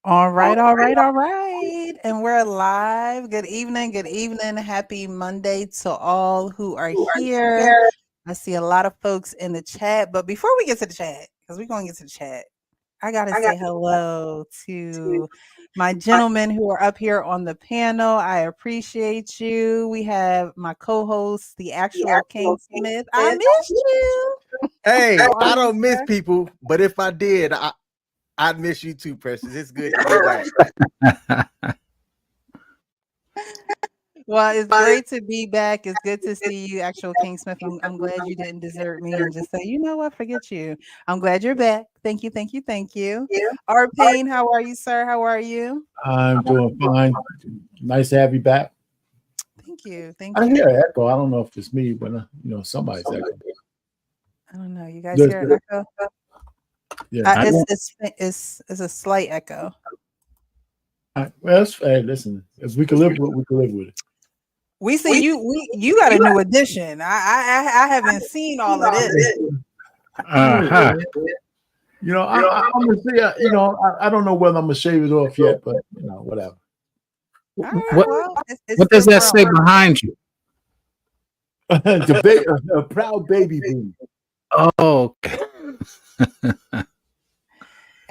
All right, all right, all right. And we're live. Good evening, good evening. Happy Monday to all who are here. I see a lot of folks in the chat, but before we get to the chat, because we're going to get to the chat, I got to say hello to my gentlemen who are up here on the panel. I appreciate you. We have my co-host, the actual King Smith. I missed you. Hey, How are I you, don't miss sir? people, but if I did, I'd miss you too, Precious. It's good to be back. Well, it's great to be back. It's good to see you, actual King Smith. I'm glad you didn't desert me and just say, you know what, forget you. I'm glad you're back. Thank you, thank you, thank you. Art Payne, how are you, sir? How are you? I'm doing fine. Nice to have you back. Thank you, thank I you. hear an echo. I don't know if it's me, but somebody's echoing. I don't know. You guys hear an echo? Yeah, It's a slight echo. well, hey, listen, if we can live with it, we can live with it. We see you. You got a new addition. I haven't seen all of this. Uh-huh. I'm gonna say, I don't know whether I'm gonna shave it off yet, but whatever. All right, well, What does that say behind you? A proud baby boom. Oh, okay.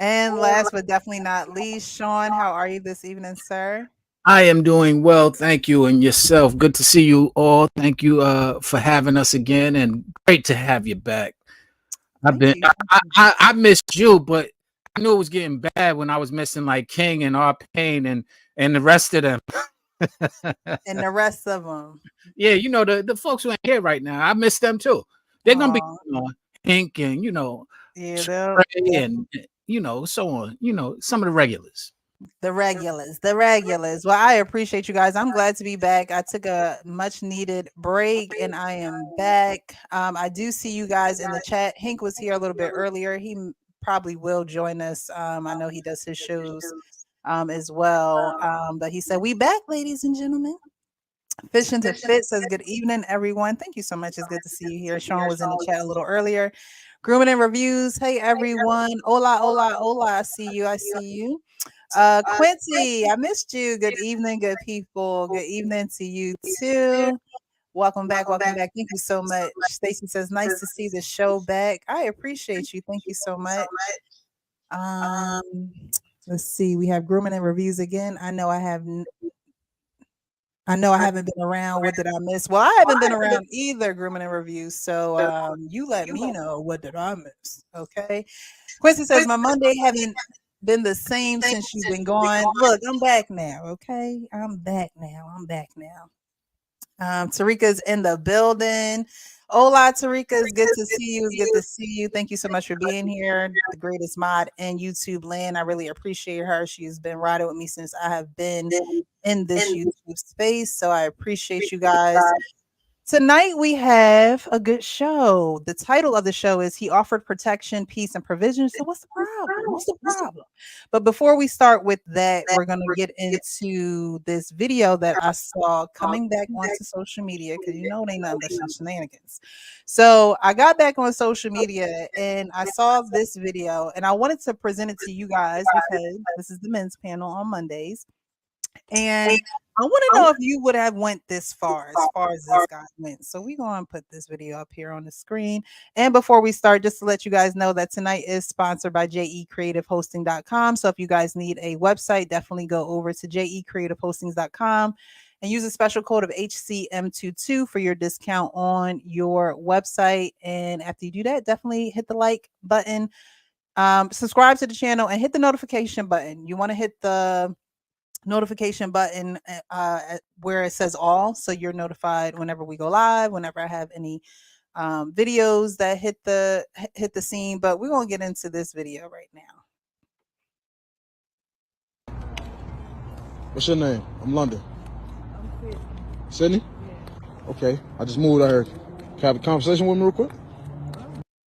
And last but definitely not least, Sean, how are you this evening, sir? I am doing well, thank you, and yourself. Good to see you all. Thank you for having us again, and great to have you back. I missed you, but I knew it was getting bad when I was missing like King and R Payne and the rest of them. And the rest of them. Yeah, the folks who ain't here right now. I miss them too. They're gonna be Pink and and so on. Some of the regulars. The regulars. Well, I appreciate you guys. I'm glad to be back. I took a much needed break and I am back. I do see you guys in the chat. Hank was here a little bit earlier. He probably will join us. I know he does his shows as well. But he said, we back, ladies and gentlemen. Fishing to Fit says, good evening, everyone. Thank you so much. It's good to see you here. Sean was in the chat a little earlier. Grooming and Reviews. Hey, everyone. Hola, hola, hola. I see you. I see you. Quincy, I missed you. Good evening, good people. Good evening to you too. Welcome back. Welcome back. Thank you so much. Stacy says, nice to see the show back. I appreciate you. Thank you so much. Let's see. We have Grooming and Reviews again. I know I haven't been around. What did I miss? Well, I haven't been around either, Grooming and Reviews. So you let me know what did I miss. Okay. Quincy says, my Monday haven't been the same since you've been gone. Look, I'm back now. Okay. I'm back now. Tarika's in the building. Hola, Tarika. It's good to see you. It's good to see you. Thank you so much for being here. The greatest mod in YouTube land. I really appreciate her. She's been riding with me since I have been in this YouTube space. So I appreciate you guys. Tonight we have a good show. The title of the show is He Offered Protection, Peace, and Provision. So what's the problem? But before we start with that, we're going to get into this video that I saw coming back onto social media because it ain't nothing but some shenanigans. So I got back on social media and I saw this video and I wanted to present it to you guys because this is the men's panel on Mondays. And I want to know if you would have went this far as this guy went. So we're going to put this video up here on the screen. And before we start, just to let you guys know that tonight is sponsored by jecreativehosting.com. So if you guys need a website, definitely go over to jecreativehostings.com and use a special code of HCM22 for your discount on your website. And after you do that, definitely hit the like button, subscribe to the channel, and hit the notification button. You want to hit the notification button where it says all, so you're notified whenever we go live, whenever I have any videos that hit the scene. But we're gonna get into this video right now. What's your name? I'm London. I'm Sydney. Sydney? Yeah. Okay, I just moved out here. Can I have a conversation with me real quick?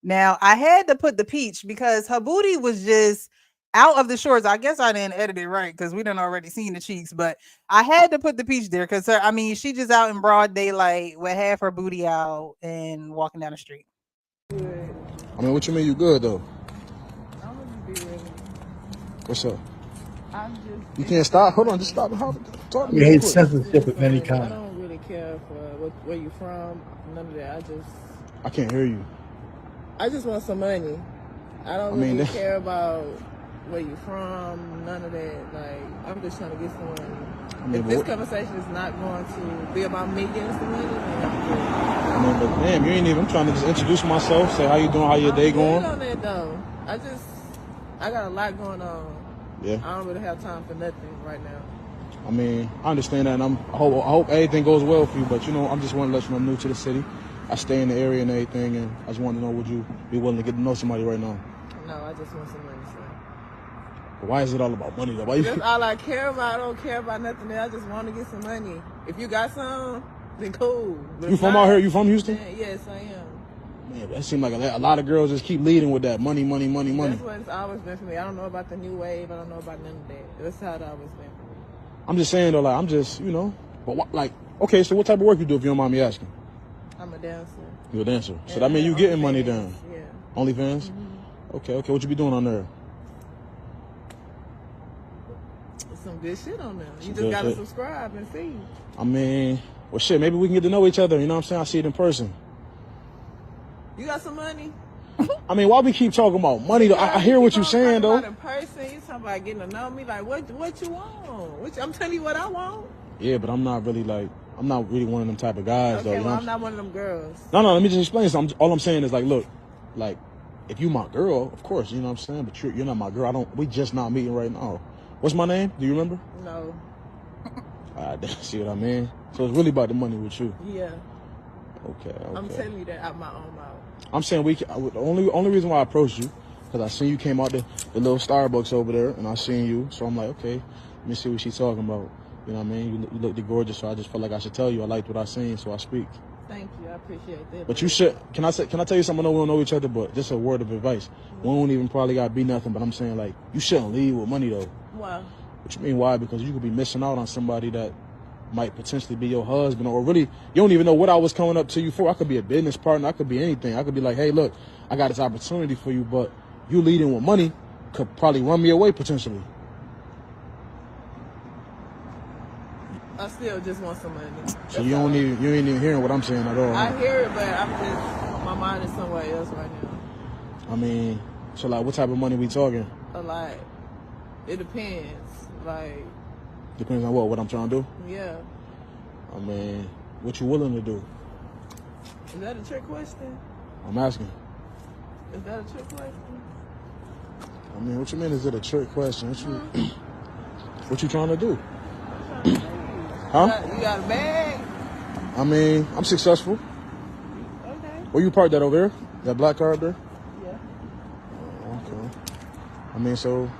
Now I had to put the peach because her booty was just out of the shorts. I guess I didn't edit it right because we done already seen the cheeks, but I had to put the peach there because she just out in broad daylight with half her booty out and walking down the street. Good. What you mean you good though? I'm gonna be ready. What's up? I'm just. You can't stop. Hold on, just stop and talk to We me real hate quick. censorship of any I kind. don't really care for where you from. None of that. I can't hear you. I just want some money. I don't really care about where you from. None of that. Like, I'm just trying to get some money. If this conversation is not going to be about me getting some money, then I'm good. I mean, but damn, you ain't even. I'm trying to just introduce myself, say how you doing, how your day going. On that though. I got a lot going on. Yeah. I don't really have time for nothing right now. I mean, I understand that, and I hope everything goes well for you. But you know, I'm just want to let you know I'm new to the city. I stay in the area and everything, and I just want to know, would you be willing to get to know somebody right now? No, I just want some money, sir. But why is it all about money though? Why That's all I care about. I don't care about nothing else. I just want to get some money. If you got some, then cool. But you from out here? You from Houston? Yes, I am. Man, that seems like a lot of girls just keep leading with that money. That's what it's always been for me. I don't know about the new wave. I don't know about none of that. That's how it always been for me. I'm just saying though, like I'm just, you know, but okay, so what type of work you do if you don't mind me asking? I'm a dancer. You're a dancer. So that means you getting money then? Yeah. OnlyFans? Mm-hmm. Okay. What you be doing on there? Some good shit on there. You just gotta subscribe and see. I mean, well shit, maybe we can get to know each other, you know what I'm saying? I see it in person. You got some money? I mean, why we keep talking about money though? I hear what you're saying though. In person, you talking about getting to know me. Like, what you want? I'm telling you what I want. Yeah, but I'm not really one of them type of guys though. Okay, You well, know? I'm not one of them girls. No, let me just explain something. All I'm saying is like, look, like, if you my girl, of course, you know what I'm saying? But you're not my girl. We just not meeting right now. What's my name? Do you remember? No. See what I mean? So it's really about the money with you. Yeah. Okay. I'm telling you that out my own mouth. I'm saying the only reason why I approached you, because I seen you came out the little Starbucks over there, and I seen you, so I'm like, okay, let me see what she's talking about. You know what I mean? You looked gorgeous, so I just felt like I should tell you I liked what I seen, so I speak. Thank you, I appreciate that. But you should. Can I tell you something? I know we don't know each other, but just a word of advice. We don't even probably gotta be nothing, but I'm saying like you shouldn't leave with money though. Why? What you mean why? Because you could be missing out on somebody that might potentially be your husband, or really you don't even know what I was coming up to you for. I could be a business partner. I could be anything. I could be like, hey, look, I got this opportunity for you, but you leading with money could probably run me away potentially. I still just want some money. So you ain't even hearing what I'm saying at all. I hear it, but my mind is somewhere else right now. I mean, so like, what type of money we talking? A lot. It depends. Like. Depends on what I'm trying to do? Yeah. I mean, what you willing to do? Is that a trick question? I'm asking. Is that a trick question? I mean, what you mean is it a trick question? What you trying to do? Huh? You got a bag? I mean, I'm successful. Okay. Where you parked that over there? That black car up there? Yeah. Okay. I mean, so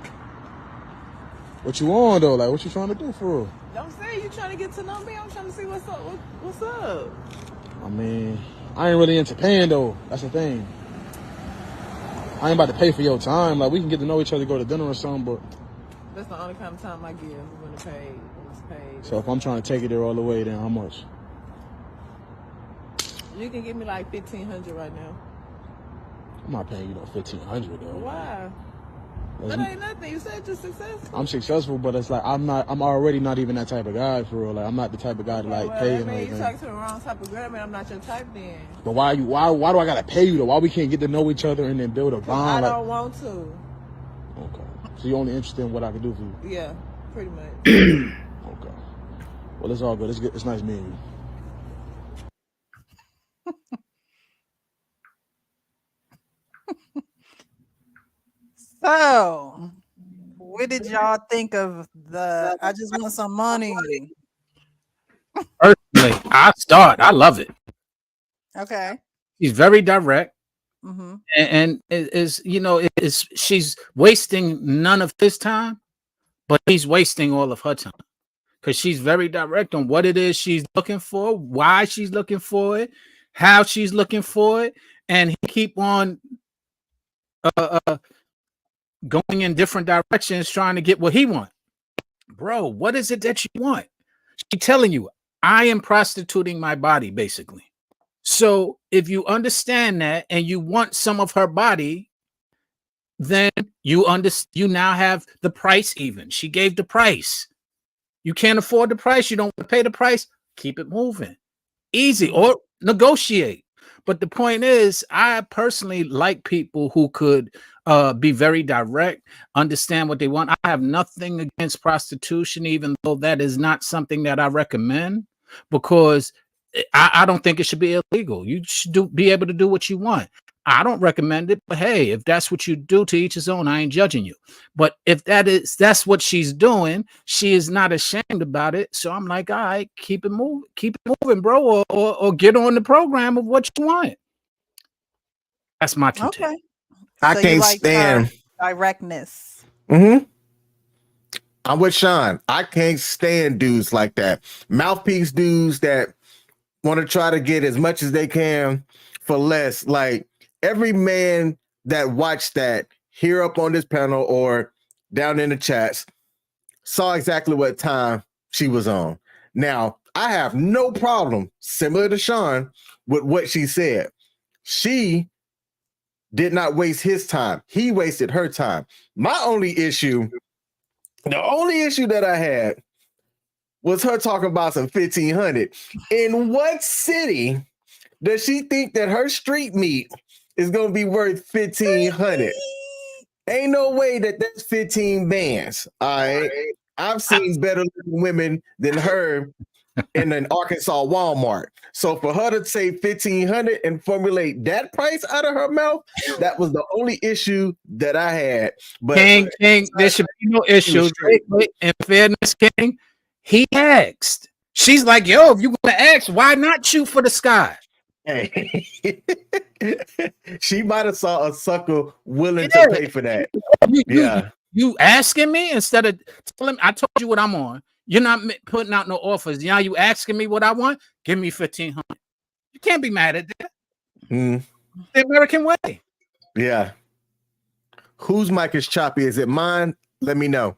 what you on though? Like, what you trying to do for real? Don't say you trying to get to know me. I'm trying to see what's up. What's up? I mean, I ain't really into paying though. That's the thing. I ain't about to pay for your time. Like, we can get to know each other, go to dinner or something, but that's the only kind of time I give when it's paid. So if I'm trying to take it there all the way, then how much? You can give me like $1,500 right now. I'm not paying you no $1,500 though. Why? That ain't nothing. You said you're successful. I'm successful, but it's like I'm already not even that type of guy for real. Like, I'm not the type of guy to like pay and everything. You talking to the wrong type of girl, man. I'm not your type then. But why do I gotta pay you though? Why we can't get to know each other and then build a bond? I don't want to. Okay. So you're only interested in what I can do for you? Yeah, pretty much. Okay. Well, it's all good. It's good. It's nice meeting you. So, what did y'all think of the I just want some money? Personally, I love it. Okay. She's very direct. Mm-hmm. And she's wasting none of his time, but he's wasting all of her time. Because she's very direct on what it is she's looking for, why she's looking for it, how she's looking for it, and he keep on going in different directions trying to get what he wants. Bro, what is it that you want? She's telling you, I am prostituting my body, basically. So if you understand that and you want some of her body, then you now have the price even. She gave the price. You can't afford the price. You don't want to pay the price. Keep it moving. Easy, or negotiate. But the point is, I personally like people who could be very direct, understand what they want. I have nothing against prostitution, even though that is not something that I recommend, because I don't think it should be illegal. You should be able to do what you want. I don't recommend it, but hey, if that's what you do, to each his own. I ain't judging you. But if that's what she's doing, she is not ashamed about it. So I'm like, all right, keep it moving, bro, or get on the program of what you want. That's my content. Okay. I So can't you like stand directness. Mm-hmm. I'm with Sean. I can't stand dudes like that. Mouthpiece dudes that want to try to get as much as they can for less. Like every man that watched that here up on this panel or down in the chats saw exactly what time she was on. Now, I have no problem, similar to Sean, with what she said. She did not waste his time. He wasted her time. The only issue that I had was her talking about some 1,500. In what city does she think that her street meat is going to be worth 1,500? Ain't no way that that's 15 bands. All right. I've seen better looking women than her in an Arkansas Walmart. So for her to say 1,500 and formulate that price out of her mouth, that was the only issue that I had. But King, there should be no issue. Wait, in fairness, King, he asked. She's like, yo, if you're gonna ask, why not shoot for the sky? Hey. She might have saw a sucker willing to pay for that. You asking me instead of telling me, I told you what I'm on. You're not putting out no offers. Now you asking me what I want? Give me 1,500. You can't be mad at that. The American way. Yeah. Whose mic is choppy? Is it mine? Let me know.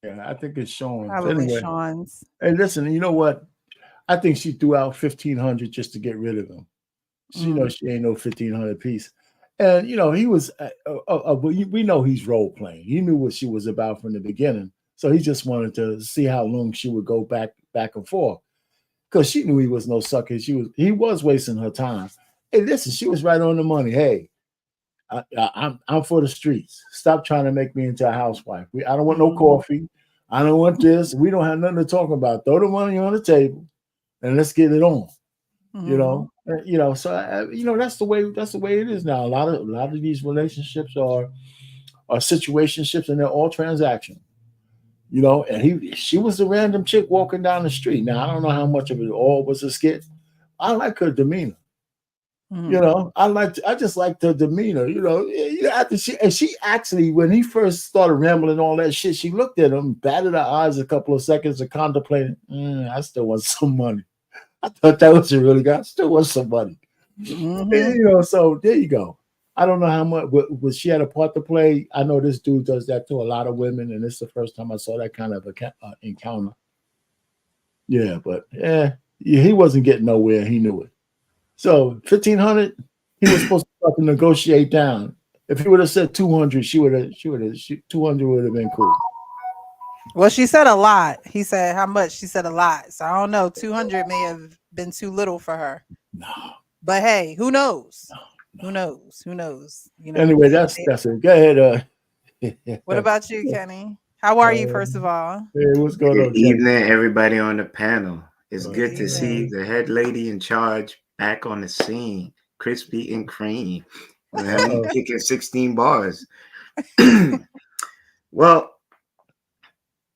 Yeah, I think it's Sean's. Probably anyway. Sean's. Hey, listen, you know what? I think she threw out 1,500 just to get rid of him. She knows she ain't no 1,500 piece. And, you know, he was, we know he's role playing. He knew what she was about from the beginning. So he just wanted to see how long she would go back and forth. Because she knew he was no sucker. He was wasting her time. Hey, listen, she was right on the money. Hey, I'm for the streets. Stop trying to make me into a housewife. I don't want no coffee. I don't want this. We don't have nothing to talk about. Throw the money on the table and let's get it on. You know, so that's the way it is now. A lot of these relationships are situationships, and they're all transactional. You know, and she was a random chick walking down the street. Now I don't know how much of it all was a skit. I like her demeanor. You know, I just liked her demeanor. You know, after she actually, when he first started rambling all that shit, she looked at him, batted her eyes a couple of seconds, and contemplated. I still want some money. I thought that was a really good. I still want some money. You know, so there you go. I don't know how much, but she had a part to play. I know this dude does that to a lot of women, and it's the first time I saw that kind of encounter. Yeah, but he wasn't getting nowhere. He knew it. So 1,500, he was supposed to start to negotiate down. If he would have said 200, 200 would have been cool. Well, she said a lot. He said how much? She said a lot. So I don't know. 200 may have been too little for her. No. But hey, who knows? No. Who knows? You know. Anyway, that's it. Go ahead. What about you, Kenny? How are you, first of all? Hey, what's going on? Good evening, everybody on the panel. It's good to see the head lady in charge back on the scene, crispy and cream. Kicking 16 bars. Well,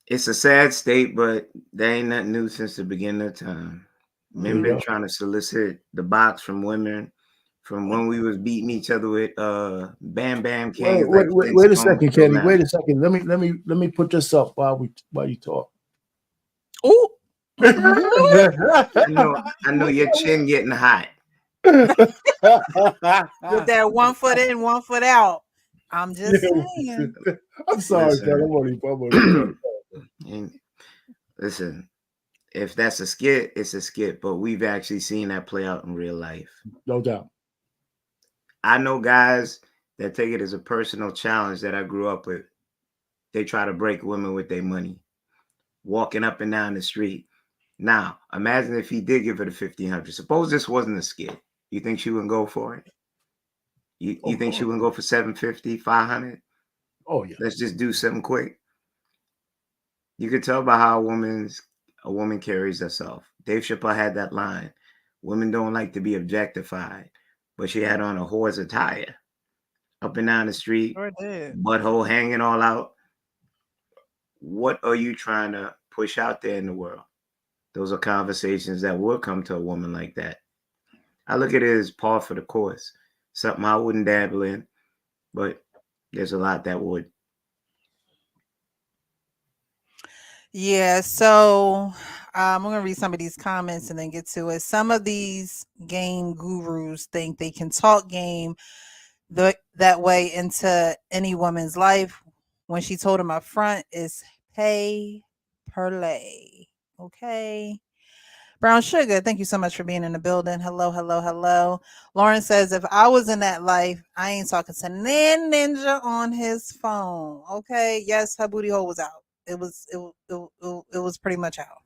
it's a sad state, but there ain't nothing new since the beginning of time. Men been trying to solicit the box from women from when we was beating each other with Bam Bam King. Wait a second, Kenny. Wait a second. Let me put this up while you talk. Ooh. I know your chin getting hot. With that 1 foot in, 1 foot out. I'm just saying. I'm sorry, Ken. Listen, if that's a skit, it's a skit, but we've actually seen that play out in real life. No doubt. I know guys that take it as a personal challenge that I grew up with. They try to break women with their money, walking up and down the street. Now, imagine if he did give her the 1,500. Suppose this wasn't a skit. You think she wouldn't go for it? You think she wouldn't go for 750, 500? Oh yeah. Let's just do something quick. You could tell by how a woman carries herself. Dave Chappelle had that line. Women don't like to be objectified, but she had on a whore's attire. Up and down the street, Sure did. butthole hanging all out. What are you trying to push out there in the world? Those are conversations that would come to a woman like that. I look at it as par for the course. Something I wouldn't dabble in, but there's a lot that would. Yeah, so I'm gonna read some of these comments and then get to it. Some of these game gurus think they can talk game that way into any woman's life. When she told him up front, is pay per lay. Okay. Brown Sugar, thank you so much for being in the building. Hello, hello, hello. Lauren says, if I was in that life, I ain't talking to Nan Ninja on his phone. Okay. Yes, her booty hole was out. It was pretty much out.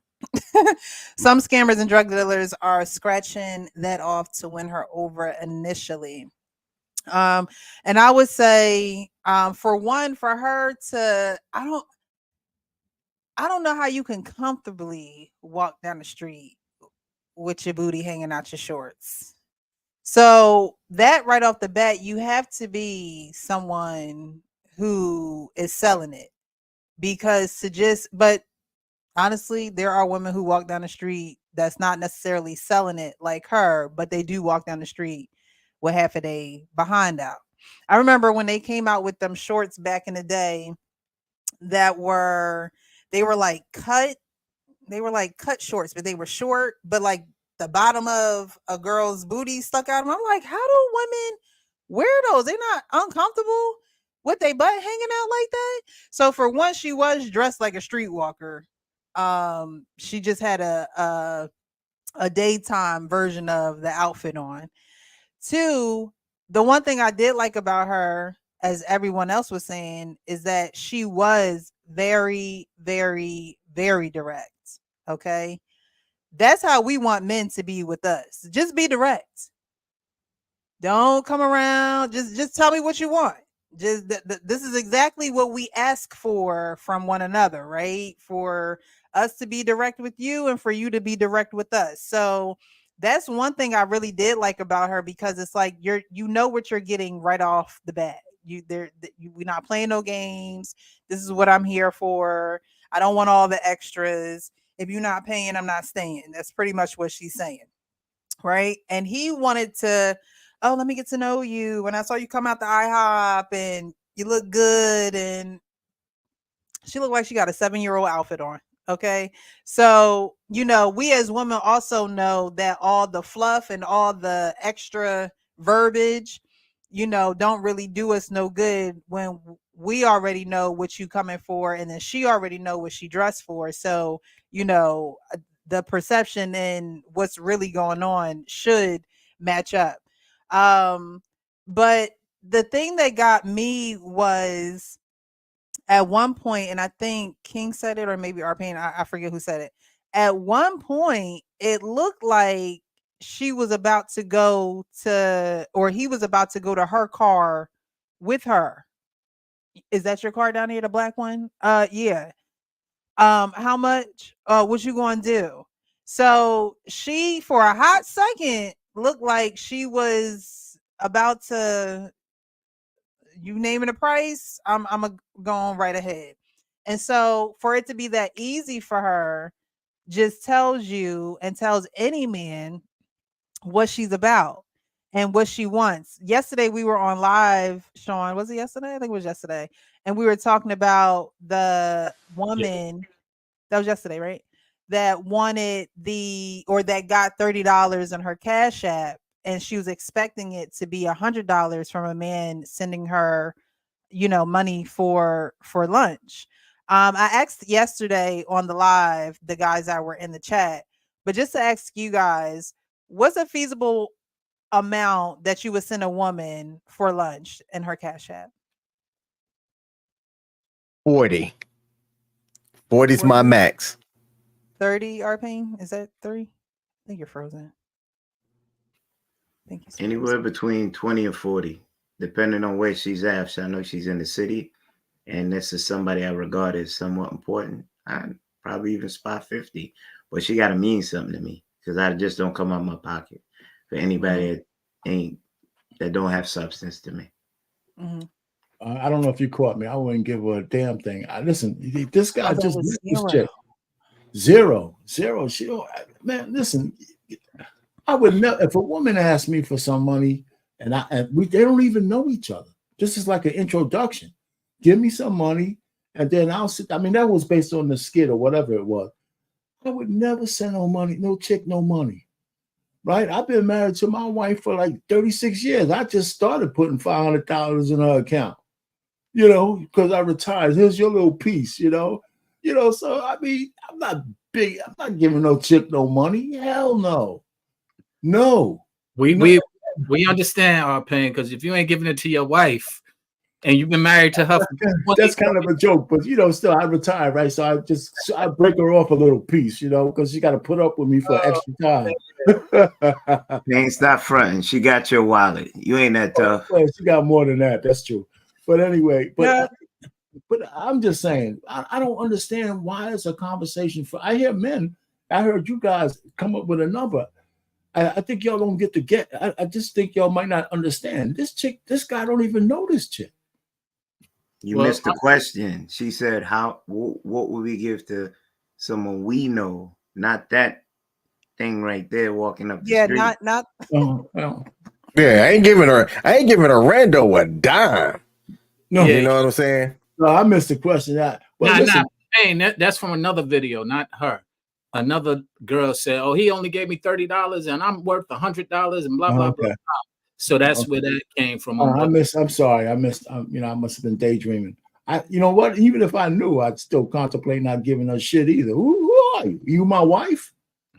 Some scammers and drug dealers are scratching that off to win her over initially. And I would say, for her to, I don't know how you can comfortably walk down the street with your booty hanging out your shorts. So that right off the bat, you have to be someone who is selling it, because but honestly, there are women who walk down the street that's not necessarily selling it like her, but they do walk down the street with half a day behind out. I remember when they came out with them shorts back in the day that they were like cut shorts, but they were short, but like the bottom of a girl's booty stuck out. I'm like, how do women wear those? They're not uncomfortable with their butt hanging out like that. So for one, she was dressed like a streetwalker. She just had a daytime version of the outfit on. Two, the one thing I did like about her, as everyone else was saying, is that she was very, very, very direct. Okay. That's how we want men to be with us. Just be direct. Don't come around. Just tell me what you want. Just this is exactly what we ask for from one another, right? For us to be direct with you and for you to be direct with us. So that's one thing I really did like about her, because it's like you know what you're getting right off the bat. We're not playing no games. This is what I'm here for. I don't want all the extras. If you're not paying, I'm not staying. That's pretty much what she's saying, right? And he wanted to, oh, let me get to know you. When I saw you come out the IHOP and you look good, and she looked like she got a 7-year-old outfit on. Okay. So, we as women also know that all the fluff and all the extra verbiage, don't really do us no good when we already know what you coming for. And then she already know what she dressed for. So, the perception and what's really going on should match up. But the thing that got me was, at one point, and I think King said it, or maybe Arpane, I forget who said it. At one point, it looked like she was about to go to, or he was about to go to her car with her. Is that your car down here, the black one? Yeah. How much? What you gonna do? So she, for a hot second, looked like she was about to, you naming a price, I'm going right ahead. And so for it to be that easy for her just tells you and tells any man what she's about and what she wants. Yesterday we were on live, Sean. Was it yesterday? I think it was yesterday. And we were talking about the woman that was yesterday, right? That wanted that got $30 on her Cash App, and she was expecting it to be $100 from a man sending her, money for lunch. I asked yesterday on the live, the guys that were in the chat, but just to ask you guys, what's a feasible amount that you would send a woman for lunch in her Cash App? 40. 40 is my max. 30, Arpane? Is that 3? I think you're frozen. Thank you. Anywhere between 20 and 40, depending on where she's at. So I know she's in the city, and this is somebody I regard as somewhat important. I'd probably even spot 50, but she got to mean something to me because I just don't come out of my pocket for anybody that don't have substance to me. Mm-hmm. I don't know if you caught me. I wouldn't give her a damn thing. Listen, this guy just this chick. Zero. She don't, man. Listen, I would never. If a woman asked me for some money, and they don't even know each other. This is like an introduction. Give me some money, and then I'll sit. I mean, that was based on the skit or whatever it was. I would never send no money, no chick, no money. Right? I've been married to my wife for like 36 years. I just started putting $500 in her account. You know, because I retired. Here's your little piece, you know. So I mean, I'm not big, I'm not giving no chick no money. Hell no. No. We understand our pain, because if you ain't giving it to your wife and you've been married to her that's kind of a joke, but still I retired, right? So I break her off a little piece, because she gotta put up with me for extra time. They ain't stop fronting. She got your wallet. You ain't that tough. Well, she got more than that, that's true. But anyway, but I'm just saying, I don't understand why it's a conversation I hear men. I heard you guys come up with a number. I think y'all don't get. I just think y'all might not understand. This guy don't even know this chick. You missed the question. She said, what would we give to someone we know? Not that thing right there walking up the street. Yeah, not. Yeah, I ain't giving her Rando a dime. No, you know what I'm saying? No, I missed the question. That's from another video, not her. Another girl said, "Oh, he only gave me $30, and I'm worth $100, and blah blah blah." So that's where that came from. I'm sorry. I missed. I must have been daydreaming. You know what? Even if I knew, I'd still contemplate not giving her shit either. Who are you? You my wife?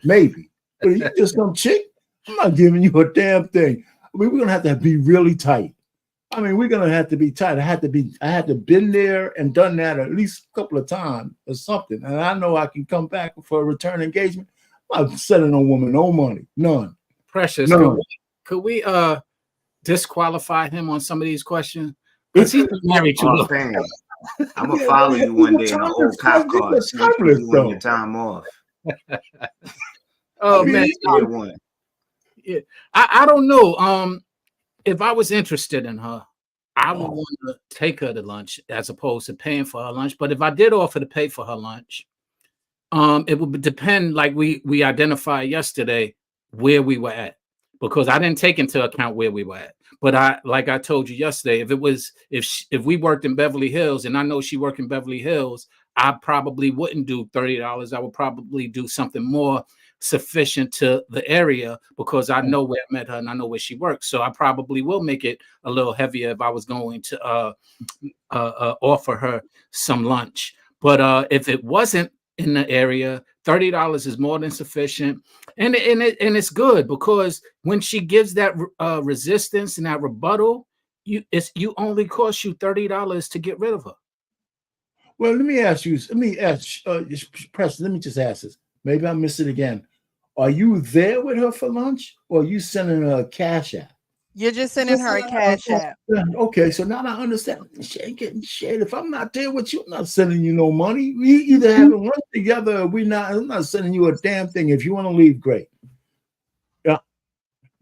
Maybe. But you just some chick? I'm not giving you a damn thing. I mean, we're gonna have to be really tight. I mean, we're gonna have to be tight. I had to been there and done that at least a couple of times or something. And I know I can come back for a return engagement. I'm not sending a woman no money, none. Precious, none. Could we disqualify him on some of these questions? Because he's been married too long. I'm gonna follow you one day in an old cop car. You want your time off. Oh man, yeah. I don't know. If I was interested in her, I would want to take her to lunch as opposed to paying for her lunch. But if I did offer to pay for her lunch, it would depend, like we identified yesterday, where we were at, because I didn't take into account where we were at. But like I told you yesterday, if we worked in Beverly Hills and I know she worked in Beverly Hills, I probably wouldn't do $30. I would probably do something more sufficient to the area, because I know where I met her and I know where she works. So I probably will make it a little heavier if I was going to offer her some lunch. But if it wasn't in the area, $30 is more than sufficient, and it's good, because when she gives that resistance and that rebuttal, you only cost you $30 to get rid of her. Well, let me ask Preston. Let me just ask this. Maybe I missed it again. Are you there with her for lunch, or are you sending her a Cash App? You're just sending her a Cash App. Okay, so now I understand. She ain't getting shit. If I'm not there with you, I'm not sending you no money. We either having lunch together, or I'm not sending you a damn thing. If you want to leave, great. Yeah.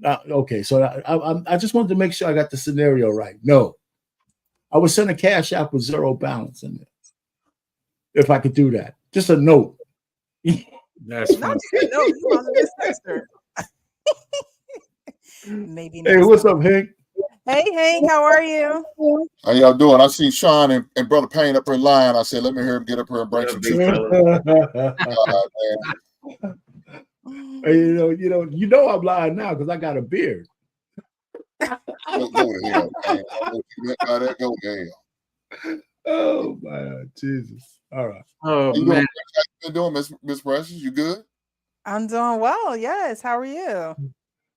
Okay, so I just wanted to make sure I got the scenario right. No, I would send a Cash App with zero balance in it, if I could do that. Just a note. That's funny. Maybe. Hey, what's up, Hank? Hey, Hank, how are you? How y'all doing? I see Sean and Brother Payne up here lying. I said, let me hear him get up here and bring some truth. You know I'm lying now because I got a beard. Go to hell, man. Go to hell. Oh my Jesus. All right. Oh, man. How you doing, Miss Precious? You good? I'm doing well. Yes. How are you?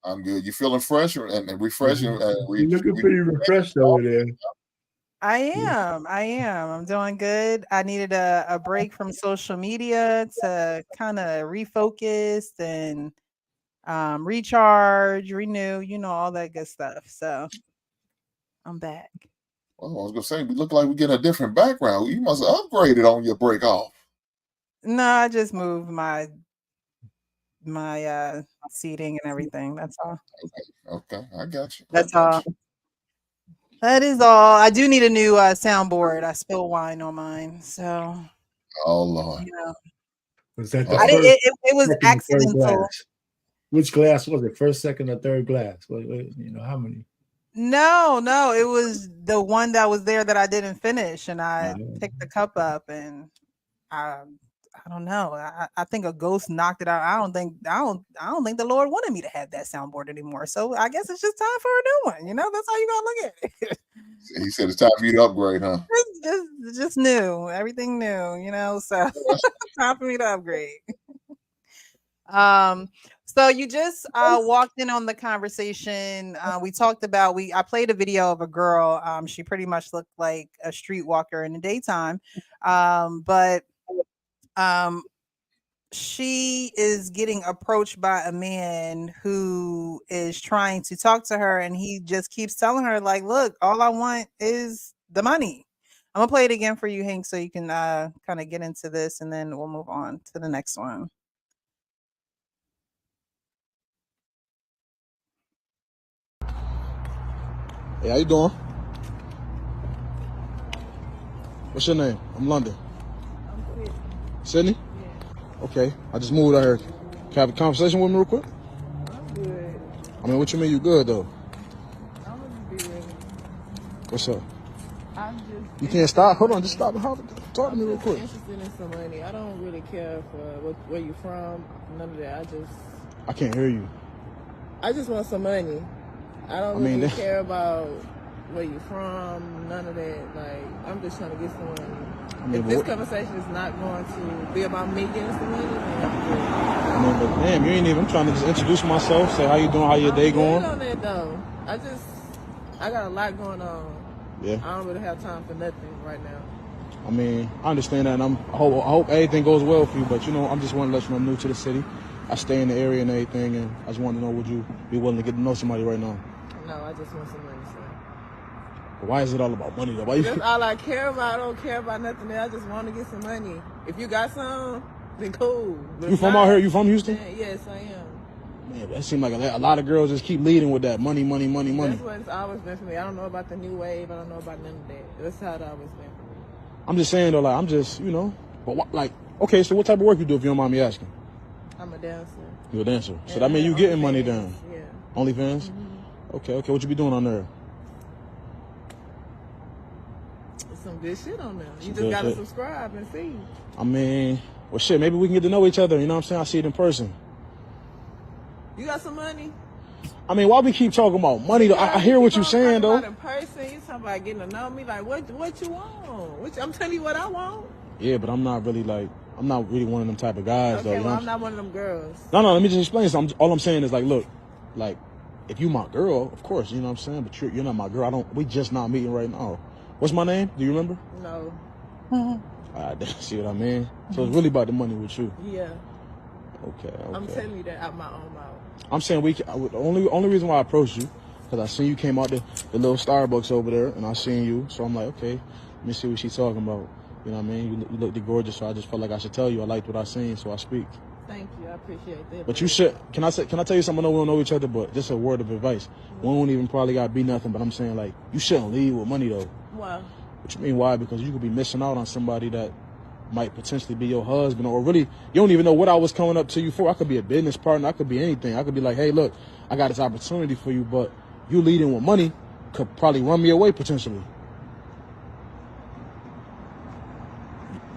I'm good. You feeling fresh and refreshing? You're looking pretty refreshed over there. I am. I'm doing good. I needed a break from social media to kind of refocus and recharge, renew, all that good stuff. So I'm back. Well, I was gonna say we look like we get a different background. You must have upgraded on your break off. No, I just moved my seating and everything. That's all. Okay, I got you. That's all. That is all. I do need a new soundboard. I spilled wine on mine, so. Oh Lord. Was that the first? It was accidental. Glass? Which glass was it? First, second, or third glass? How many? No, it was the one that was there that I didn't finish, and I picked the cup up, and I don't know. I think a ghost knocked it out. I don't think the Lord wanted me to have that soundboard anymore. So I guess it's just time for a new one. That's how you gotta look at it. He said it's time for you to upgrade, huh? It's just new, everything new. So time for me to upgrade. So you just walked in on the conversation. We talked about I played a video of a girl. She pretty much looked like a streetwalker in the daytime, but she is getting approached by a man who is trying to talk to her, and he just keeps telling her, like, look, all I want is the money. I'm gonna play it again for you, Hank, so you can kind of get into this, and then we'll move on to the next one. Hey, how you doing? What's your name? I'm London. I'm Sydney. Sydney? Yeah. Okay. I just moved out here. Can I have a conversation with me real quick? I'm good. I mean, what you mean you good, though? I'm gonna be ready. What's up? I'm just. You can't stop? Hold on, just stop and talk to me real quick. I'm interested in some money. I don't really care for where you from, none of that. I can't hear you. I just want some money. I don't really care about where you from, none of that. Like, I'm just trying to get some money. If this conversation is not going to be about me getting some money, then I'm good. I mean, but damn, you ain't even. I'm trying to just introduce myself, say how you doing, how your day going. On that though. I got a lot going on. Yeah. I don't really have time for nothing right now. I mean, I understand that, and I hope everything goes well for you. But I'm just want to let you know I'm new to the city. I stay in the area and everything, and I just want to know, would you be willing to get to know somebody right now? No, I just want some money, sir. But why is it all about money, though? That's all I care about. I don't care about nothing else. I just want to get some money. If you got some, then cool. But you from out here? You from Houston? Yes, I am. Man, that seems like a lot of girls just keep leading with that money. That's what it's always been for me. I don't know about the new wave. I don't know about none of that. That's how it always been for me. I'm just saying, though, like, I'm just, but okay, so what type of work you do, if you don't mind me asking? I'm a dancer. You're a dancer. So that means you getting money down. Yeah. OnlyFans? Mm-hmm. Okay. What you be doing on there? There's some good shit on there. You just gotta subscribe and see. I mean, well, shit, maybe we can get to know each other. You know what I'm saying? I see it in person. You got some money? I mean, why we keep talking about money, though? I hear what you're saying, though. In person, you talking about getting to know me. Like, what you want? I'm telling you what I want. Yeah, but I'm not really one of them type of guys, though. Okay, well, I'm not one of them girls. No, let me just explain something. All I'm saying is, like, look, like, if you my girl, of course, you know what I'm saying? But you're not my girl. We just not meeting right now. What's my name? Do you remember? No. I see what I mean? So it's really about the money with you. Yeah. Okay. I'm telling you that out my own mouth. I'm saying the only reason why I approached you, because I seen you came out the little Starbucks over there, and I seen you. So I'm like, okay, let me see what she's talking about. You know what I mean? You looked gorgeous, so I just felt like I should tell you I liked what I seen, so I speak. Thank you, I appreciate that. But you should. Can I tell you something? I know we don't know each other, but just a word of advice. We don't even probably gotta be nothing, but I'm saying, like, you shouldn't leave with money though. Why? What you mean why? Because you could be missing out on somebody that might potentially be your husband, or really, you don't even know what I was coming up to you for. I could be a business partner. I could be anything. I could be like, hey, look, I got this opportunity for you, but you leading with money could probably run me away potentially.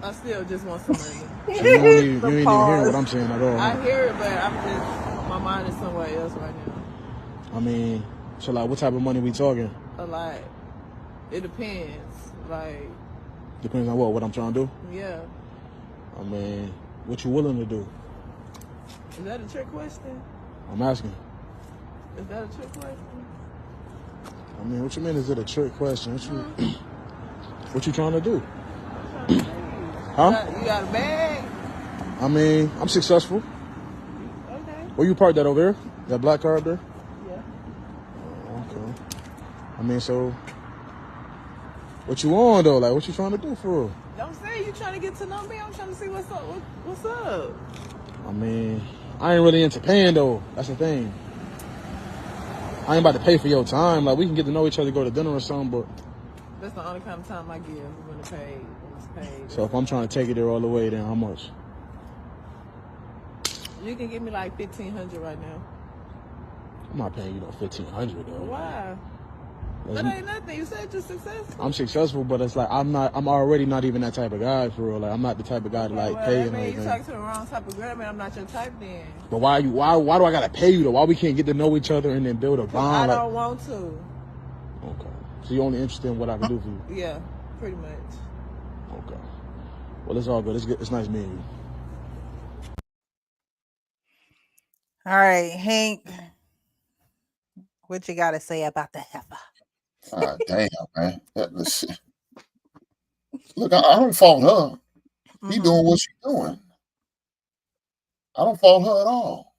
I still just want some money. So you ain't even hearing what I'm saying at all. I hear it, but my mind is somewhere else right now. I mean, so like, what type of money we talking? A lot. It depends. Like. Depends on what I'm trying to do? Yeah. I mean, what you willing to do? Is that a trick question? I'm asking. Is that a trick question? I mean, what you mean? Is it a trick question? What you trying to do? Huh? You got a bag? I mean, I'm successful. Okay. Where you parked that over there? That black car up there? Yeah. Okay. I mean, so what you on though? Like, what you trying to do for real? Don't say you trying to get to know me. I'm trying to see what's up. What's up? I mean, I ain't really into paying though. That's the thing. I ain't about to pay for your time. Like, we can get to know each other, go to dinner or something, but that's the only kind of time I give when it's paid. So if I'm trying to take it there all the way, then how much? You can give me like $1,500 right now. I'm not paying you no $1,500 though. Why? That ain't nothing. You said you're successful. I'm successful, but it's like I'm already not even that type of guy for real. Like, I'm not the type of guy to pay and everything. You talk to the wrong type of girl, man. I'm not your type then. But why do I gotta pay you though? Why we can't get to know each other and then build a bond? I don't want to. Okay. So you're only interested in what I can do for you? Yeah, pretty much. Okay. Well, it's all good. It's nice meeting you. All right, Hank. What you got to say about the heifer? Damn, man. Look, I don't fault her. She doing what she's doing. I don't fault her at all.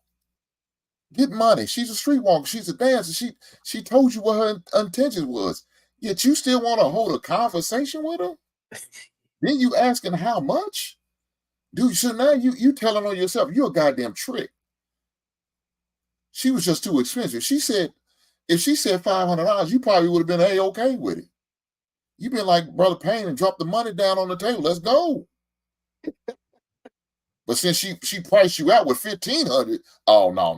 Get money. She's a streetwalker. She's a dancer. She told you what her intention was. Yet you still want to hold a conversation with her? Then you asking how much? Dude, so now you telling on yourself, you're a goddamn trick. She was just too expensive. She said, if she said $500, you probably would have been A-okay with it. You've been like Brother Payne and dropped the money down on the table. Let's go. But since she priced you out with $1,500, oh no,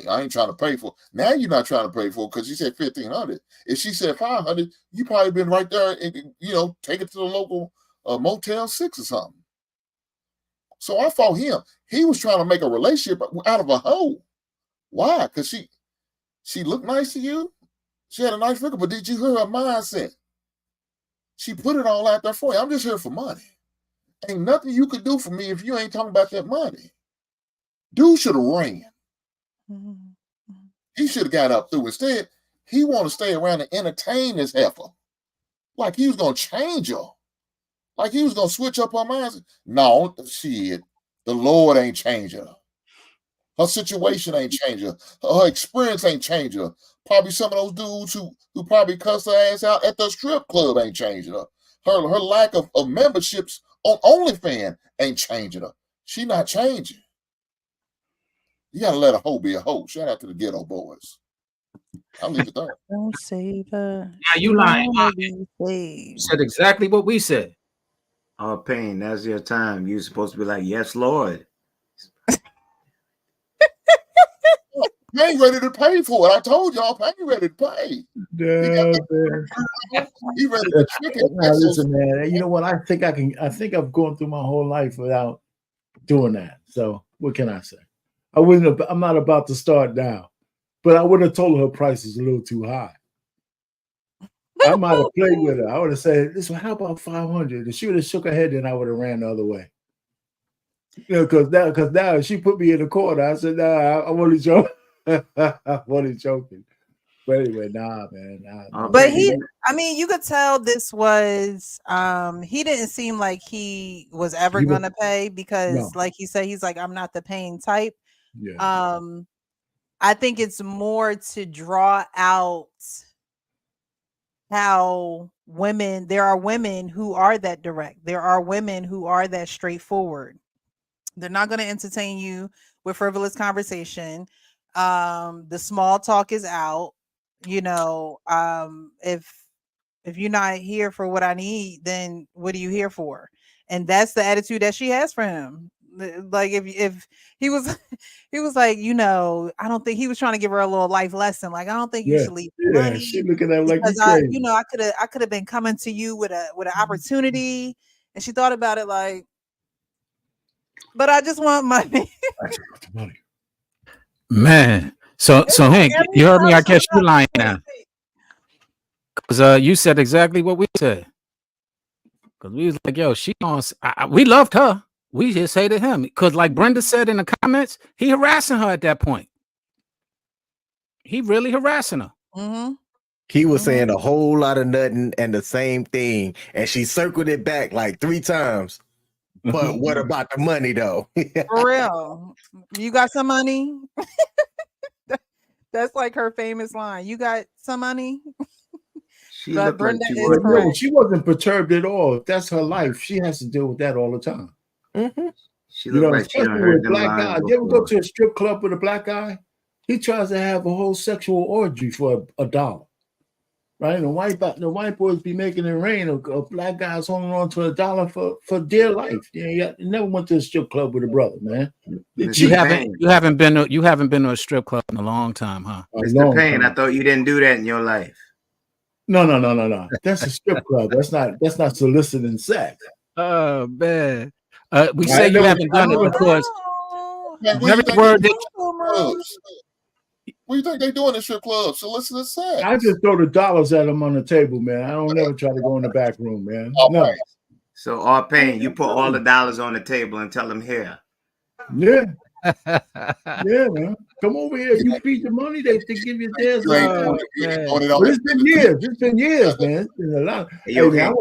I ain't trying to pay for it. Now you're not trying to pay for it because she said $1,500. If she said $500, you probably been right there and take it to the local Motel 6 or something. So I fought him. He was trying to make a relationship out of a hoe. Why? Because she looked nice to you. She had a nice figure, but did you hear her mindset? She put it all out there for you. I'm just here for money. Ain't nothing you could do for me if you ain't talking about that money. Dude should have ran. He should have got up through. Instead, he want to stay around and entertain this heifer. Like he was going to change her. Like he was going to switch up her mind. No, shit. The Lord ain't changed her. Her situation ain't changed her. Her experience ain't changed her. Probably some of those dudes who probably cussed her ass out at the strip club ain't changing her. Her lack of memberships on OnlyFans ain't changing her. She not changing. You gotta let a hoe be a hoe. Shout out to the ghetto boys. I'll leave it there. Don't save her. Now you lying. You said exactly what we said. Oh, Payne, that's your time. You're supposed to be like, yes, Lord. I ain't ready to pay for it. I told y'all, I ain't ready to pay. No, he ready to trick it. Now, listen, man. You know what? I think I've gone through my whole life without doing that. So what can I say? I'm not about to start now, but I would have told her price is a little too high. I might have played with her. I would have said, "Listen, how about 500?" And she would have shook her head, and I would have ran the other way. Because now she put me in the corner. I said, "Nah, I'm only joking." I'm only joking. But anyway, nah, man. Nah. But you could tell this was he didn't seem like he was ever gonna pay because like he said, he's like, I'm not the paying type. Yeah. I think it's more to draw out how there are women who are that direct. There are women who are that straightforward. They're not going to entertain you with frivolous conversation. The small talk is out. If you're not here for what I need, then what are you here for? And that's the attitude that she has for him. Like if he was like, I don't think he was trying to give her a little life lesson. Like, I don't think you should leave money. She looking at him like because I could have been coming to you with an opportunity. And she thought about it like, but I just want money. Man. So Hank, you heard me. I guess you lying now. Because you said exactly what we said. Because we was like, yo, we loved her. We just hated him. Because like Brenda said in the comments, he harassing her at that point. He really harassing her. Mm-hmm. He was saying a whole lot of nothing and the same thing, and she circled it back like 3 times. But what about the money though? For real. You got some money? That's like her famous line. You got some money? She But looked like Brenda she is was. correct. She wasn't perturbed at all. That's her life. She has to deal with that all the time. She You looked know, like she done especially heard with them black lines guys. You ever go before. to a strip club with a black guy? He tries to have a whole sexual orgy for $1. Right? The white boys be making it rain. A black guy's holding on to $1 for dear life. You never went to a strip club with a brother, man. You haven't been to a strip club in a long time, huh? Mr. Payne, I thought you didn't do that in your life. No. That's a strip club. That's not soliciting sex. Oh man. We say you haven't done it because What do you think they do in the strip club? Soliciting sex. I just throw the dollars at them on the table, man. I don't never try to go in the back room, man. No. Right. So, all Payne, you put all the dollars on the table and tell them here. Yeah. Yeah, man. Come over here. You feed the money, they give you theirs. It's been years. It's been years, man. It's been a lot. Hey, man,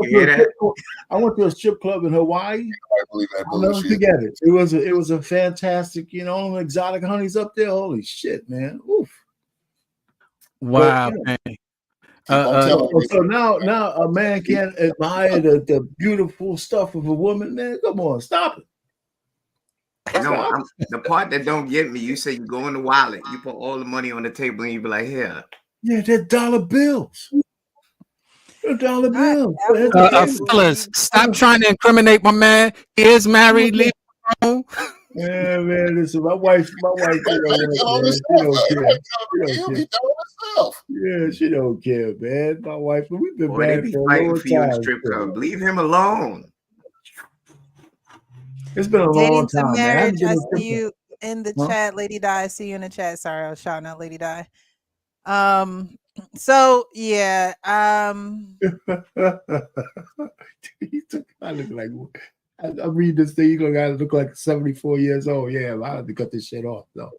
I went to a strip club in Hawaii. I believe that I'll never forget it. It was a fantastic, exotic honeys up there. Holy shit, man. Oof. Wow, man. So now a man can't admire the beautiful stuff of a woman, man. Come on, stop it. No, the part that don't get me, you say you go in the wallet, you put all the money on the table, and you be like, here. Yeah, they're dollar bills. They're dollar bills. Fellas, stop trying to incriminate my man. He is married. Leave him alone. Yeah, man. Listen, my wife, she don't care. Yeah, she don't care, man. My wife, we've been married for a long time. Strip club. Leave him alone. It's been a long time, man. I see you in the chat, Lady Di. I see you in the chat. Sorry, I was shouting out Lady Di. So yeah. I look like I read this thing. You look like 74 years old. Yeah, I have to cut this shit off though.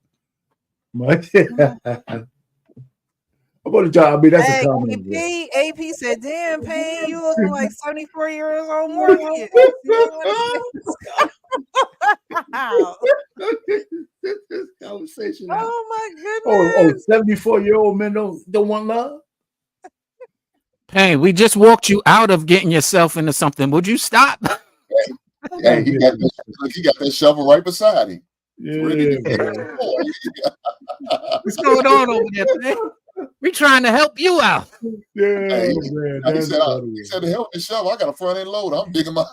About a job. I mean, that's a comment. AP said, "Damn, Payne, you looking like 74 years old more than you." This conversation. Oh my goodness. 74-year-old men don't want love. Payne, we just walked you out of getting yourself into something. Would you stop? Hey, he got that shovel right beside him. Yeah. What's going on over there, Payne? We trying to help you out. Yeah, hey, man. He said to help the shovel. I got a front end loader. I'm digging my own.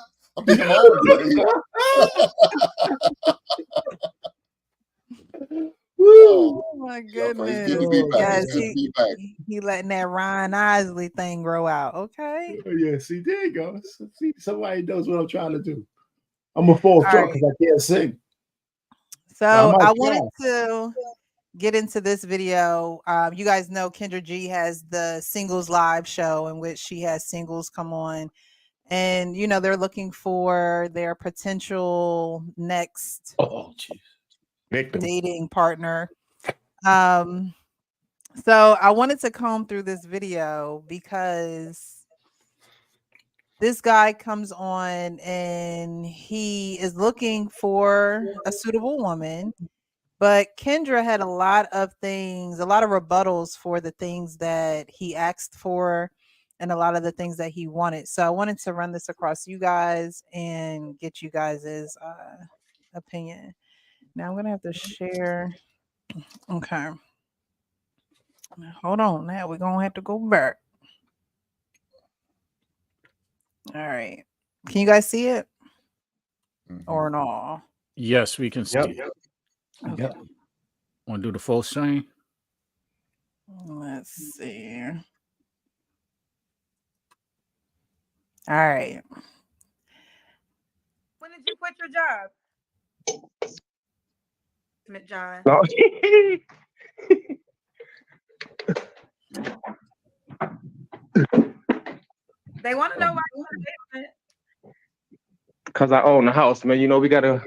Oh my goodness. Yes, he letting that Ryan Isley thing grow out. Okay. Yeah, see, there you go. See, somebody knows what I'm trying to do. I'm a full truck because I can't sing. So I wanted to get into this video. You guys know Kendra G has the singles live show in which she has singles come on, and they're looking for their potential next dating partner. So I wanted to comb through this video because this guy comes on and he is looking for a suitable woman. But Kendra had a lot of rebuttals for the things that he asked for and a lot of the things that he wanted. So I wanted to run this across you guys and get you guys' opinion. Now I'm going to have to share. Okay. Hold on. Now we're going to have to go back. All right. Can you guys see it? Or no? Yes, we can see it. Okay. Yep. Want to do the full screen? Let's see. All right. When did you quit your job? Smith John. No. They want to know why you want to. Because I own the house, man. We gotta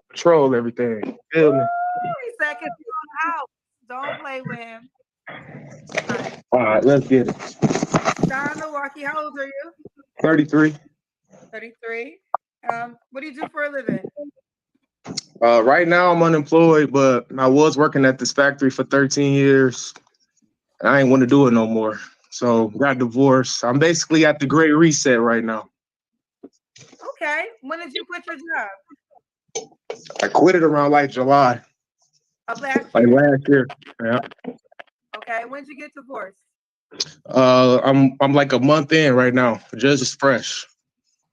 patrol everything. Feel me? Seconds on the house. Don't play with him. right, let's get it. John, Milwaukee, how old are you? 33. 33. What do you do for a living? Right now I'm unemployed, but I was working at this factory for 13 years. And I ain't want to do it no more. So got divorced. I'm basically at the great reset right now. Okay. When did you quit your job? I quit it around like July. Of last Like year. last year. Yeah. Okay. When did you get divorced? I'm like a month in right now. Just as fresh.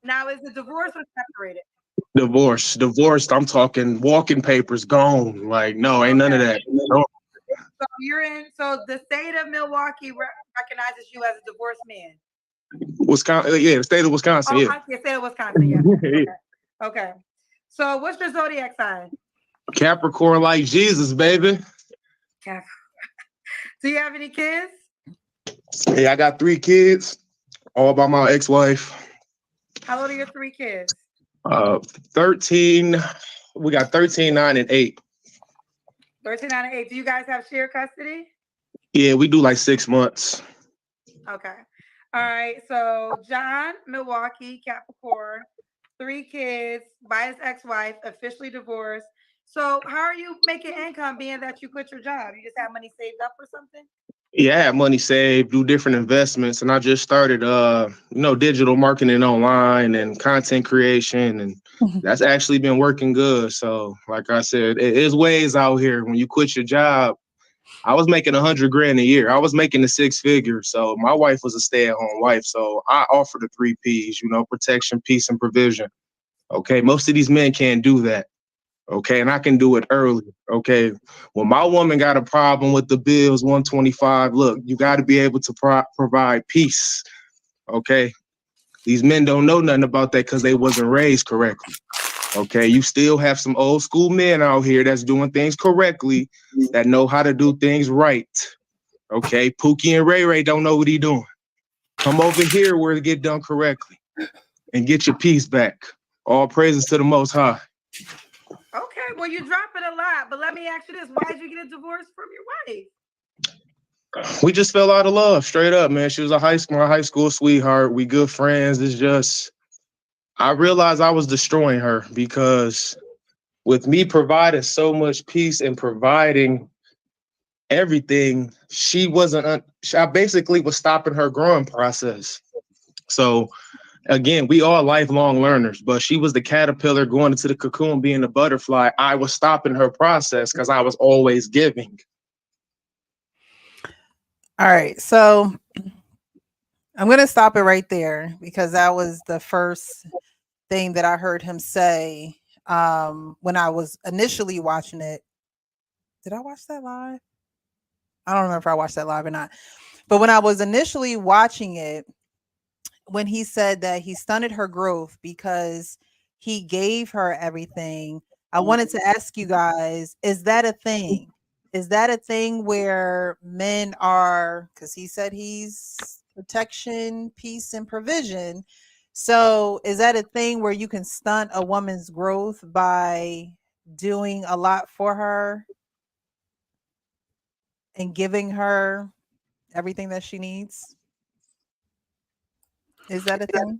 Now, is the divorce or separated? Divorced. I'm talking walking papers gone. Like, no, ain't none of that. No. So you're in. So the state of Milwaukee recognizes you as a divorced man. Wisconsin, yeah, the state of Wisconsin. Oh, Yeah, I can say Wisconsin. Yeah. Okay. Okay. So what's your zodiac sign? Capricorn like Jesus, baby. Capricorn. Do you have any kids? Hey, I got 3 kids, all by my ex-wife. How old are your 3 kids? 13. We got 13, 9, and 8. 13, 9, and 8. Do you guys have shared custody? Yeah, we do like 6 months. Okay. All right. So John, Milwaukee, Capricorn, 3 kids, by his ex-wife, officially divorced. So how are you making income being that you quit your job? You just have money saved up or something? Yeah, I have money saved, do different investments, and I just started digital marketing online and content creation, and that's actually been working good. So like I said, it is ways out here when you quit your job. I was making $100,000 a year. I was making the 6 figures. So my wife was a stay-at-home wife. So I offer the 3 P's, protection, peace, and provision. Okay. Most of these men can't do that. Okay. And I can do it early. Okay. When my woman got a problem with the bills, 125, look, you got to be able to provide peace. Okay. These men don't know nothing about that because they wasn't raised correctly. Okay, you still have some old school men out here that's doing things correctly, that know how to do things right. Okay, Pooky and Ray Ray don't know what he doing. Come over here where it get done correctly and get your peace back. All praises to the Most High. Okay, well, you drop it a lot, but let me ask you this. Why did you get a divorce from your wife? We just fell out of love, straight up, man. She was my high school sweetheart. We good friends. It's just, I realized I was destroying her because with me providing so much peace and providing everything, she wasn't, I basically was stopping her growing process. So again, we all lifelong learners, but she was the caterpillar going into the cocoon, being the butterfly. I was stopping her process because I was always giving. All right. So I'm going to stop it right there because that was the first thing that I heard him say when I was initially watching it. Did I watch that live? I don't remember if I watched that live or not. But when I was initially watching it, when he said that he stunted her growth because he gave her everything, I wanted to ask you guys, is that a thing? Is that a thing where men are, because he said he's protection, peace, and provision. So is that a thing where you can stunt a woman's growth by doing a lot for her and giving her everything that she needs? Is that a thing?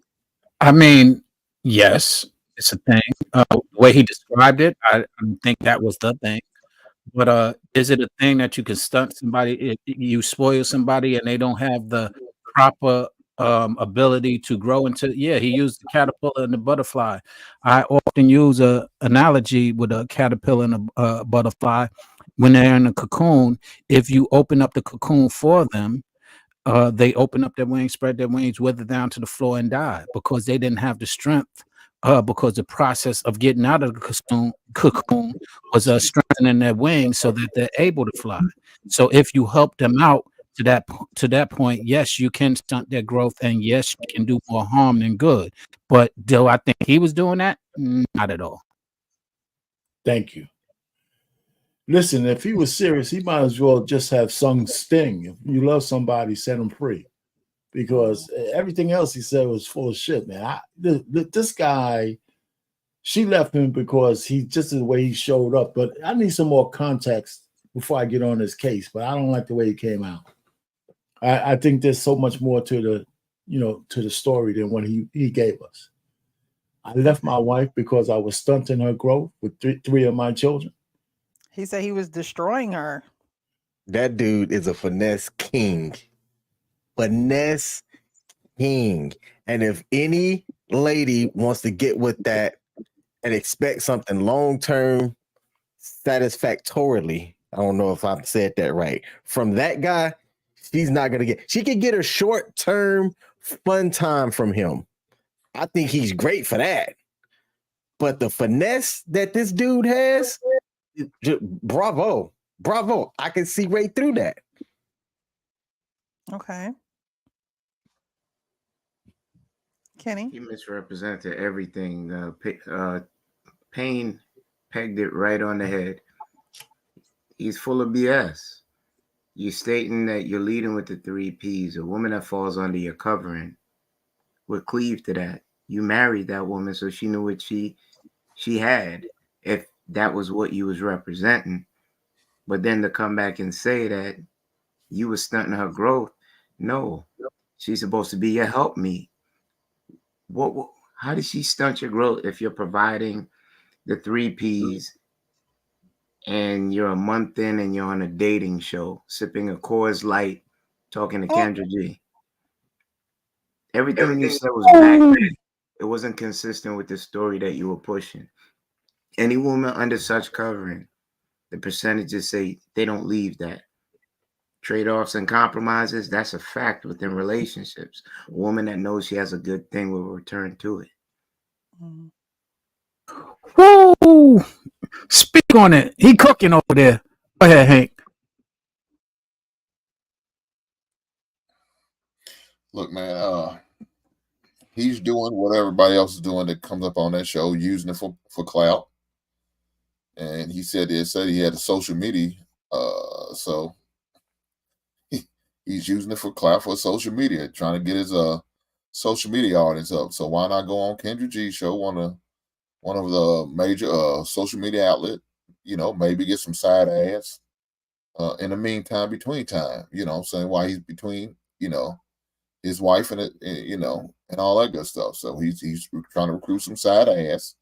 I mean, yes, it's a thing. The way he described it, I think that was the thing. But is it a thing that you can stunt somebody if you spoil somebody and they don't have the proper ability to grow into? Yeah, he used the caterpillar and the butterfly. I often use a analogy with a caterpillar and a butterfly. When they're in a cocoon, if you open up the cocoon for them, they open up their wings, spread their wings, wither down to the floor and die because they didn't have the strength. Because the process of getting out of the cocoon was strengthening their wings so that they're able to fly. So if you help them out to that point, yes, you can stunt their growth, and yes, you can do more harm than good. But do I think he was doing that? Not at all. Thank you. Listen, if he was serious, he might as well just have sung Sting. If you love somebody, set them free. Because everything else he said was full of shit, man. This guy, she left him because he just the way he showed up. But I need some more context before I get on this case. But I don't like the way he came out. I think there's so much more to the story than what he gave us. I left my wife because I was stunting her growth with three of my children. He said he was destroying her. That dude is a finesse king. Finesse king. And if any lady wants to get with that and expect something long term, satisfactorily, I don't know if I've said that right, from that guy, she's not going to get, she can get a short term fun time from him. I think he's great for that. But the finesse that this dude has, bravo. Bravo. I can see right through that. Okay. Kenny? He misrepresented everything. Payne pegged it right on the head. He's full of BS. You're stating that you're leading with the 3 Ps. A woman that falls under your covering would cleave to that. You married that woman, so she knew what she had, if that was what you was representing. But then to come back and say that you was stunting her growth, no. She's supposed to be your helpmeet. What? How did she stunt your growth if you're providing the 3 Ps and you're a month in and you're on a dating show, sipping a Coors Light, talking to Kendra G? Everything you said was back. It wasn't consistent with the story that you were pushing. Any woman under such covering, the percentages say they don't leave that. Trade-offs and compromises, that's a fact within relationships. A woman that knows she has a good thing will return to it. Woo! Speak on it. He cooking over there. Go ahead, Hank. Look, man, he's doing what everybody else is doing that comes up on that show, using it for clout. And he said he had a social media, so he's using it for clout for social media, trying to get his social media audience up. So why not go on Kendra G show, one of the major social media outlet, maybe get some side ads in the meantime, between time, saying why he's between, his wife and and all that good stuff. So he's trying to recruit some side ads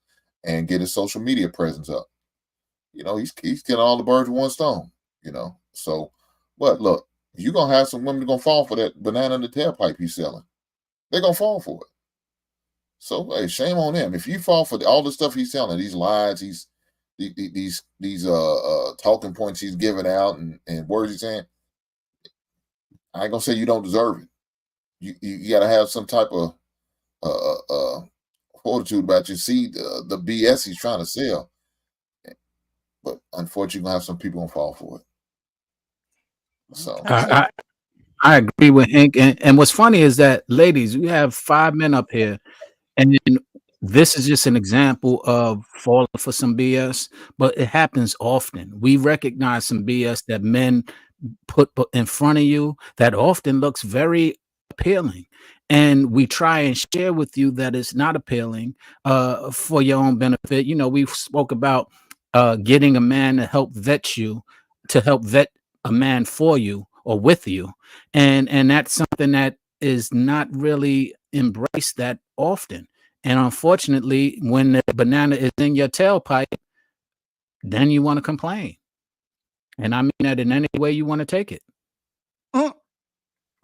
and get his social media presence up. He's getting all the birds with one stone, So, but look, you're gonna have some women gonna fall for that banana in the tailpipe he's selling. They're gonna fall for it. So, hey, shame on them. If you fall for all the stuff he's selling, these lies, these talking points he's giving out and words he's saying, I ain't gonna say you don't deserve it. You got to have some type of fortitude about you. See the BS he's trying to sell, but unfortunately, you're gonna have some people gonna fall for it. So I agree with Hank. And what's funny is that, ladies, we have 5 men up here, and this is just an example of falling for some BS, but it happens often. We recognize some BS that men put in front of you that often looks very appealing, and we try and share with you that it's not appealing for your own benefit. We spoke about getting a man to help vet you, to help vet a man for you or with you, and that's something that is not really embraced that often. And unfortunately, when the banana is in your tailpipe, then you want to complain. And I mean that in any way you want to take it.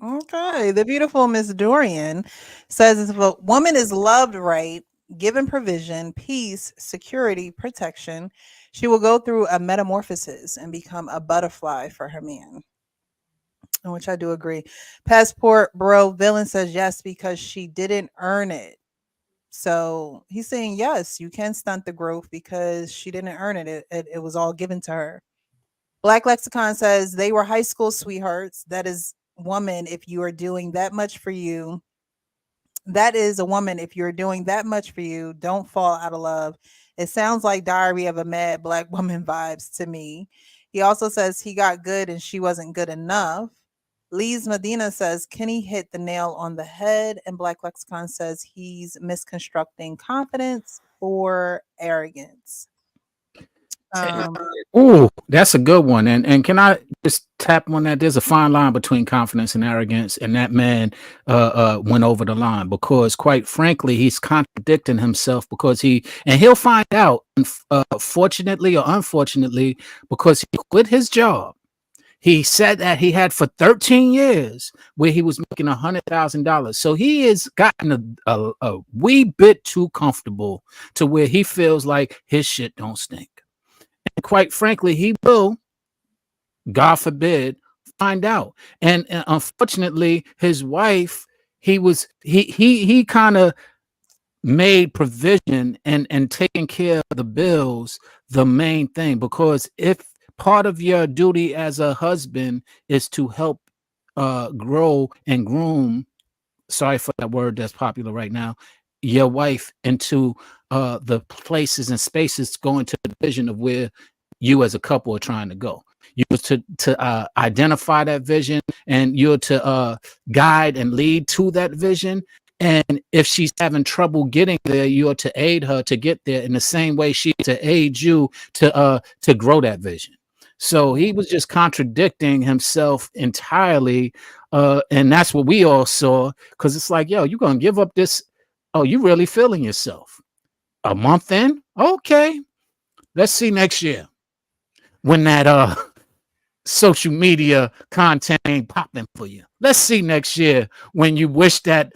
Okay. The beautiful Miss Dorian says if a woman is loved right, given provision, peace, security, protection, she will go through a metamorphosis and become a butterfly for her man. In which I do agree. Passport Bro Villain says yes because she didn't earn it. So he's saying yes, you can stunt the growth because she didn't earn it. It was all given to her. Black Lexicon says they were high school sweethearts. That is woman if you are doing that much for you. That is a woman if you're doing that much for you. Don't fall out of love. It sounds like Diary of a Mad Black Woman vibes to me. He also says he got good and she wasn't good enough. Lee's Medina says Kenny hit the nail on the head, and Black Lexicon says he's misconstructing confidence for arrogance. Um, Oh, that's a good one. And can I just tap on that? There's a fine line between confidence and arrogance, and that man went over the line because, quite frankly, he's contradicting himself because he'll find out, fortunately or unfortunately, because he quit his job. He said that he had for 13 years where he was making $100,000. So he has gotten a wee bit too comfortable to where he feels like his shit don't stink. And quite frankly, he will, God forbid, find out. And unfortunately, his wife, he kind of made provision and taking care of the bills the main thing, because if part of your duty as a husband is to help grow and groom, sorry for that word that's popular right now, your wife into the places and spaces going to the vision of where you as a couple are trying to go. You was to identify that vision, and you're to guide and lead to that vision. And if she's having trouble getting there, you're to aid her to get there in the same way she to aid you to grow that vision. So he was just contradicting himself entirely. And that's what we all saw, because it's like, yo, you're going to give up this. Oh, you really feeling yourself a month in? Okay, let's see next year when that social media content ain't popping for you. Let's see next year when you wish that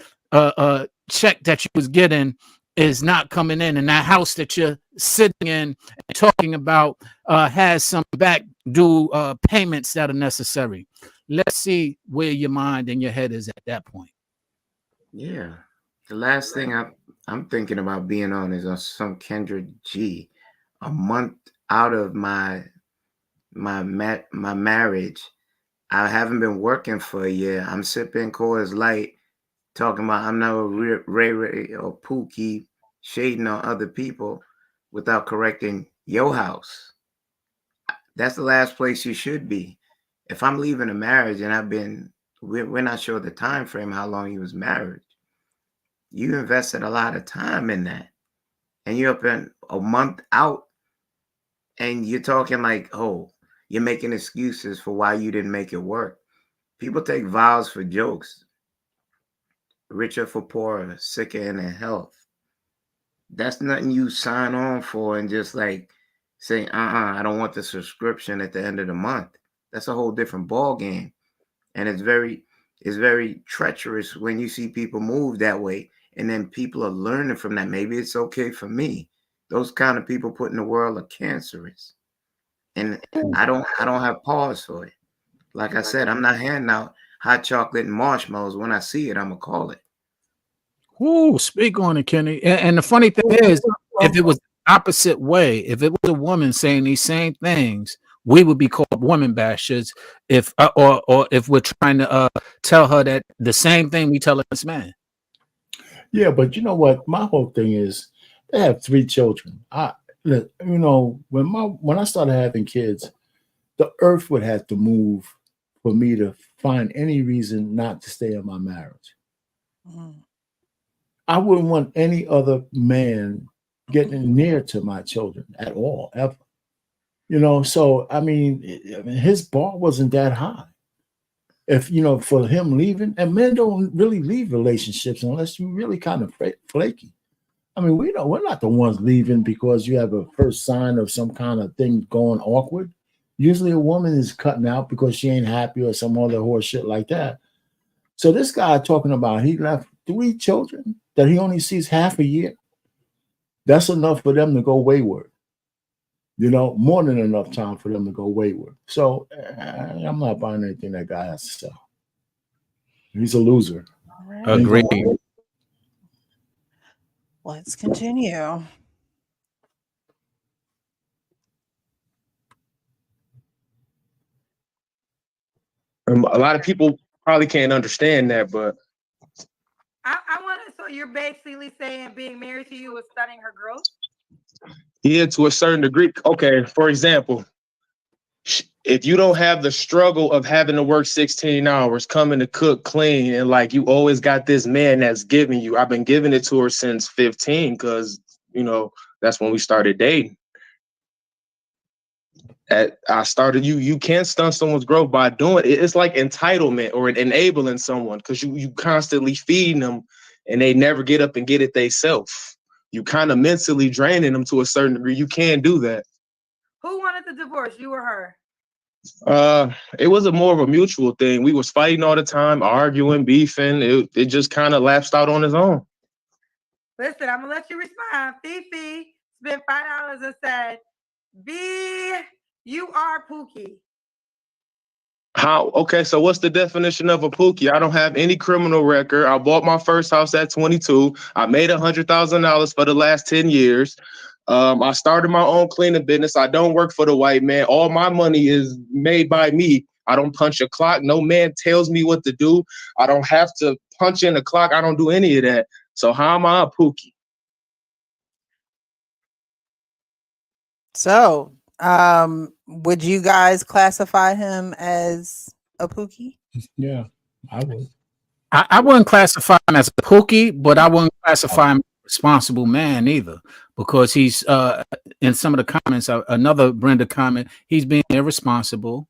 check that you was getting is not coming in, and that house that you're sitting in and talking about has some back due payments that are necessary. Let's see where your mind and your head is at that point. Yeah. The last thing I'm thinking about being on is on some Kendra G. A month out of my marriage, I haven't been working for a year. I'm sipping Coors Light, talking about I'm not a Ray or Pooky, shading on other people without correcting your house. That's the last place you should be. If I'm leaving a marriage and we're not sure the time frame, how long you was married, you invested a lot of time in that, and you're up in a month out, and you're talking like, oh, you're making excuses for why you didn't make it work. People take vows for jokes. Richer for poorer, sicker in their health. That's nothing you sign on for and just like say, I don't want the subscription at the end of the month. That's a whole different ball game. And it's very treacherous when you see people move that way, and then people are learning from that. Maybe it's okay for me. Those kind of people put in the world are cancerous. And I don't have pause for it. Like I said, I'm not handing out hot chocolate and marshmallows. When I see it, I'm gonna call it. Ooh, speak on it, Kenny. And the funny thing is, if it was the opposite way, if it was a woman saying these same things, we would be called woman bashers. If or if we're trying to tell her that the same thing we tell this man. Yeah, but you know what? My whole thing is they have 3 children. When I started having kids, the earth would have to move for me to find any reason not to stay in my marriage. Mm. I wouldn't want any other man getting near to my children at all, ever. So I mean, his bar wasn't that high. If for him leaving, and men don't really leave relationships unless you really kind of flaky. I mean, we're not the ones leaving because you have a first sign of some kind of thing going awkward. Usually a woman is cutting out because she ain't happy or some other horse shit like that. So this guy talking about he left 3 children that he only sees half a year. That's enough for them to go wayward. More than enough time for them to go wayward. So I'm not buying anything that guy has to sell. He's a loser. Right. Agreed. Let's continue. A lot of people probably can't understand that, but I want to. So you're basically saying being married to you was stunning her growth? yeah, to a certain degree. Okay, for example, if you don't have the struggle of having to work 16 hours, coming to cook, clean, and like you always got this man that's giving you. I've been giving it to her since 15 because that's when we started dating. I started you can't stunt someone's growth by doing it. It's like entitlement or enabling someone because you constantly feeding them and they never get up and get it themselves. You kind of mentally draining them to a certain degree. You can't do that. Who wanted the divorce, you or her? It was more of a mutual thing. We was fighting all the time, arguing, beefing. It just kind of lapsed out on its own. Listen, I'm gonna let you respond. Fifi spent $5 and said, B, you are Pooky. How? Okay, so what's the definition of a Pookie? I don't have any criminal record. I bought my first house at 22. I made $100,000 for the last 10 years. I started my own cleaning business. I don't work for the white man. All my money is made by me. I don't punch a clock. No man tells me what to do. I don't have to punch in a clock. I don't do any of that. So how am I a Pookie? So, would you guys classify him as a Pookie? Yeah, I would. I wouldn't classify him as a Pookie, but I wouldn't classify him as a responsible man either, because he's in some of the comments, another Brenda comment, he's being irresponsible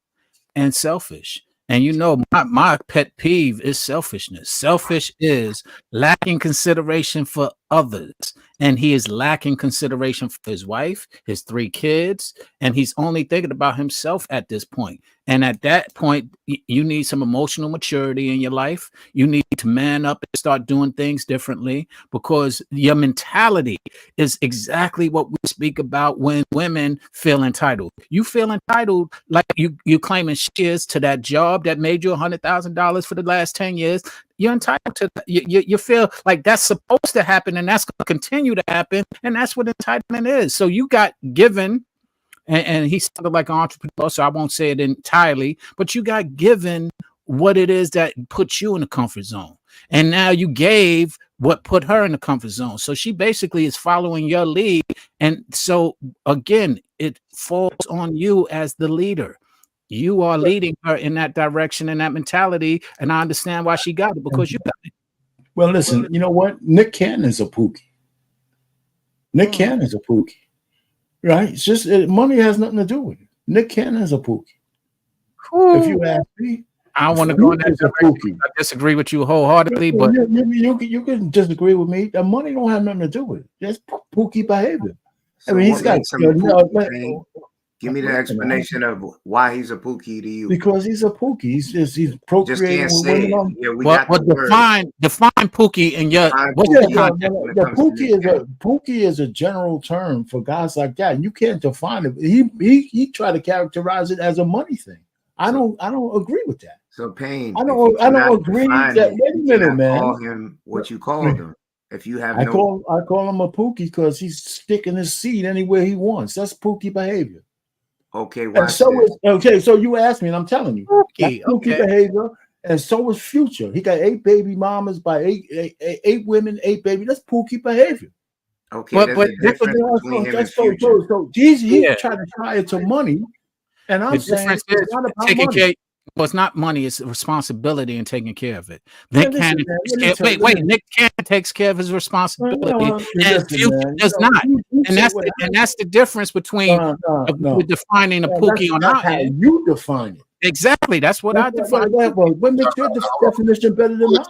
and selfish. And you know, my pet peeve is selfishness. Selfish is lacking consideration for others. And he is lacking consideration for his wife, his 3 kids, and he's only thinking about himself at this point. And at that point, you need some emotional maturity in your life. You need to man up and start doing things differently, because your mentality is exactly what we speak about when women feel entitled. You feel entitled like you claiming shares to that job that made you $100,000 for the last 10 years. You're entitled to that. You feel like that's supposed to happen, and that's going to continue to happen, and that's what entitlement is. So you got given, and he sounded like an entrepreneur, so I won't say it entirely, but you got given what it is that puts you in the comfort zone, and now you gave what put her in the comfort zone. So she basically is following your lead, and so again, it falls on you as the leader. You are leading her in that direction and that mentality, and I understand why she got it, because you got it. Well, listen, you know what? Nick Cannon's a Pookie. Nick Cannon's a Pookie, right? It's just money has nothing to do with it. Nick Cannon's a Pookie. If you ask me, I want to go in that direction. I disagree with you wholeheartedly, but you can disagree with me. The money don't have nothing to do with it. Just Pookie behavior. So I mean, he's got. Give me the explanation of why he's a Pookie to you. Because he's a Pookie. He's procreating with women. Define Pookie in your the Pookie is a general term for guys like that. You can't define it. He tried to characterize it as a money thing. I don't agree with that. So Payne, I don't agree with that. Wait a minute, man. Call him what you called him. If you have I call him a Pookie because he's sticking his seed anywhere he wants. That's Pookie behavior. Okay, so you asked me, and I'm telling you, Pookie behavior, and so is Future. He got 8 baby mamas by 8 women, 8 babies. That's Pookie behavior. Okay, but he's trying to tie it to money, and I'm saying it's not about money. Well, it's not money; it's responsibility and taking care of it. Nick Cannon takes care of his responsibility, and Future does not. And that's the difference between defining a Pookie or not. How you define it? Exactly. That's what I define. What makes your definition better than mine?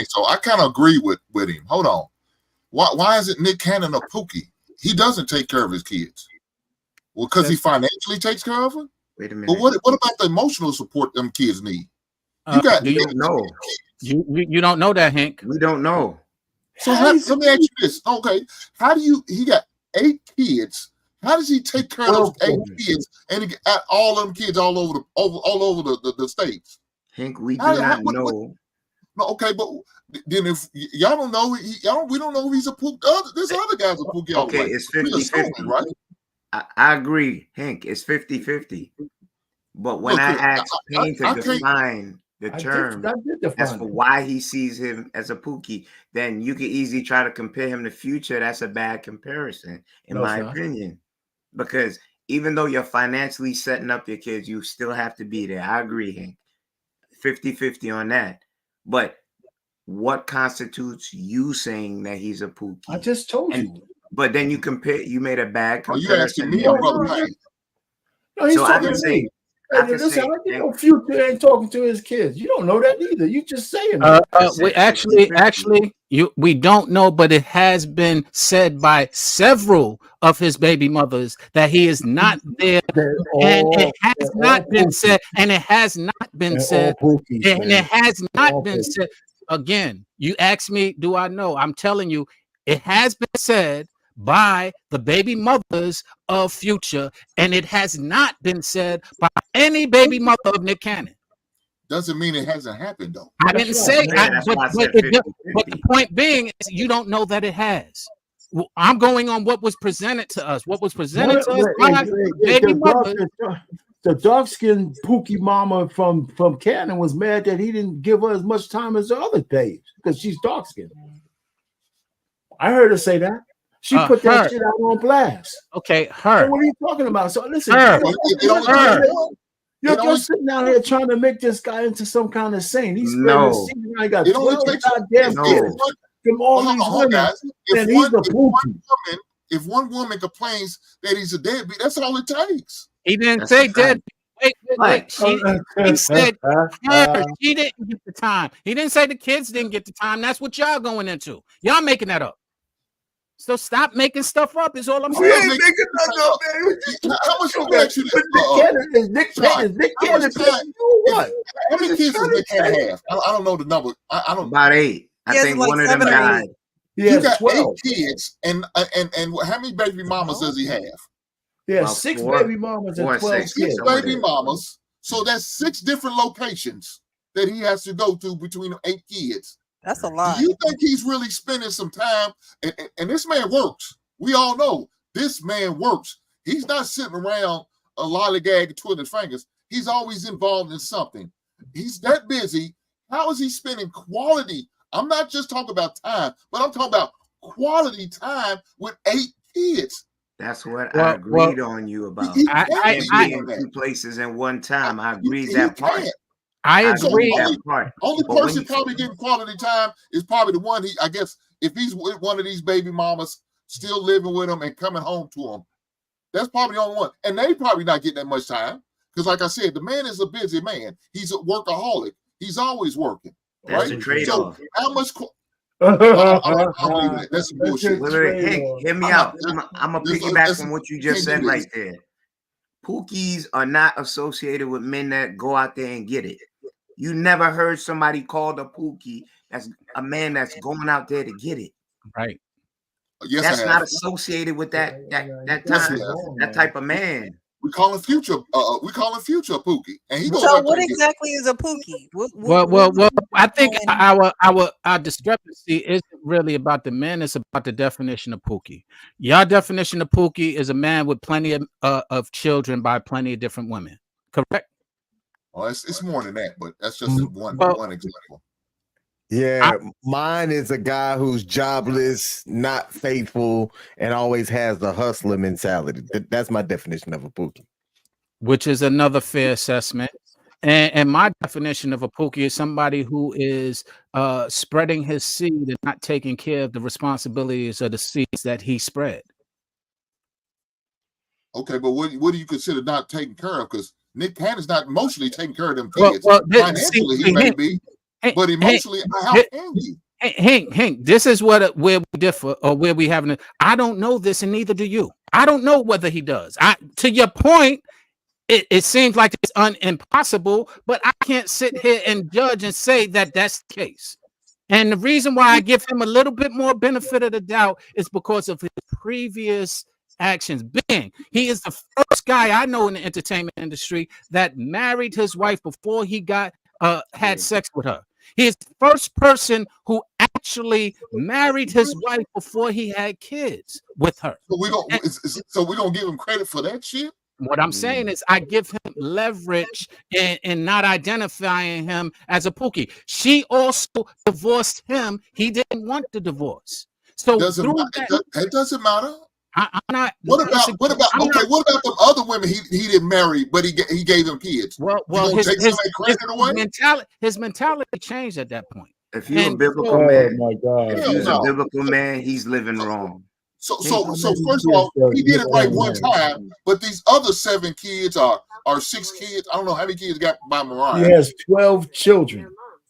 So I kind of agree with him. Hold on. Why is it Nick Cannon a Pookie? He doesn't take care of his kids. Well, because he financially takes care of them. Wait a minute. But what about the emotional support them kids need? You don't know. You don't know that, Hank. We don't know. So let me ask you this. Okay, how do he got 8 kids? How does he take care of those 8 kids and he got all them kids all over the states? Hank, we do not know. No, okay, but then if y'all don't know, we don't know if he's a Pookie. This other guy's a Pookie. Okay, it's 50-50, right? I agree, Hank. It's 50-50. But when I asked Payne to define the term as for why he sees him as a Pookie, then you could easily try to compare him to Future. That's a bad comparison, in my opinion. Because even though you're financially setting up your kids, you still have to be there. I agree, Hank. 50-50 on that. But what constitutes you saying that he's a Pookie? I just told you. But then you compare. You made a bad comparison. You asking me, or brother Payne? No, he's So I talking can to say, me. I can Listen, say, how you know Future ain't talking to his kids? You don't know that either. You just saying that. We actually, we don't know, but it has been said by several of his baby mothers that he is not there, and it has not been said, and it has not been said, and it has not been said. Again, you ask me, do I know? I'm telling you, it has been said by the baby mothers of Future, and it has not been said by any baby mother of Nick Cannon. Doesn't mean it hasn't happened though. I didn't say, but the point being is you don't know that it has. I'm going on what was presented to us. What was presented to us by baby mothers. The dark-skinned Pooky mama from Cannon was mad that he didn't give her as much time as the other babes because she's dark-skinned. I heard her say that. She put that shit out on blast. Okay, her. So what are you talking about? So listen, you're sitting down here trying to make this guy into some kind of saint. He's spreading the seed. I got 12 goddamn kids from all these women, and he's a Pooky. If one woman complains that he's a deadbeat, that's all it takes. He didn't say deadbeat. Wait. He said her. She didn't get the time. He didn't say the kids didn't get the time. That's what y'all going into. Y'all making that up. So stop making stuff up. Is all I'm saying. We ain't making nothing up, man. How much you bet you that? Nick Cannon. What? How many kids does Nick Cannon have? I don't know the number. I don't. About 8. I think one of them died. You got 12 kids, and how many baby mamas does he have? Yeah, 6 baby mamas and 12 kids. 6 baby mamas. So that's 6 different locations that he has to go to between 8 kids. That's a lot. Do you think he's really spending some time? And this man works. We all know this man works. He's not sitting around a lollygag twiddling fingers. He's always involved in something. He's that busy. How is he spending quality? I'm not just talking about time, but I'm talking about quality time with 8 kids. That's what I agreed on you about. I be in 2 places at one time. I agree that part. I agree. Only person probably getting quality time is probably the one I guess if he's with one of these baby mamas still living with him and coming home to him. That's probably the only one. And they probably not getting that much time. Because like I said, the man is a busy man. He's a workaholic. He's always working. That's a trade-off. So how much that's some bullshit. Hey, hear me out. I'm gonna piggyback on what you just said right there. Pookies are not associated with men that go out there and get it. You never heard somebody called a Pookie that's a man that's going out there to get it. Right. Yes, that's not associated with that type of man. We call him Future. We call him Future Pookie. And he goes. So what exactly is a Pookie? Well, I think our discrepancy isn't really about the men. It's about the definition of Pookie. Your definition of Pookie is a man with plenty of children by plenty of different women. Correct? Oh, it's more than that, but that's just one example. Yeah, mine is a guy who's jobless, not faithful, and always has the hustler mentality. That's my definition of a Pookie. Which is another fair assessment. And my definition of a Pookie is somebody who is spreading his seed and not taking care of the responsibilities of the seeds that he spread. Okay, but what do you consider not taking care of? Because Nick Cannon's not emotionally taking care of them kids. Financially, he may be. But emotionally, how can you? Hank, this is where we differ, or where we haven't. I don't know this, and neither do you. I don't know whether he does. To your point, it seems like it's impossible, but I can't sit here and judge and say that that's the case. And the reason why I give him a little bit more benefit of the doubt is because of his previous actions. He is the first guy I know in the entertainment industry that married his wife before he had sex with her. He is the first person who actually married his wife before he had kids with her. So we're gonna give him credit for that shit? What I'm saying is I give him leverage in not identifying him as a Pookie. She also divorced him. He didn't want the divorce. So it doesn't matter. I'm not. What about the other women he didn't marry, but he gave them kids? Well, his mentality changed at that point. If you're a biblical man, if he's a biblical man, he's living wrong. So first of all, he did it right one time, but these other 7 kids are 6 kids. I don't know how many kids got by Mariah. He has 12 children.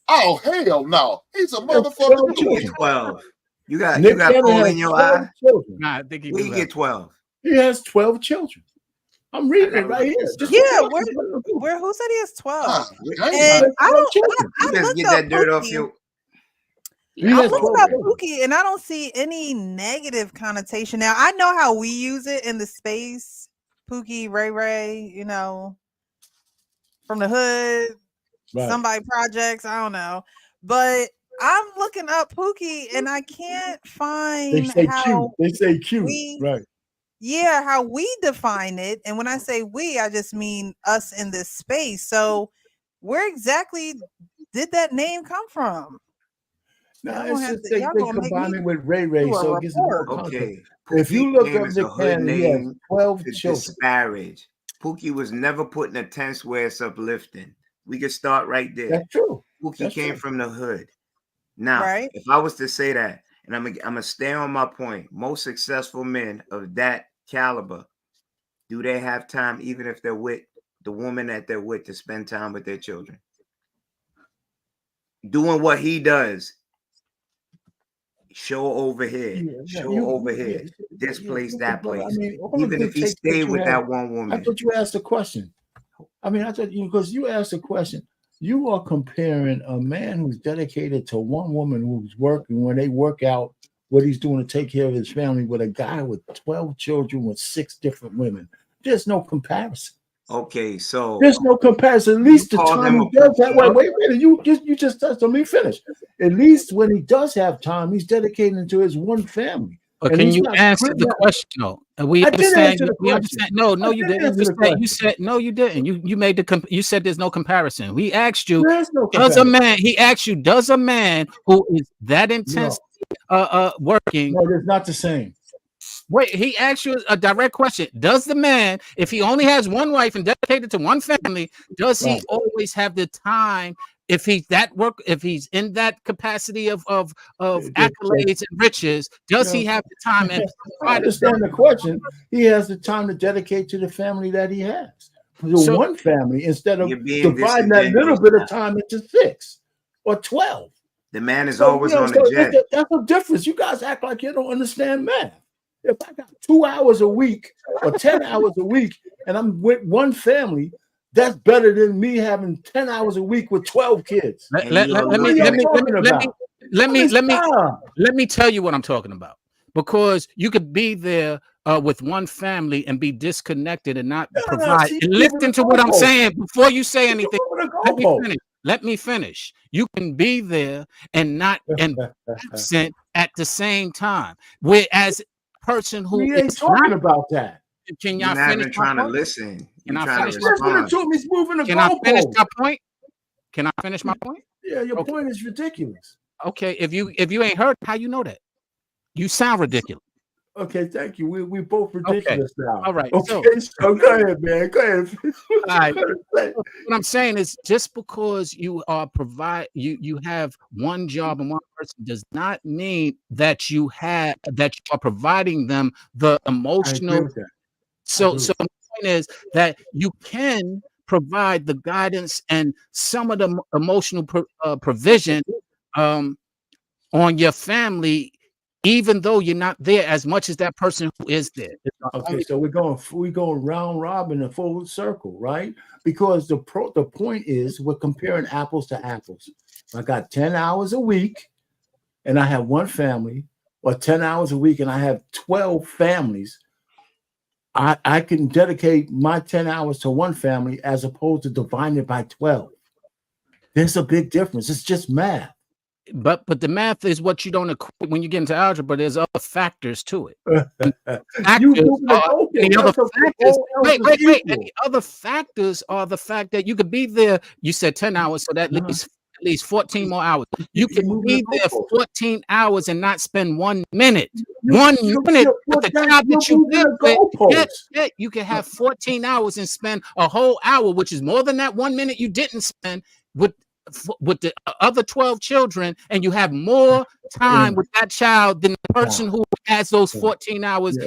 Oh hell no! He's a motherfucker. You get 12. You got Nick Cannon coal has in your 12 eye. children. Nah, I think he We do get have. 12. He has 12 children. I'm reading it right here. Just Yeah, look it up. where who said he has 12? Ah, And I don't children. You just looked get up that dirt off Pookie. your. He I'm has looking 12 up children. Pookie, and I don't see any negative connotation. Now I know how we use it in the space. Pookie, Ray, you know, from the hood, Right. somebody projects. I don't know, but I'm looking up Pookie, and I can't They find say how cute. They say cute. we. Right. Yeah, how we define it. And when I say we, I just mean us in this space. So where exactly did that name come from? No, Y'all it's gonna have just to- they y'all gonna make combine me it with Ray, do a so it gives it more report. context. Okay. If you Pookie look name up is Nick a hood Cannon, he has name 12 to children. disparage. Pookie was never put in a tense where it's uplifting. We could start right there. That's true. Pookie That's came true. from the hood. Now, Right. if I was to say that, and I'm gonna stay on my point, most successful men of that caliber, do they have time, even if they're with the woman that they're with, to spend time with their children? Doing what he does. Show over here. Show over here. This place, that But, place. I mean, all the Even good if he takes that stayed you with have- that one I woman. thought you asked a question. I mean, I thought because you asked a question. You are comparing a man who's dedicated to one woman who's working when they work out what he's doing to take care of his family with a guy with 12 children with 6 different women. There's no comparison. Okay, so There's no comparison. At least the call time them he a does that. Pookie. Wait a minute. You just touched on me. Finish. At least when he does have time, he's dedicating to his one family. But And can he's you not answer spreading the that- question though? And we I did understand. answer the We question. understand. No, I you did didn't. answer the You question. said no, you didn't. You made the you said there's no comparison. We asked you, There's no does a comparison. man? He asked you, does a man who is that intense working? No, it's not the same. Wait, he asked you a direct question. Does the man, if he only has one wife and dedicated to one family, does he Right. always have the time? If he's if he's in that capacity of accolades and riches, does he have the time? And I understand the question. He has the time to dedicate to the family that he has. The one family instead of You're being dividing that little disingenuous bit of now. time into 6 or 12. The man is So, always you know, on so the jet. that's the difference. You guys act like you don't understand math. If I got 2 hours a week or 10 hours a week and I'm with one family, that's better than me having 10 hours a week with 12 kids. let me tell you what I'm talking about. Because you could be there with one family and be disconnected and not provide. And listen to what I'm saying before you say anything. Let me finish. You can be there and not and absent at the same time. Whereas person who we ain't talking about that. Can You're y'all not finish even trying my to point? listen. Can You're I trying finish to my respond. He's moving the Can I finish goalpost. my point? Can I finish my point? Yeah, your point is ridiculous. Okay, if you ain't heard, how you know that? You sound ridiculous. Okay, thank you. We both ridiculous now. All right. Okay, so go ahead, man. Go ahead. All right. What I'm saying is, just because you are you have one job and one person does not mean that you are providing them the emotional. So the point is that you can provide the guidance and some of the emotional provision on your family, even though you're not there as much as that person who is there. Okay, so we're going round robin and full circle, right? Because the point is we're comparing apples to apples. I got 10 hours a week and I have one family, or 10 hours a week and I have 12 families. I can dedicate my 10 hours to one family as opposed to dividing it by 12. There's a big difference. It's just math. But the math is what you don't equate when you get into algebra. There's other factors to it. Any other factors are the fact that you could be there. You said 10 hours, so that leaves at least 14 more hours. You can be there 14 hours and not spend 1 minute. 1 minute with the job that you live with. Yeah, you can have 14 hours and spend a whole hour, which is more than that 1 minute you didn't spend with with the other 12 children, and you have more time with that child than the person who has those 14 hours.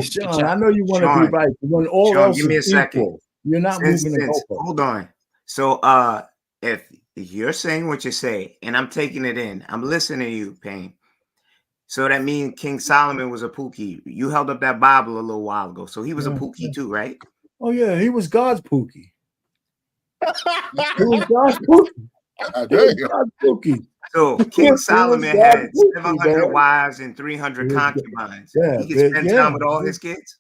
Sean, I know you want to be right. When all else give me a is second. equal, you're not moving the goalpost. Hold on. So if you're saying what you say, and I'm taking it in, I'm listening to you, Payne. So that means King Solomon was a Pookie. You held up that Bible a little while ago. So he was a Pookie too, right? Oh, yeah. He was God's Pookie. He was God's Pookie. God's Pookie. So King Solomon had 700 wives and 300 concubines. He could spend time with all his kids?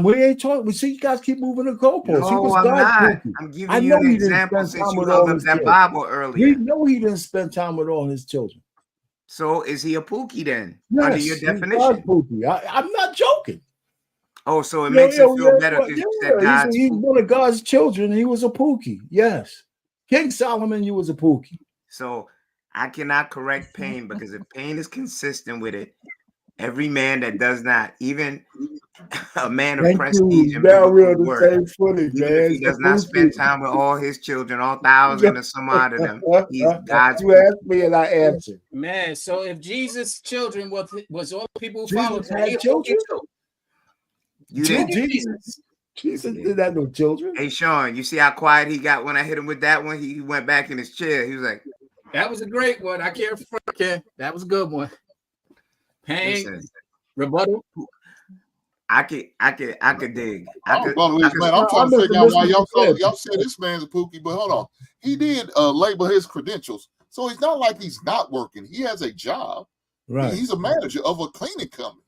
We ain't talking. We see you guys keep moving the goalposts. No, he was I'm God's not. Pookie. I'm giving you an example since you held up that Bible earlier. We know he didn't spend time with all his children. So is he a Pookie then? Yes, under your definition? God's Pookie. I'm not joking. Oh, so it makes you feel better because you said God's he's one of God's children. He was a Pookie. Yes. King Solomon, you was a Pookie. So I cannot correct Payne because if Payne is consistent with it, every man that does not, even a man of prestige and work, even if he does not spend time with all his children, all 1,000 or some odd of them, he's God's. You asked me and I answered. Man, so if Jesus' children was all the people who Jesus followed him, had children? You didn't. Jesus didn't have no children. Hey, Sean, you see how quiet he got when I hit him with that one? He went back in his chair. He was like, that was a great one. I can't forget. That was a good one. Payne, rebuttal. I could dig. I'm trying to figure out why y'all say this man's a Pookie, but hold on. He did label his credentials. So it's not like he's not working. He has a job. Right. He's a manager of a cleaning company.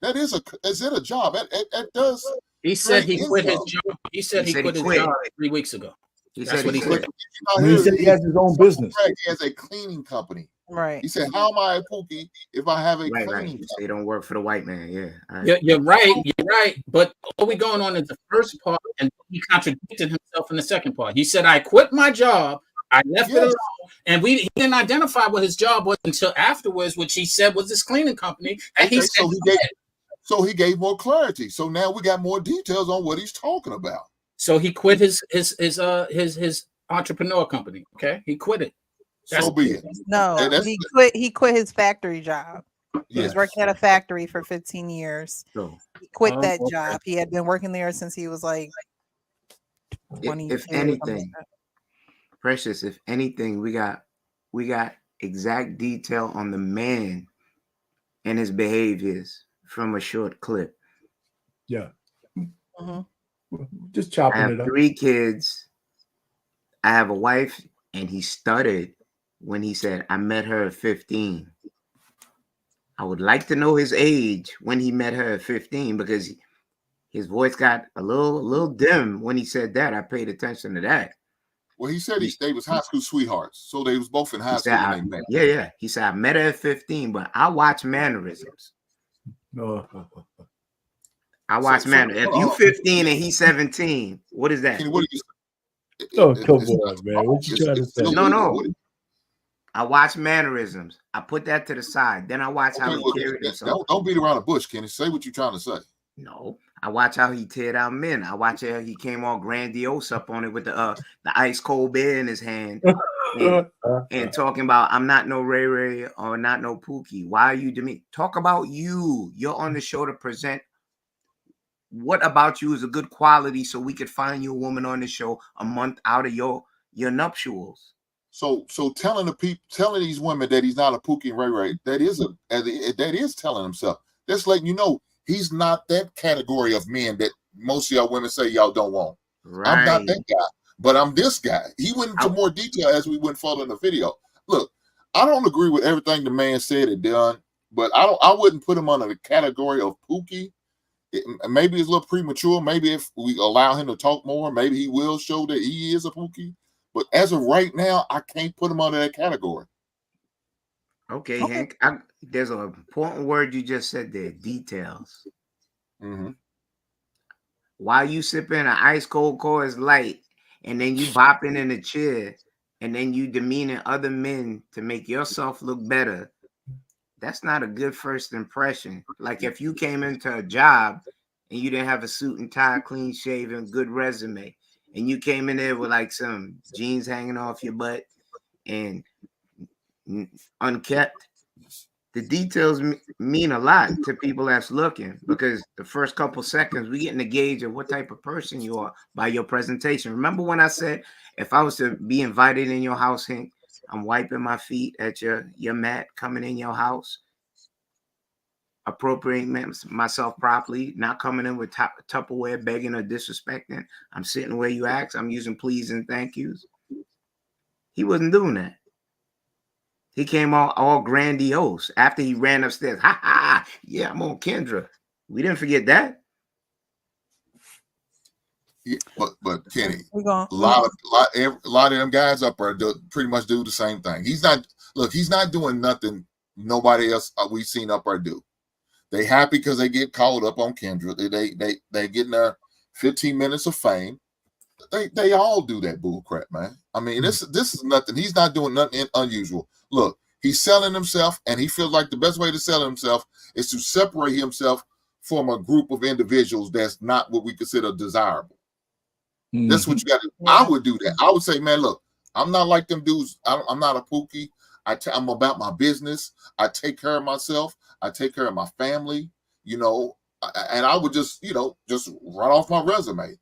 Is it a job? That does. He said he quit his job. He said he quit his job 3 weeks ago. He said he quit. He said he has his own business. He has a cleaning company. Right. He said, "How am I a Pookie if I have a cleaning company?" They don't work for the white man. Yeah. You're right. You're right. But all we going on is the first part, and he contradicted himself in the second part. He said, "I quit my job. I left it alone," and he didn't identify what his job was until afterwards, which he said was this cleaning company. And he said, so he gave more clarity. So now we got more details on what he's talking about. So he quit his entrepreneur company. Okay, he quit it. So be it. No, he quit his factory job. He was working at a factory for 15 years. He quit that job. He had been working there since he was like 20. If anything, Precious, if anything, we got exact detail on the man and his behaviors from a short clip. Yeah. Just chopping it up. 3 kids. I have a wife, and he stuttered when he said, "I met her at 15." I would like to know his age when he met her at 15 because his voice got a little dim when he said that. I paid attention to that. Well, he said they was high school sweethearts, so they was both in high school when they met. Yeah. He said, "I met her at 15, but I watch mannerisms." I watch mannerisms. If you 15 and he's 17, what is that? What you come on, man. What you trying to say? No. I watch mannerisms. I put that to the side. Then I watch how he carried himself. Don't beat around the bush, Kenny. Say what you're trying to say. No, I watch how he teared out men. I watch how he came all grandiose up on it with the ice cold beer in his hand and talking about, "I'm not no Ray Ray or not no Pookie. Why are you demeaning?" Talk about you. You're on the show to present. What about you is a good quality so we could find you a woman on the show a month out of your nuptials. So telling these women that he's not a Pookie and Ray Ray, that is telling himself. That's letting you know he's not that category of men that most of y'all women say y'all don't want. Right. I'm not that guy, but I'm this guy. He went into more detail as we went further in the video. Look, I don't agree with everything the man said and done, but I wouldn't put him under the category of Pookie. Maybe it's a little premature. Maybe if we allow him to talk more, maybe he will show that he is a Pookie. But as of right now, I can't put him under that category. Okay. Hank, there's an important word you just said there, details. Mm-hmm. While you sipping an ice cold Coors Light and then you bopping in a chair and then you demeaning other men to make yourself look better, that's not a good first impression. Like if you came into a job and you didn't have a suit and tie, clean shaven, good resume, and you came in there with like some jeans hanging off your butt and unkept, the details mean a lot to people that's looking, because the first couple seconds we getting a gauge of what type of person you are by your presentation. Remember when I said if I was to be invited in your house, Hank, I'm wiping my feet at your mat coming in your house, appropriating myself properly, not coming in with Tupperware begging or disrespecting. I'm sitting where you ask. I'm using please and thank yous. He wasn't doing that. He came all grandiose after he ran upstairs. Ha ha! Yeah, I'm on Kendra. We didn't forget that. Yeah, but Kenny, a lot of them guys up there pretty much do the same thing. He's not doing nothing nobody else we've seen up there do. They happy because they get called up on Kendra. They getting their 15 minutes of fame. They all do that bull crap, man. I mean, this is nothing. He's not doing nothing unusual. Look, he's selling himself, and he feels like the best way to sell himself is to separate himself from a group of individuals that's not what we consider desirable. Mm-hmm. That's what you got to do. Yeah. I would do that. I would say, man, look, I'm not like them dudes. I'm not a Pooky. I'm about my business. I take care of myself. I take care of my family, and I would just run off my resume.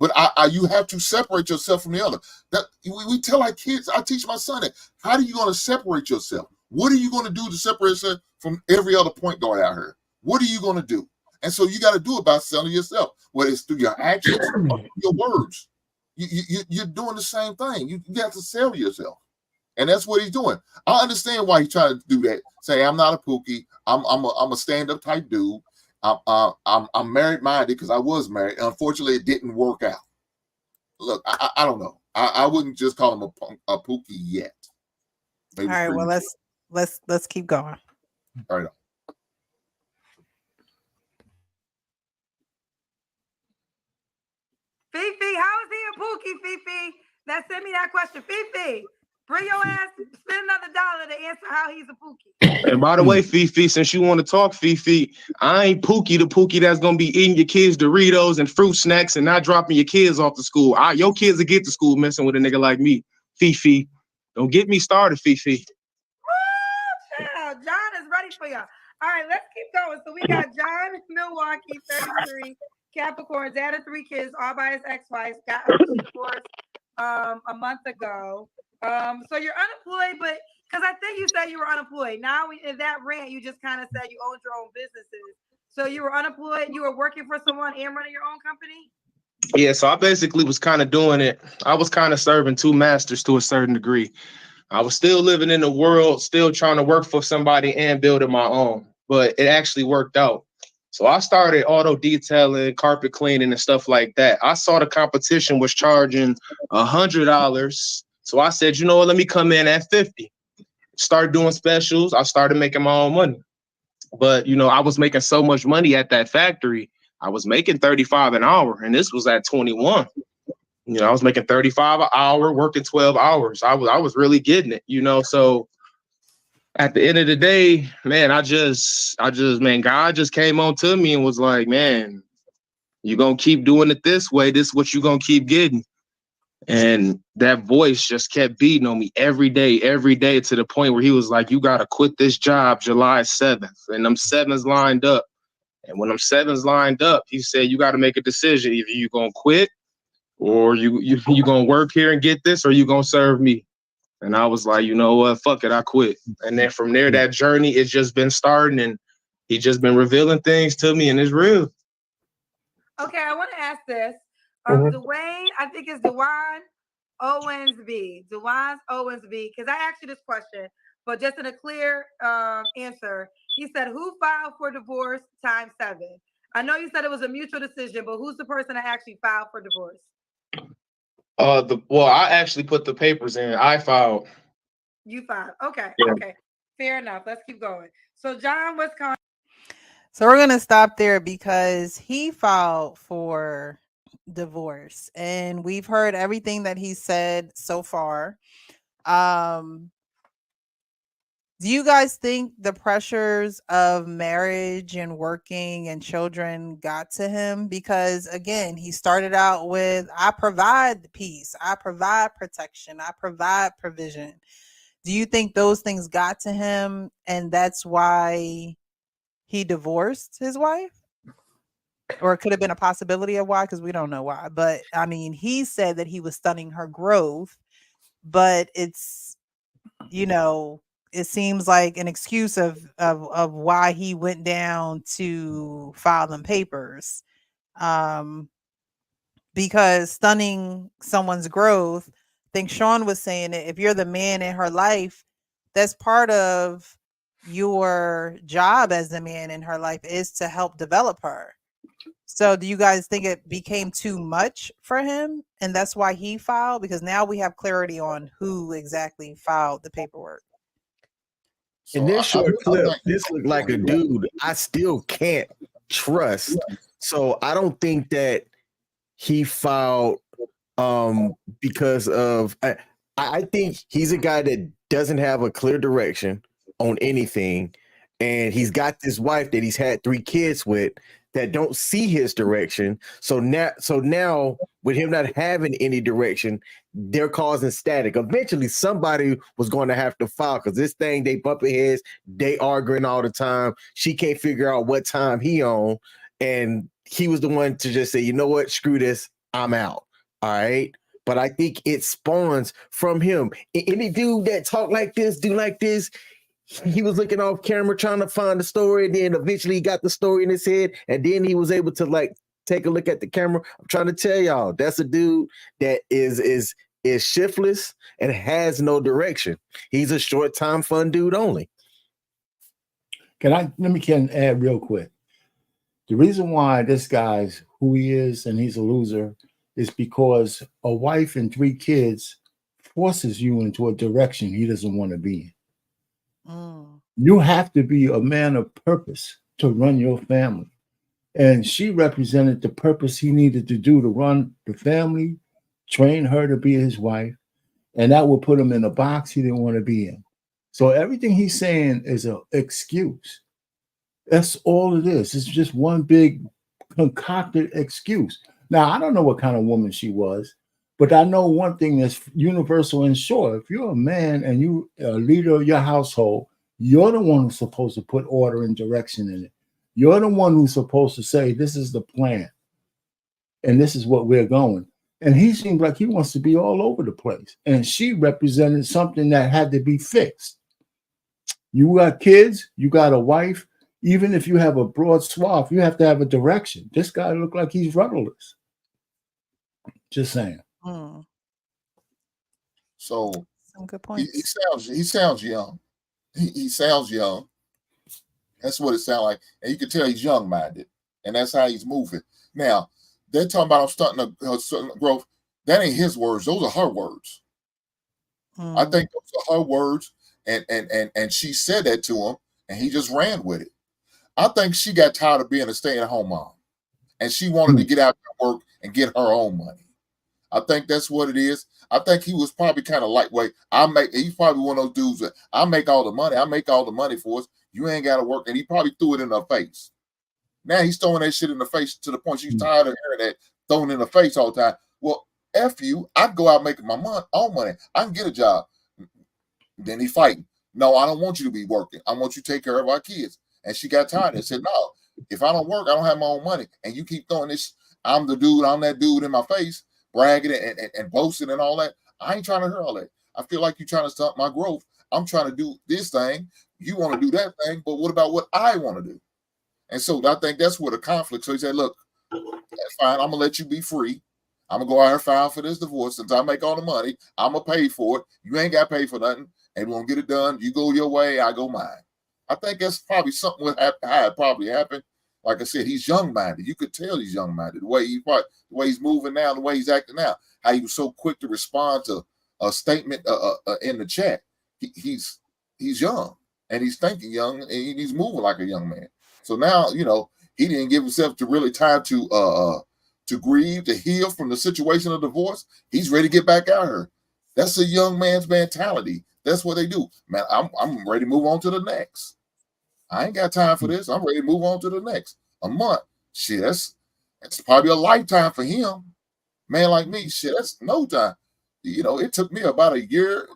But you have to separate yourself from the other. That we tell our kids, I teach my son that. How are you going to separate yourself? What are you going to do to separate yourself from every other point guard out here? What are you going to do? And so you got to do it by selling yourself, whether it's through your actions or your words. You're doing the same thing. You got to sell yourself. And that's what he's doing. I understand why he's trying to do that. Say, I'm not a Pooky. I'm a stand-up type dude. I'm married-minded because I was married. Unfortunately, it didn't work out. Look, I don't know. I wouldn't just call him a Pooky yet. Maybe all right. Well, let's keep going. All right. Fifi, how is he a Pooky, Fifi? Now send me that question. Fifi, bring your ass, spend another $1 to answer how he's a Pooky. And by the way, Fifi, since you want to talk, Fifi, I ain't Pooky the Pooky that's going to be eating your kids' Doritos and fruit snacks and not dropping your kids off to school. Your kids will get to school messing with a nigga like me. Fifi, don't get me started, Fifi. Child, John is ready for y'all. All right, let's keep going. So we got John, Milwaukee, 33, Capricorn, dad of 3 kids, all by his ex-wife, got a divorce a month ago. So you're unemployed, but because I think you said you were unemployed. Now in that rant, you just kind of said you owned your own businesses. So you were unemployed, you were working for someone and running your own company? Yeah, so I basically was kind of doing it. I was kind of serving 2 masters to a certain degree. I was still living in the world, still trying to work for somebody and building my own, but it actually worked out. So I started auto detailing, carpet cleaning, and stuff like that. I saw the competition was charging $100. So I said, you know what, let me come in at 50. Start doing specials. I started making my own money. But, I was making so much money at that factory. I was making $35 an hour, and this was at 21. I was making $35 an hour, working 12 hours. I was really getting it, So at the end of the day, man, God just came on to me and was like, man, you're going to keep doing it this way. This is what you're going to keep getting. And that voice just kept beating on me every day to the point where he was like, you got to quit this job July 7th. And them 7s lined up. And when them 7s lined up, he said, you got to make a decision. Either you're going to quit or you going to work here and get this, or you going to serve me. And I was like, you know what? Fuck it. I quit. And then from there, that journey, it's just been starting, and he just been revealing things to me, and it's real. Okay, I want to ask this. Dwayne, I think it's Dwayne Owensby. Dwayne Owensby, because I asked you this question, but just in a clear answer, he said, who filed for divorce ×7? I know you said it was a mutual decision, but who's the person that actually filed for divorce? I actually put the papers in. I filed. You filed. Okay. Yeah. Okay. Fair enough. Let's keep going. So John, Wisconsin. So we're gonna stop there because he filed for divorce, and we've heard everything that he said so far. Do Do you guys think the pressures of marriage and working and children got to him? Because again, he started out with, I provide the peace, I provide protection, I provide provision. Do you think those things got to him and that's why he divorced his wife? Or it could have been a possibility of why, because we don't know why. But I mean, he said that he was stunning her growth, but it's, you know, it seems like an excuse of why he went down to file them papers. Because stunning someone's growth, I think Sean was saying that if you're the man in her life, that's part of your job as the man in her life is to help develop her. So do you guys think it became too much for him and that's why he filed? Because now we have clarity on who exactly filed the paperwork. In this short clip, this looked like a dude I still can't trust. So I don't think that he filed because of I think he's a guy that doesn't have a clear direction on anything. And he's got this wife that he's had 3 kids with that don't see his direction. So now with him not having any direction, they're causing static. Eventually somebody was going to have to file because this thing, they bumping heads, they arguing all the time. She can't figure out what time he on. And he was the one to just say, you know what, screw this, I'm out. All right. But I think it spawns from him. Any dude that talk like this, do like this, he was looking off camera trying to find the story, and then eventually he got the story in his head, and then he was able to like take a look at the camera. I'm trying to tell y'all, that's a dude that is shiftless and has no direction. He's a short time fun dude only. Let me add real quick. The reason why this guy's who he is and he's a loser is because a wife and 3 kids forces you into a direction he doesn't want to be in. You have to be a man of purpose to run your family. And she represented the purpose he needed to do to run the family, train her to be his wife, and that would put him in a box he didn't want to be in. So everything he's saying is an excuse. That's all it is. It's just one big concocted excuse. Now, I don't know what kind of woman she was, but I know one thing that's universal and sure. If you're a man and you're a leader of your household, you're the one who's supposed to put order and direction in it. You're the one who's supposed to say, this is the plan, and this is what we're going. And he seemed like he wants to be all over the place. And she represented something that had to be fixed. You got kids, you got a wife. Even if you have a broad swath, you have to have a direction. This guy looked like he's rudderless. Just saying. So some good points. He sounds young. He sounds young. That's what it sounds like. And you can tell he's young-minded. And that's how he's moving. Now, they're talking about stunting growth. That ain't his words. Those are her words. I think those are her words. And she said that to him, and he just ran with it. I think she got tired of being a stay-at-home mom. And she wanted to get out and work and get her own money. I think that's what it is. I think he was probably kind of lightweight. He's probably one of those dudes that I make all the money. I make all the money for us. You ain't got to work. And he probably threw it in her face. Now he's throwing that shit in the face to the point she's tired of hearing that thrown in the face all the time. Well, F you. I go out making my own money. I can get a job. Then he fighting. No, I don't want you to be working. I want you to take care of our kids. And she got tired and said, no, if I don't work, I don't have my own money. And you keep throwing this, I'm that dude in my face, bragging and boasting and all that. I ain't trying to hear all that. I feel like you're trying to stop my growth. I'm trying to do this thing. You want to do that thing, but what about what I want to do? And so I think that's where the conflict. So he said, look, that's fine. I'm going to let you be free. I'm going to go out and file for this divorce. Since I make all the money, I'm going to pay for it. You ain't got to pay for nothing. And we're going to get it done. You go your way, I go mine. I think that's probably something how it probably happened. Like I said, he's young-minded. You could tell he's young-minded. The way he's moving now, the way he's acting now, how he was so quick to respond to a statement in the chat. He's young, and he's thinking young, and he's moving like a young man. So now, he didn't give himself to really time to grieve, to heal from the situation of divorce. He's ready to get back out here. That's a young man's mentality. That's what they do. Man, I'm ready to move on to the next. I ain't got time for this. I'm ready to move on to the next. A month. Shit, that's probably a lifetime for him. Man like me, shit, that's no time. It took me about a year,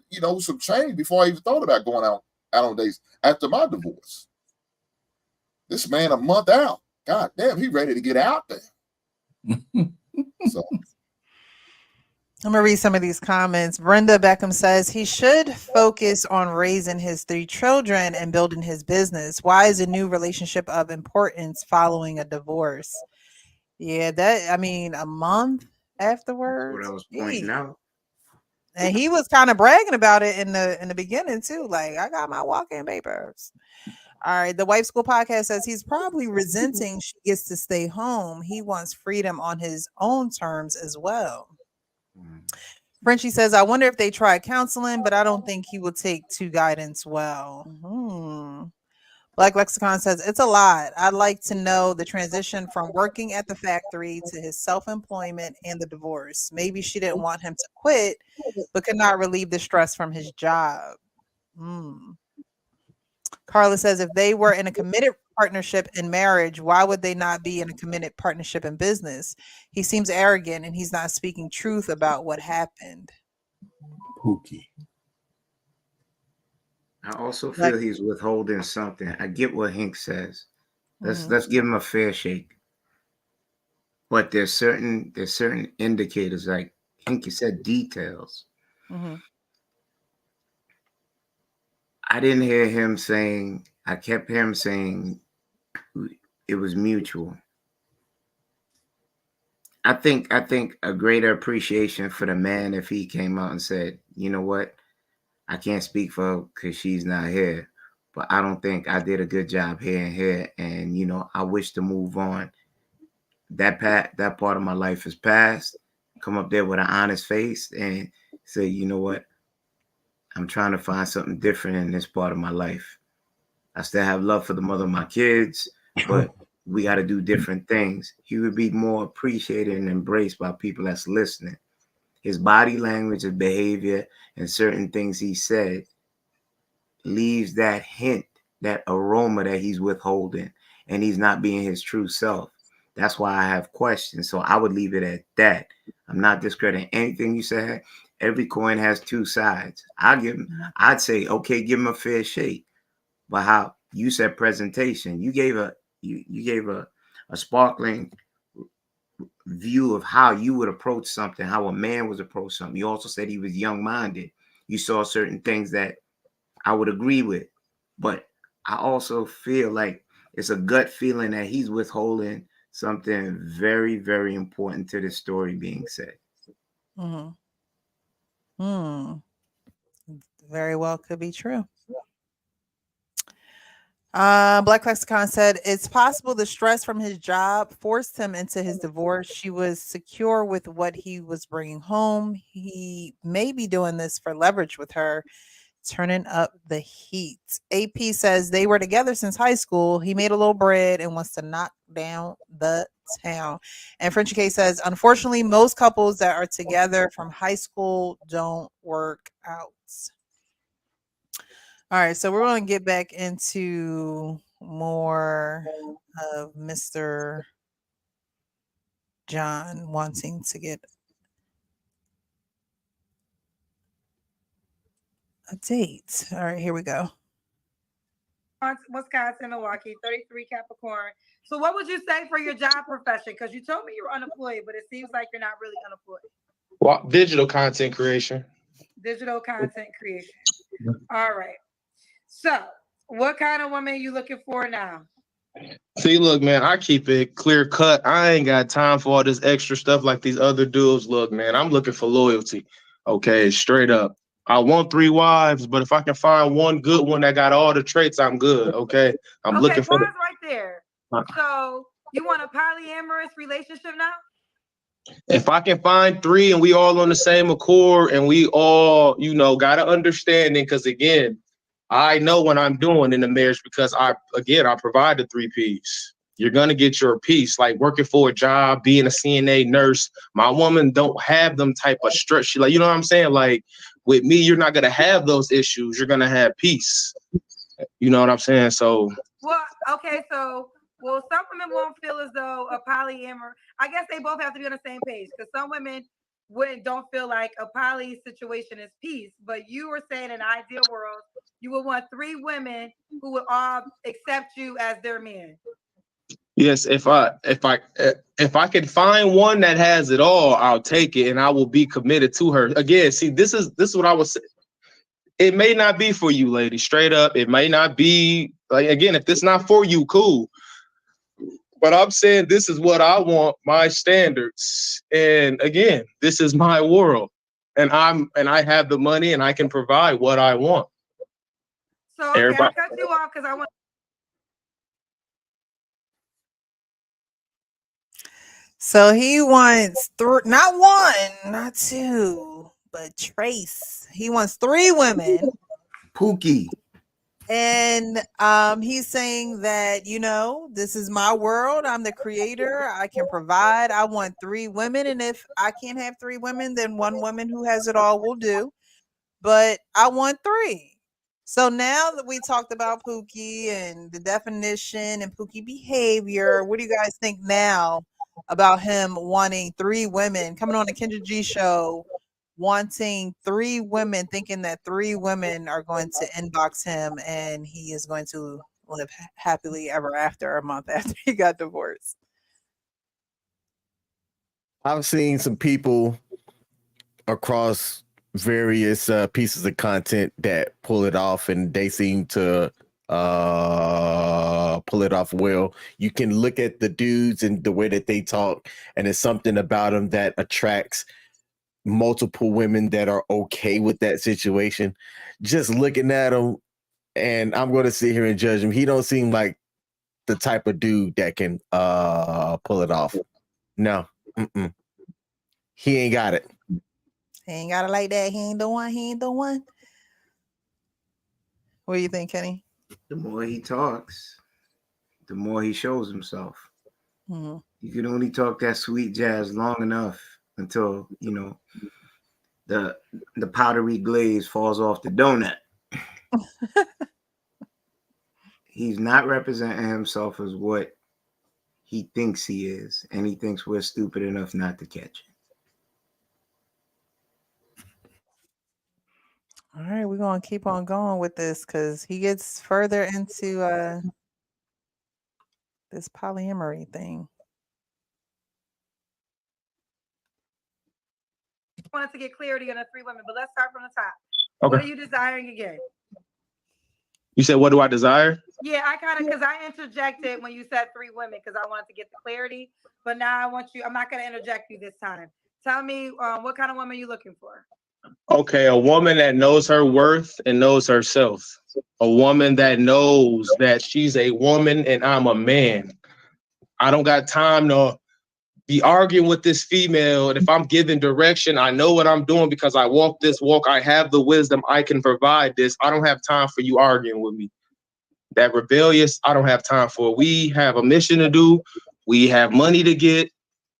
some change before I even thought about going out on dates after my divorce. This man a month out. God damn, he ready to get out there. So I'm gonna read some of these comments. Brenda Beckham says he should focus on raising his 3 children and building his business. Why is a new relationship of importance following a divorce? Yeah, a month afterwards. That's what I was pointing out. And he was kind of bragging about it in the beginning too. Like, I got my walk-in papers. All right. The Wife School Podcast says he's probably resenting she gets to stay home. He wants freedom on his own terms as well. Frenchie says, I wonder if they tried counseling, but I don't think he will take to guidance well. Black Lexicon says, it's a lot. I'd like to know the transition from working at the factory to his self-employment and the divorce. Maybe she didn't want him to quit, but could not relieve the stress from his job. Carla says, if they were in a committed partnership in marriage, why would they not be in a committed partnership in business? He seems arrogant and he's not speaking truth about what happened. Pooky. I also feel he's withholding something. I get what Hink says. Let's give him a fair shake. But there's certain indicators, like Hink said, details. I didn't hear him saying, I kept hearing him saying it was mutual. I think a greater appreciation for the man if he came out and said, you know what, I can't speak for her because she's not here, but I don't think I did a good job here and here, and I wish to move on. That part of my life is past. Come up there with an honest face and say, you know what, I'm trying to find something different in this part of my life. I still have love for the mother of my kids, but we got to do different things. He would be more appreciated and embraced by people that's listening. His body language, his behavior, and certain things he said leaves that hint, that aroma that he's withholding, and he's not being his true self. That's why I have questions. So I would leave it at that. I'm not discrediting anything you said. Every coin has 2 sides. I'd say, okay, give him a fair shake. But how you said presentation, you gave a sparkling view of how you would approach something, how a man was approach something. You also said he was young-minded. You saw certain things that I would agree with, but I also feel like it's a gut feeling that he's withholding something very, very important to the story being said. Very well could be true. Black Lexicon said it's possible the stress from his job forced him into his divorce. She was secure with what he was bringing home. He may be doing this for leverage with her, turning up the heat. AP says they were together since high school. He made a little bread and wants to knock down the town. And Frenchie K says, unfortunately, most couples that are together from high school don't work out. All right, so we're going to get back into more of Mr. John wanting to get a date. All right, here we go. Wisconsin, Milwaukee, 33 Capricorn. So what would you say for your job profession? Because you told me you were unemployed, but it seems like you're not really unemployed. Well, digital content creation. Digital content creation. All right. So what kind of woman are you looking for now? See, look, man, I keep it clear cut. I ain't got time for all this extra stuff like these other dudes. Look, man, I'm looking for loyalty. Okay, straight up. I want 3 wives, but if I can find one good one that got all the traits, I'm good. Okay, I'm looking for. Pause right there. So you want a polyamorous relationship now? If I can find 3 and we all on the same accord and we all, got an understanding, because again, I know what I'm doing in the marriage because I provide the 3 Ps. You're going to get your piece, like working for a job, being a CNA nurse. My woman don't have them type of stress. She, like, you know what I'm saying? Like, With me, you're not gonna have those issues. You're gonna have peace. You know what I'm saying? So well, okay, so some women won't feel as though a polyamory. I guess they both have to be on the same page because some women don't feel like a poly situation is peace. But you were saying in an ideal world, you would want 3 women who would all accept you as their man. yes, if I can find one that has it all, I'll take it, and I will be committed to her. Again, see, this is what I was saying. It may not be for you, lady. Straight up, it may not be. Like, again, if this not for you, cool. But I'm saying this is what I want, my standards, and again, this is my world, and I have the money, and I can provide what I want. So okay, I'll cut you off because I want. So he wants not 1, not 2, but Trace. He wants 3 women. Pooky. And he's saying that, this is my world. I'm the creator. I can provide. I want 3 women. And if I can't have 3 women, then 1 woman who has it all will do. But I want 3. So now that we talked about Pooky and the definition and Pooky behavior, what do you guys think now about him wanting 3 women, coming on the Kendra G show, wanting 3 women, thinking that 3 women are going to inbox him and he is going to live happily ever after a month after he got divorced? I've seen some people across various pieces of content that pull it off, and they seem to pull it off well. You can look at the dudes and the way that they talk, and there's something about them that attracts multiple women that are okay with that situation. Just looking at him, and I'm going to sit here and judge him. He don't seem like the type of dude that can pull it off. No, he ain't got it. He ain't got it like that. He ain't the one. He ain't the one. What do you think, Kenny? The more he talks, the more he shows himself. Mm-hmm. You can only talk that sweet jazz long enough until, the powdery glaze falls off the donut. He's not representing himself as what he thinks he is, and he thinks we're stupid enough not to catch it. All right, we're going to keep on going with this because he gets further into this polyamory thing. I wanted to get clarity on the 3 women, but let's start from the top. Okay. What are you desiring again? You said, what do I desire? Yeah, because I interjected when you said 3 women because I wanted to get the clarity, but now I'm not going to interject you this time. Tell me what kind of woman you're looking for. Okay, a woman that knows her worth and knows herself. A woman that knows that she's a woman and I'm a man. I don't got time to be arguing with this female. And if I'm giving direction, I know what I'm doing because I walk this walk. I have the wisdom. I can provide this. I don't have time for you arguing with me. That rebellious, I don't have time for it. We have a mission to do. We have money to get.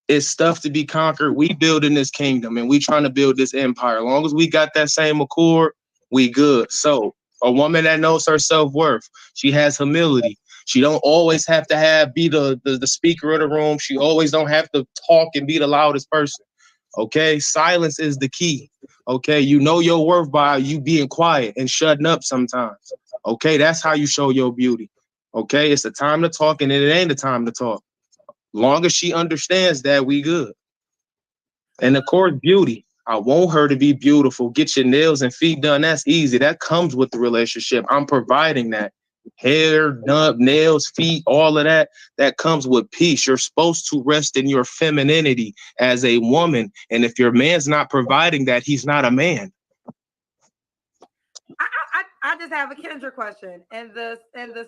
It's stuff to be conquered. We building this kingdom and we trying to build this empire. As long as we got that same accord, we good. So a woman that knows her self-worth, she has humility. She don't always have to be the speaker of the room. She always don't have to talk and be the loudest person. Okay, silence is the key. Okay, you know your worth by you being quiet and shutting up sometimes. Okay, that's how you show your beauty. Okay, it's the time to talk and it ain't the time to talk. Long as she understands that, we good. And of course, beauty. I want her to be beautiful. Get your nails and feet done. That's easy. That comes with the relationship. I'm providing that. Hair, done, nails, feet, all of that. That comes with peace. You're supposed to rest in your femininity as a woman. And if your man's not providing that, he's not a man. I just have a Kendra question. And the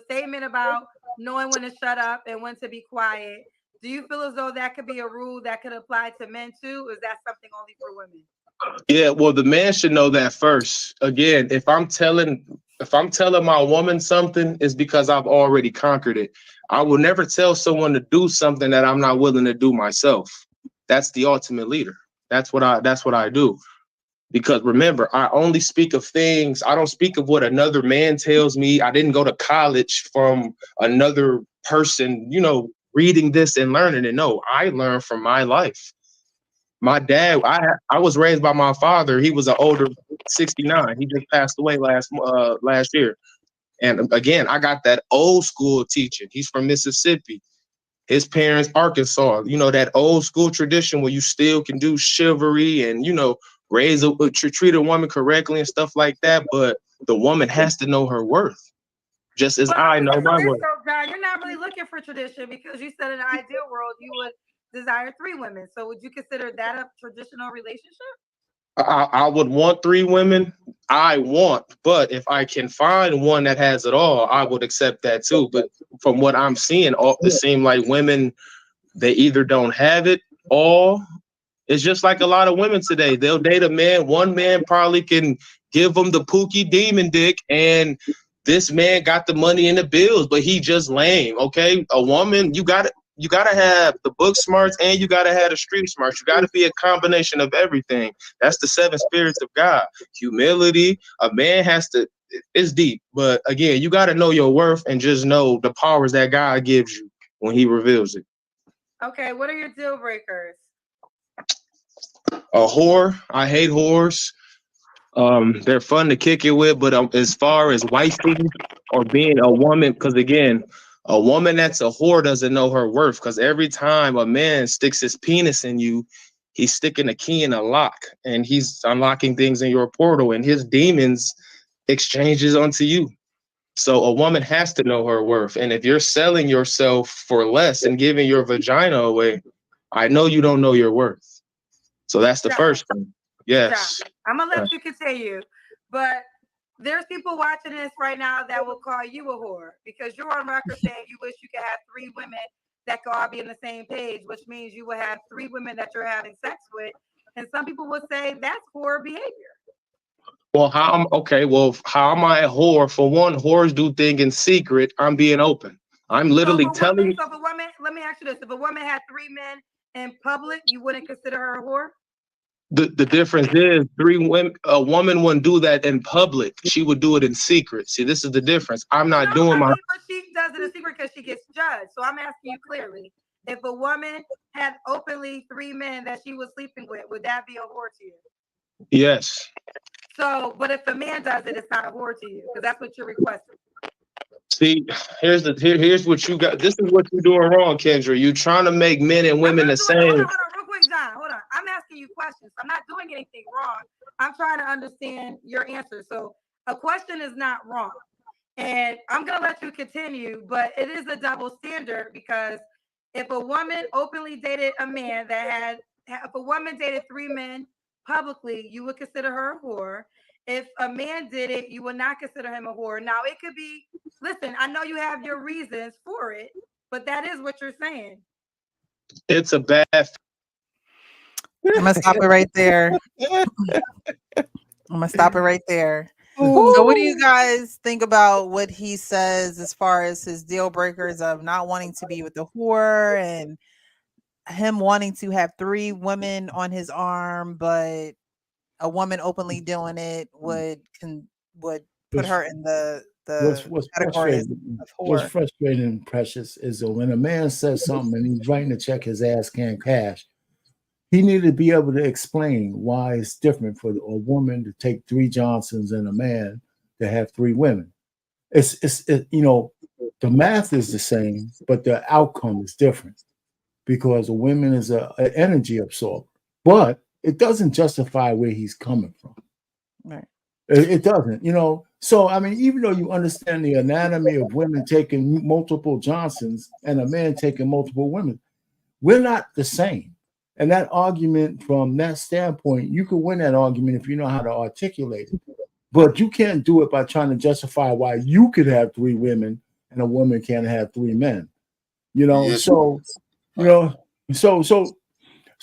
statement about knowing when to shut up and when to be quiet. Do you feel as though that could be a rule that could apply to men too? Or is that something only for women? Yeah, well, the man should know that first. Again, if I'm telling my woman something, it's because I've already conquered it. I will never tell someone to do something that I'm not willing to do myself. That's the ultimate leader. That's what I do. Because remember, I only speak of things, I don't speak of what another man tells me. I didn't go to college from another person, you know, reading this and learning it. No, I learned from my life. My dad, I was raised by my father. He was an older 69. He just passed away last year. And again, I got that old school teaching. He's from Mississippi. His parents, Arkansas. You know, that old school tradition where you still can do chivalry and, you know, treat a woman correctly and stuff like that. But the woman has to know her worth, just as I know my worth. So, John, you're not really looking for tradition because you said in an ideal world you would desire 3 women. So would you consider that a traditional relationship? I would want 3 women. But if I can find one that has it all, I would accept that too. But from what I'm seeing, it seems like women, they either don't have it all. It's just like a lot of women today. They'll date a man. One man probably can give them the Pooky demon dick, and this man got the money and the bills, but he just lame. Okay, a woman, you gotta have the book smarts and you gotta have the street smarts. You gotta be a combination of everything. That's the 7 spirits of God. Humility. A man has to. It's deep, but again, you gotta know your worth and just know the powers that God gives you when He reveals it. Okay, what are your deal breakers? A whore. I hate whores. They're fun to kick it with, but as far as wifing or being a woman, because again, a woman that's a whore doesn't know her worth. Because every time a man sticks his penis in you, he's sticking a key in a lock, and he's unlocking things in your portal, and his demons exchanges onto you. So a woman has to know her worth. And if you're selling yourself for less and giving your vagina away, I know you don't know your worth. So that's the first thing. Yes. I'm gonna let you continue, but there's people watching this right now that will call you a whore because you're on record saying you wish you could have 3 women that could all be on the same page, which means you will have 3 women that you're having sex with, and some people would say that's whore behavior. Well, how am I a whore? For one, whores do things in secret. I'm being open. I'm literally telling you. So if a woman, let me ask you this: if a woman had 3 men in public, you wouldn't consider her a whore? The difference is 3 women. A woman wouldn't do that in public. She would do it in secret. See, this is the difference. I'm not doing my. But she does it in secret because she gets judged. So I'm asking you clearly: if a woman had openly 3 men that she was sleeping with, would that be a whore to you? Yes. So, but if a man does it, it's not a whore to you because that's what you're requesting. See, here's what you got. This is what you're doing wrong, Kendra. You're trying to make men and women the same. Hold on, real quick, John. Hold on. I'm asking you questions. I'm not doing anything wrong. I'm trying to understand your answer. So a question is not wrong. And I'm going to let you continue, but it is a double standard because if a woman openly dated a man if a woman dated 3 men publicly, you would consider her a whore. If a man did it, you would not consider him a whore. Now, it could be, listen, I know you have your reasons for it, but that is what you're saying. It's a bad. I'm going to stop it right there. So what do you guys think about what he says as far as his deal breakers of not wanting to be with the whore and him wanting to have 3 women on his arm, but a woman openly doing it would put her in the what's frustrating, Precious, is that when a man says something and he's writing a check his ass can't cash, he needed to be able to explain why it's different for a woman to take 3 Johnsons and a man to have 3 women. It's the math is the same, but the outcome is different because a woman is an energy absorber. But it doesn't justify where he's coming from. Right. It doesn't, So, I mean, even though you understand the anatomy of women taking multiple Johnsons and a man taking multiple women, we're not the same. And that argument, from that standpoint, you could win that argument if you know how to articulate it. But you can't do it by trying to justify why you could have 3 women and a woman can't have 3 men. Yes.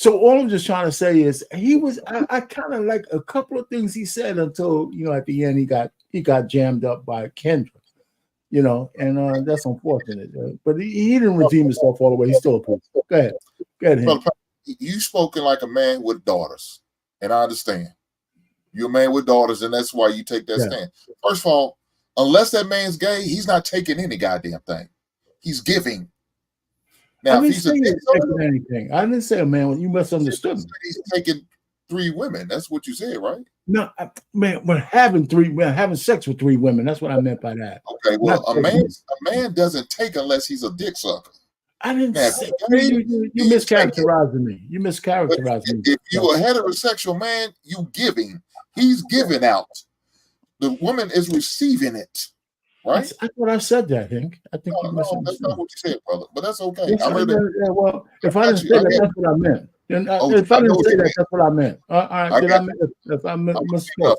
So all I'm just trying to say is I kind of like a couple of things he said until, at the end he got jammed up by Kendra, and that's unfortunate. But he didn't redeem himself all the way. He's still a fool. Go ahead. You spoken like a man with daughters, and I understand. You're a man with daughters, and that's why you take that stand. First of all, unless that man's gay, he's not taking any goddamn thing. He's giving. Now, I didn't say taking anything. I didn't say, man, you misunderstood me. He's taking 3 women. That's what you said, right? No, man, we're having sex with 3 women. That's what I meant by that. Okay, well, a man doesn't take unless he's a dick sucker. I didn't say you mischaracterizing me. You mischaracterized me. If you're a heterosexual man, you giving. He's giving out. The woman is receiving it. Right? I thought I said that, Hank. I think no, that's not what you said, brother. But that's okay. If I didn't say that, that's what I meant. If I didn't say that, that's what I meant. All right, if I misspoke,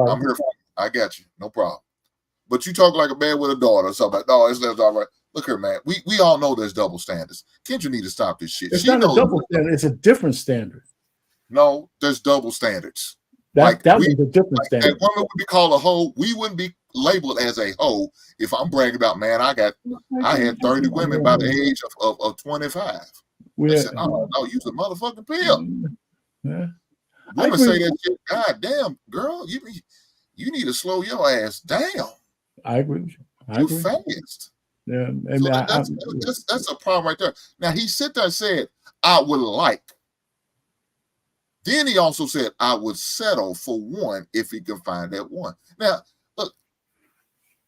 I'm here for you. I got you. No problem. But you talk like a man with a daughter or something. No, it's all right. Look here, man. We all know there's double standards. Kendra need to stop this shit. It's not a double standard. It's a different standard. No, there's double standards. That was a different standard. That woman would be called a hoe. We wouldn't be labeled as a hoe if I'm bragging about, man, I had 30 women by the age of 25. They said, oh, no, you's a motherfucking pill. Yeah. Women say that shit. God damn, girl, you need to slow your ass down. I agree. You fast. Yeah, so that's a problem right there. Now he sit there and said, I would like. Then he also said, I would settle for one if he can find that one. Now, look,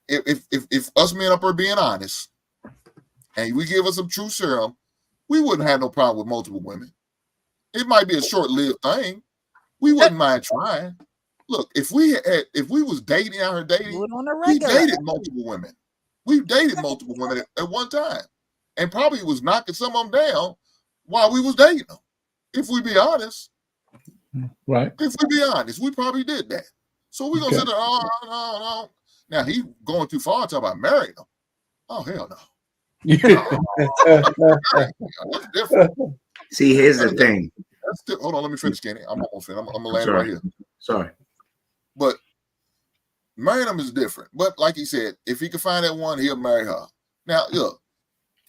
if us men up are being honest, and we give us some true serum, we wouldn't have no problem with multiple women. It might be a short-lived thing. We wouldn't mind trying. Look, if we was dating out here dating, we dated multiple women. We dated multiple women at one time, and probably was knocking some of them down while we was dating them. If we be honest. Right. If we be honest, we probably did that. So we're gonna sit there, no. Now he going too far talking about marrying them. Oh, hell no. That's different. See, here's the thing. Hold on, let me finish, Kenny. I'm almost finished. I'm gonna land right here. Sorry. But marrying them is different. But like he said, if he can find that one, he'll marry her. Now, look,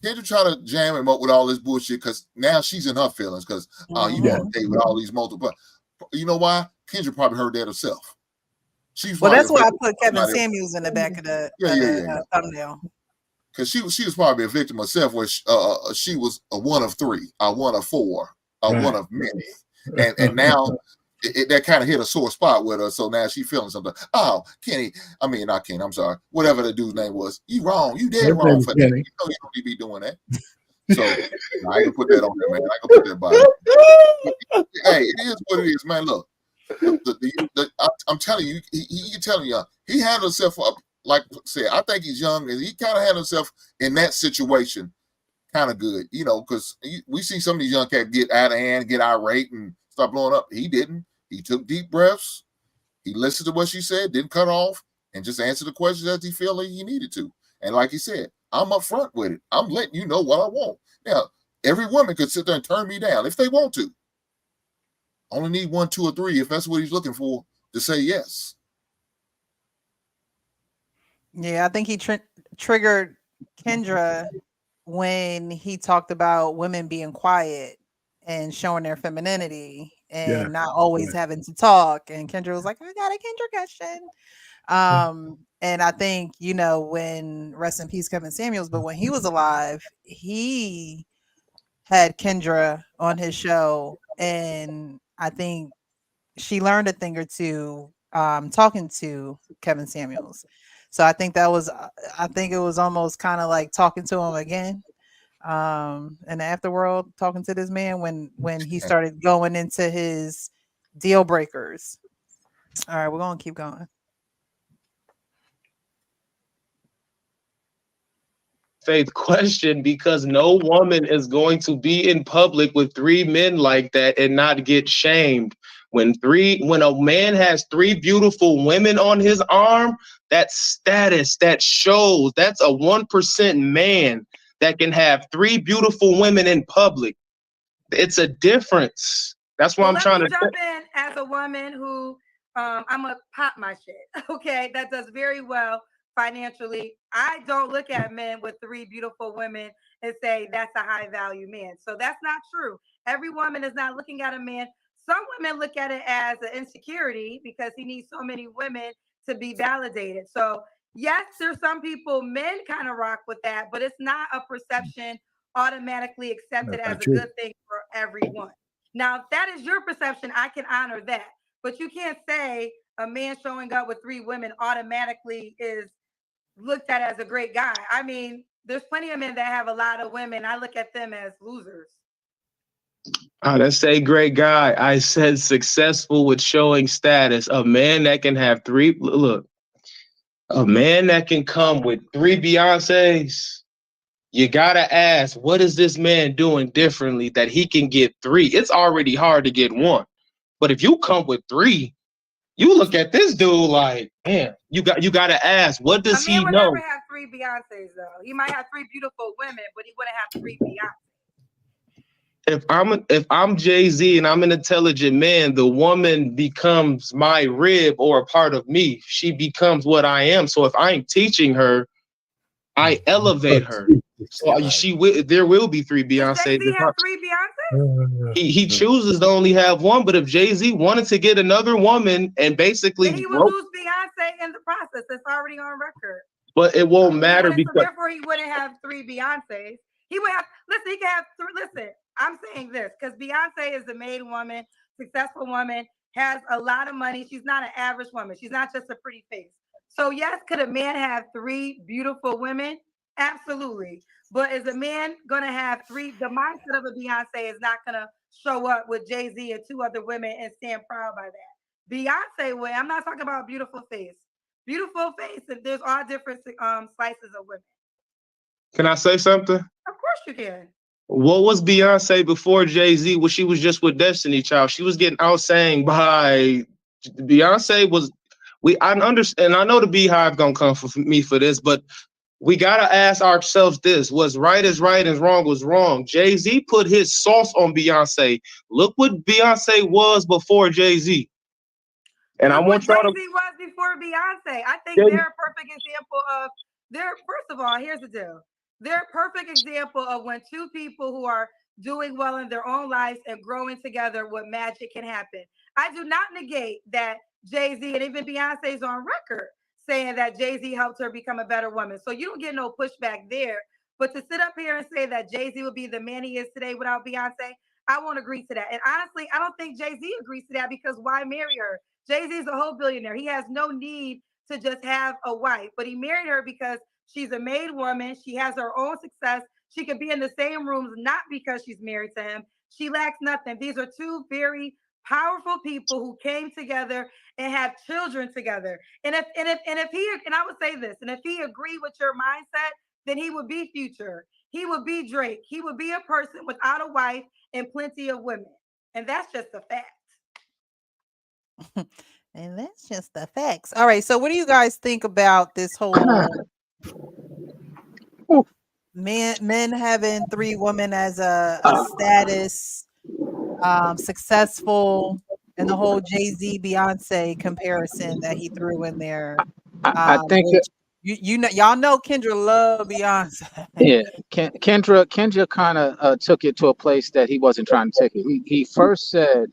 can't you try to jam him up with all this bullshit? Because now she's in her feelings because you want to date with all these multiple. You know why? Kendra probably heard that herself. Well, that's why I put Kevin Samuels in the back of the thumbnail. Because she was probably a victim herself, where she was a one of 3, a one of 4, a one of many, and now that kind of hit a sore spot with her. So now she's feeling something. Oh, Kenny, not Kenny. I'm sorry. Whatever the dude's name was, you wrong. You dead wrong for that. You know you don't need to be doing that. So I can put that on there, man. I can put that by. Hey, it is what it is, man. Look, I'm telling you, he telling you, he handled himself up. Like I said, I think he's young, and he kind of handled himself in that situation kind of good, because we see some of these young cats get out of hand, get irate, and start blowing up. He didn't. He took deep breaths. He listened to what she said, didn't cut off, and just answered the questions as he felt like he needed to. And like he said, I'm upfront with it. I'm letting you know what I want. Now, every woman could sit there and turn me down if they want to. Only need 1, 2, or 3 if that's what he's looking for to say yes. Yeah, I think he triggered Kendra when he talked about women being quiet and showing their femininity and not always having to talk. And Kendra was like, I got a Kendra question. And I think, when rest in peace, Kevin Samuels, but when he was alive, he had Kendra on his show. And I think she learned a thing or two talking to Kevin Samuels. So I think it was almost kind of like talking to him again in the afterworld, talking to this man when he started going into his deal breakers. All right, we're going to keep going. Faith question, because no woman is going to be in public with 3 men like that and not get shamed. When a man has 3 beautiful women on his arm, that's status, that shows. That's a 1% man that can have 3 beautiful women in public. It's a difference. That's why I'm trying to jump in as a woman who I'm gonna pop my shit. Okay, that does very well financially. I don't look at men with 3 beautiful women and say that's a high value man. So that's not true. Every woman is not looking at a man Some women look at it as an insecurity because he needs so many women to be validated. So yes, there's some people, men kind of rock with that, but it's not a perception automatically accepted as a good thing for everyone. Now, if that is your perception, I can honor that. But you can't say a man showing up with 3 women automatically is looked at as a great guy. I mean, there's plenty of men that have a lot of women. I look at them as losers. I didn't say great guy. I said successful with showing status. A man that can have 3. Look, a man that can come with 3 Beyoncés. You gotta ask, what is this man doing differently that he can get 3? It's already hard to get 1, but if you come with 3, you look at this dude like, man, you gotta ask, what does he would know? Never have 3 Beyoncés though. He might have 3 beautiful women, but he wouldn't have 3 Beyoncés. If I'm Jay-Z and I'm an intelligent man, the woman becomes my rib or a part of me. She becomes what I am. So if I'm teaching her, I elevate her. So there will be 3 Beyoncés. Does Jay-Z have 3 Beyoncés? He chooses to only have 1, but if Jay-Z wanted to get another woman and basically then he would lose Beyonce in the process. That's already on record. But it won't matter because therefore he wouldn't have 3 Beyoncés. He would have he can have 3. Listen, I'm saying this because Beyonce is a made woman, successful woman, has a lot of money. She's not an average woman. She's not just a pretty face. So yes, could a man have 3 beautiful women? Absolutely. But is a man gonna have 3? The mindset of a Beyonce is not gonna show up with Jay-Z and 2 other women and stand proud by that. Beyonce way. I'm not talking about beautiful face. Beautiful face, and there's all different slices of women. Can I say something? Of course you can. What was Beyonce before Jay-Z? Well, she was just with Destiny Child. She was getting outsang by Beyonce. I understand. I know the Beehive gonna come for me for this, but we gotta ask ourselves this: was right is right and wrong was wrong. Jay-Z put his sauce on Beyonce. Look what Beyonce was before Jay-Z. And I want y'all to. Jay-Z was before Beyonce. I think they're a perfect example of. First of all, here's the deal. They're a perfect example of when 2 people who are doing well in their own lives and growing together, what magic can happen. I do not negate that Jay-Z and even Beyonce's on record saying that Jay-Z helped her become a better woman. So you don't get no pushback there. But to sit up here and say that Jay-Z would be the man he is today without Beyonce, I won't agree to that. And honestly, I don't think Jay-Z agrees to that because why marry her? Jay-Z is a whole billionaire. He has no need to just have a wife, but he married her because she's a made woman. She has her own success. She could be in the same rooms, not because she's married to him. She lacks nothing. These are 2 very powerful people who came together and have children together. And if he, and I would say this, and if he agreed with your mindset, then he would be Future. He would be Drake. He would be a person without a wife and plenty of women. And that's just a fact. And that's just the facts. All right. So what do you guys think about this whole men having 3 women as a status, successful, and the whole Jay-Z Beyonce comparison that he threw in there? I think y'all know Kendra love Beyonce. Yeah, Kendra kind of took it to a place that he wasn't trying to take it. He first said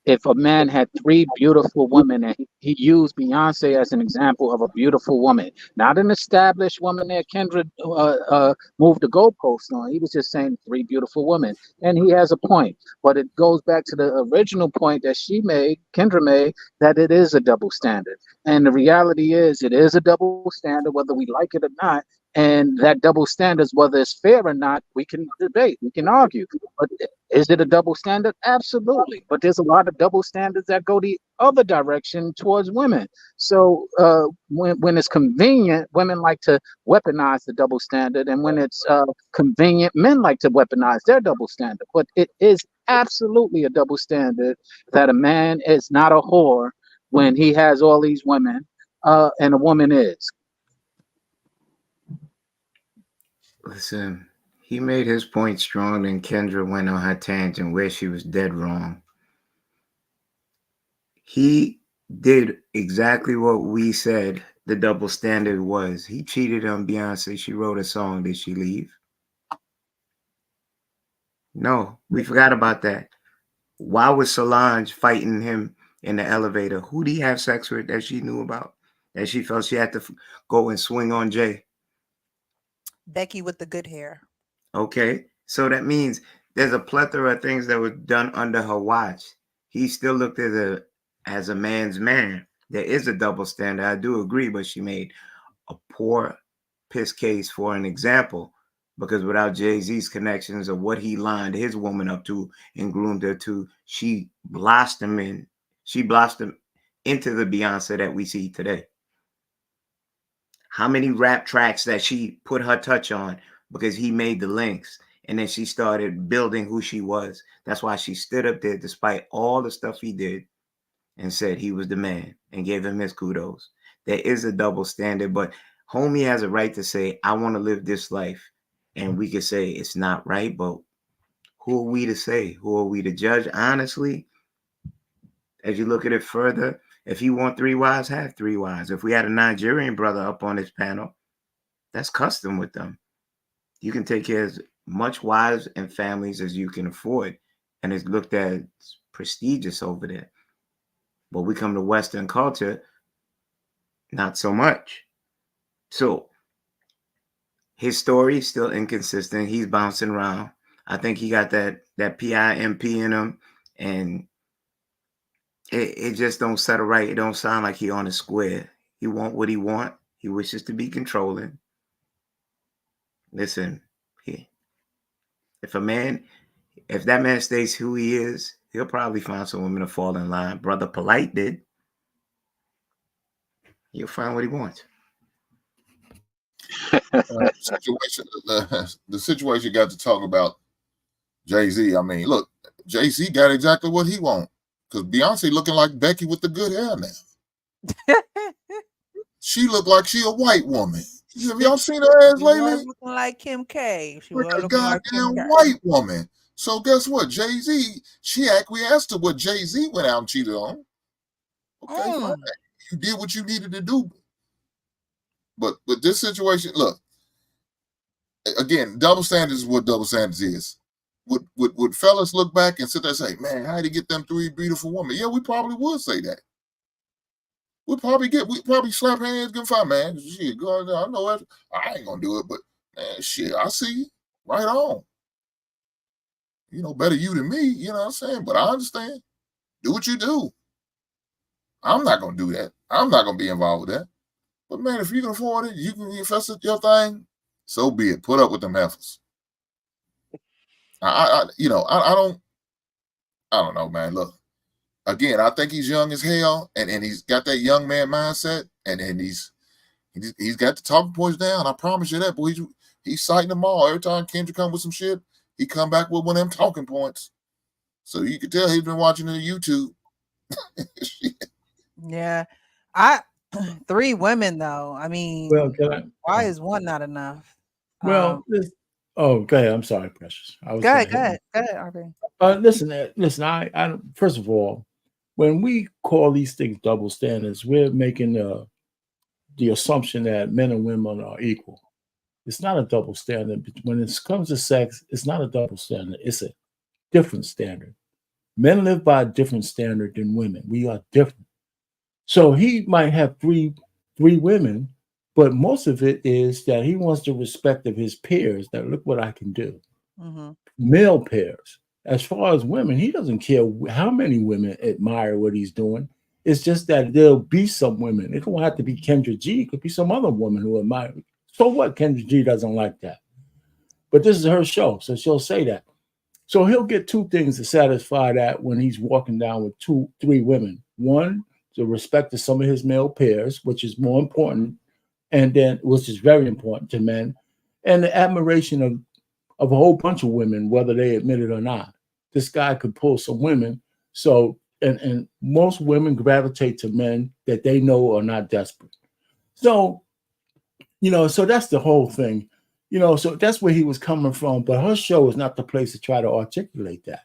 if a man had 3 beautiful women, and he used Beyonce as an example of a beautiful woman, not an established woman that Kendra moved the goalposts on. He was just saying 3 beautiful women, and he has a point. But it goes back to the original point that Kendra made, that it is a double standard. And the reality is, it is a double standard, whether we like it or not. And that double standard, whether it's fair or not, we can debate, we can argue. But is it a double standard? Absolutely. But there's a lot of double standards that go the other direction towards women. So when it's convenient, women like to weaponize the double standard. And when it's convenient, men like to weaponize their double standard. But it is absolutely a double standard that a man is not a whore when he has all these women and a woman is. Listen, he made his point strong, and Kendra went on her tangent where she was dead wrong. He did exactly what we said the double standard was. He cheated on Beyonce. She wrote a song. Did she leave? No, we forgot about that. Why was Solange fighting him in the elevator? Who did he have sex with that she knew about? That she felt she had to go and swing on Jay? Becky with the good hair. Okay. So that means there's a plethora of things that were done under her watch. He still looked as a man's man. There is a double standard. I do agree, but she made a poor piss case for an example, because without Jay-Z's connections of what he lined his woman up to and groomed her to, she blossomed into the Beyonce that we see today. How many rap tracks that she put her touch on because he made the links, and then she started building who she was. That's why she stood up there despite all the stuff he did and said he was the man and gave him his kudos. There is a double standard, but homie has a right to say, I want to live this life. And we could say it's not right, but who are we to say? Who are we to judge? Honestly, as you look at it further, if he want 3 wives, have 3 wives. If we had a Nigerian brother up on this panel, that's custom with them. You can take care of as much wives and families as you can afford, and it's looked at prestigious over there. But we come to Western culture, not so much. So his story is still inconsistent. He's bouncing around. I think he got that PIMP in him, and it just don't settle right. It don't sound like he on a square. He want what he want. He wishes to be controlling. Listen, if that man stays who he is, he'll probably find some women to fall in line. Brother Polite did. He'll find what he wants. The situation got to talk about Jay-Z. I mean, look, Jay-Z got exactly what he wants, because Beyonce looking like Becky with the good hair now. She looked like she a white woman. Have y'all seen her ass lately? She was looking like Kim K. She was a looking like goddamn white woman. So guess what? Jay-Z, she acquiesced to what Jay-Z went out and cheated on. Okay, fine. You did what you needed to do. But this situation, look, again, double standards is what double standards is. Would fellas look back and sit there and say, man, how did he get them 3 beautiful women? Yeah, we probably would say that. We'd probably slap hands, give 5, man. Shit, go on there. I know it. I ain't gonna do it, but man, shit, I see you. Right on. You know, better you than me, you know what I'm saying? But I understand. Do what you do. I'm not gonna do that. I'm not gonna be involved with that. But man, if you can afford it, you can invest in your thing, so be it. Put up with them heifers. I don't know, man. Look, again, I think he's young as hell, and he's got that young man mindset, and he's got the talking points down. I promise you that, boy. He's citing them all. Every time Kendra come with some shit, he come back with one of them talking points. So you can tell he's been watching the YouTube. Yeah. 3 women though. I mean, why is one not enough? Well, go ahead. I'm sorry, Precious. Go ahead, RB. Listen. I first of all, when we call these things double standards, we're making the assumption that men and women are equal. It's not a double standard. When it comes to sex, it's not a double standard. It's a different standard. Men live by a different standard than women. We are different. So he might have three women, but most of it is that he wants the respect of his peers. That look what I can do. Mm-hmm. Male peers. As far as women, he doesn't care how many women admire what he's doing. It's just that there'll be some women. It don't have to be Kendra G. It could be some other woman who admire. So what? Kendra G doesn't like that. But this is her show, so she'll say that. So he'll get 2 things to satisfy that when he's walking down with 3 women. One, the respect of some of his male peers, which is more important, and then which is very important to men, and the admiration of a whole bunch of women, whether they admit it or not. This guy could pull some women. So and most women gravitate to men that they know are not desperate. So, so that's the whole thing. So that's where he was coming from. But her show is not the place to try to articulate that.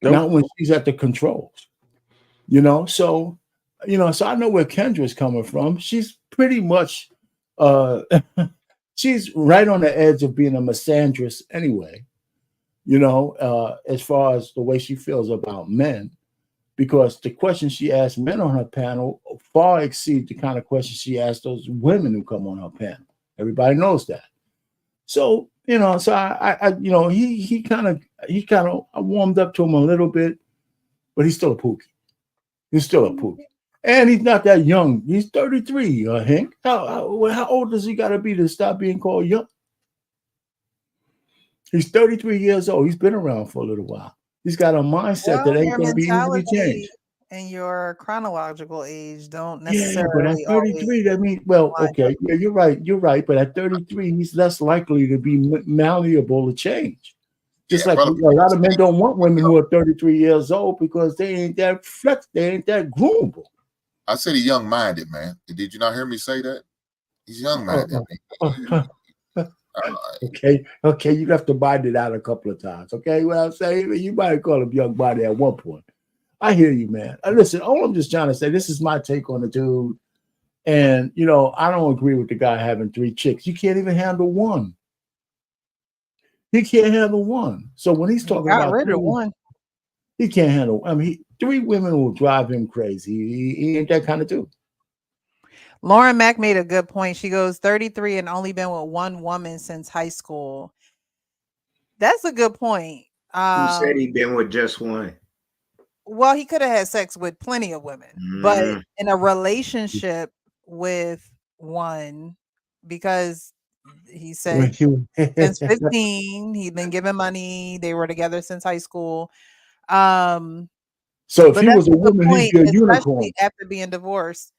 Nope. Not when she's at the controls. So I know where Kendra's coming from. She's pretty much she's right on the edge of being a misandrist anyway. as far as the way she feels about men, because the questions she asked men on her panel far exceed the kind of questions she asked those women who come on her panel. Everybody knows that. So, he kind of I warmed up to him a little bit, but he's still a Pooky. He's still a Pooky. And he's not that young. He's 33, Hank. How old does he got to be to stop being called young? He's 33 years old. He's been around for a little while. He's got a mindset that ain't going to be easily changed. And your chronological age don't necessarily. Yeah, but at 33, that means, well, okay, yeah, you're right. But at 33, he's less likely to be malleable to change. Just like a lot of men don't want women who are 33 years old because they ain't that they ain't that groomable. I said he's young-minded, man. Did you not hear me say that? He's young-minded. Okay, you have to bind it out a couple of times. Okay, what I'm saying, you might call him young-minded at one point. I hear you, man. Listen, all I'm just trying to say, this is my take on the dude. And, I don't agree with the guy having 3 chicks. You can't even handle one. He can't handle one. So when he's talking about rid of one, he can't handle. I mean, 3 women will drive him crazy. He ain't that kind of dude. Lauren Mack made a good point. She goes 33 and only been with one woman since high school. That's a good point. Who said he'd been with just one? Well, he could have had sex with plenty of women, but in a relationship with one, because he said since 15, he'd been giving money. They were together since high school. So if he was a woman, he'd be a unicorn after being divorced.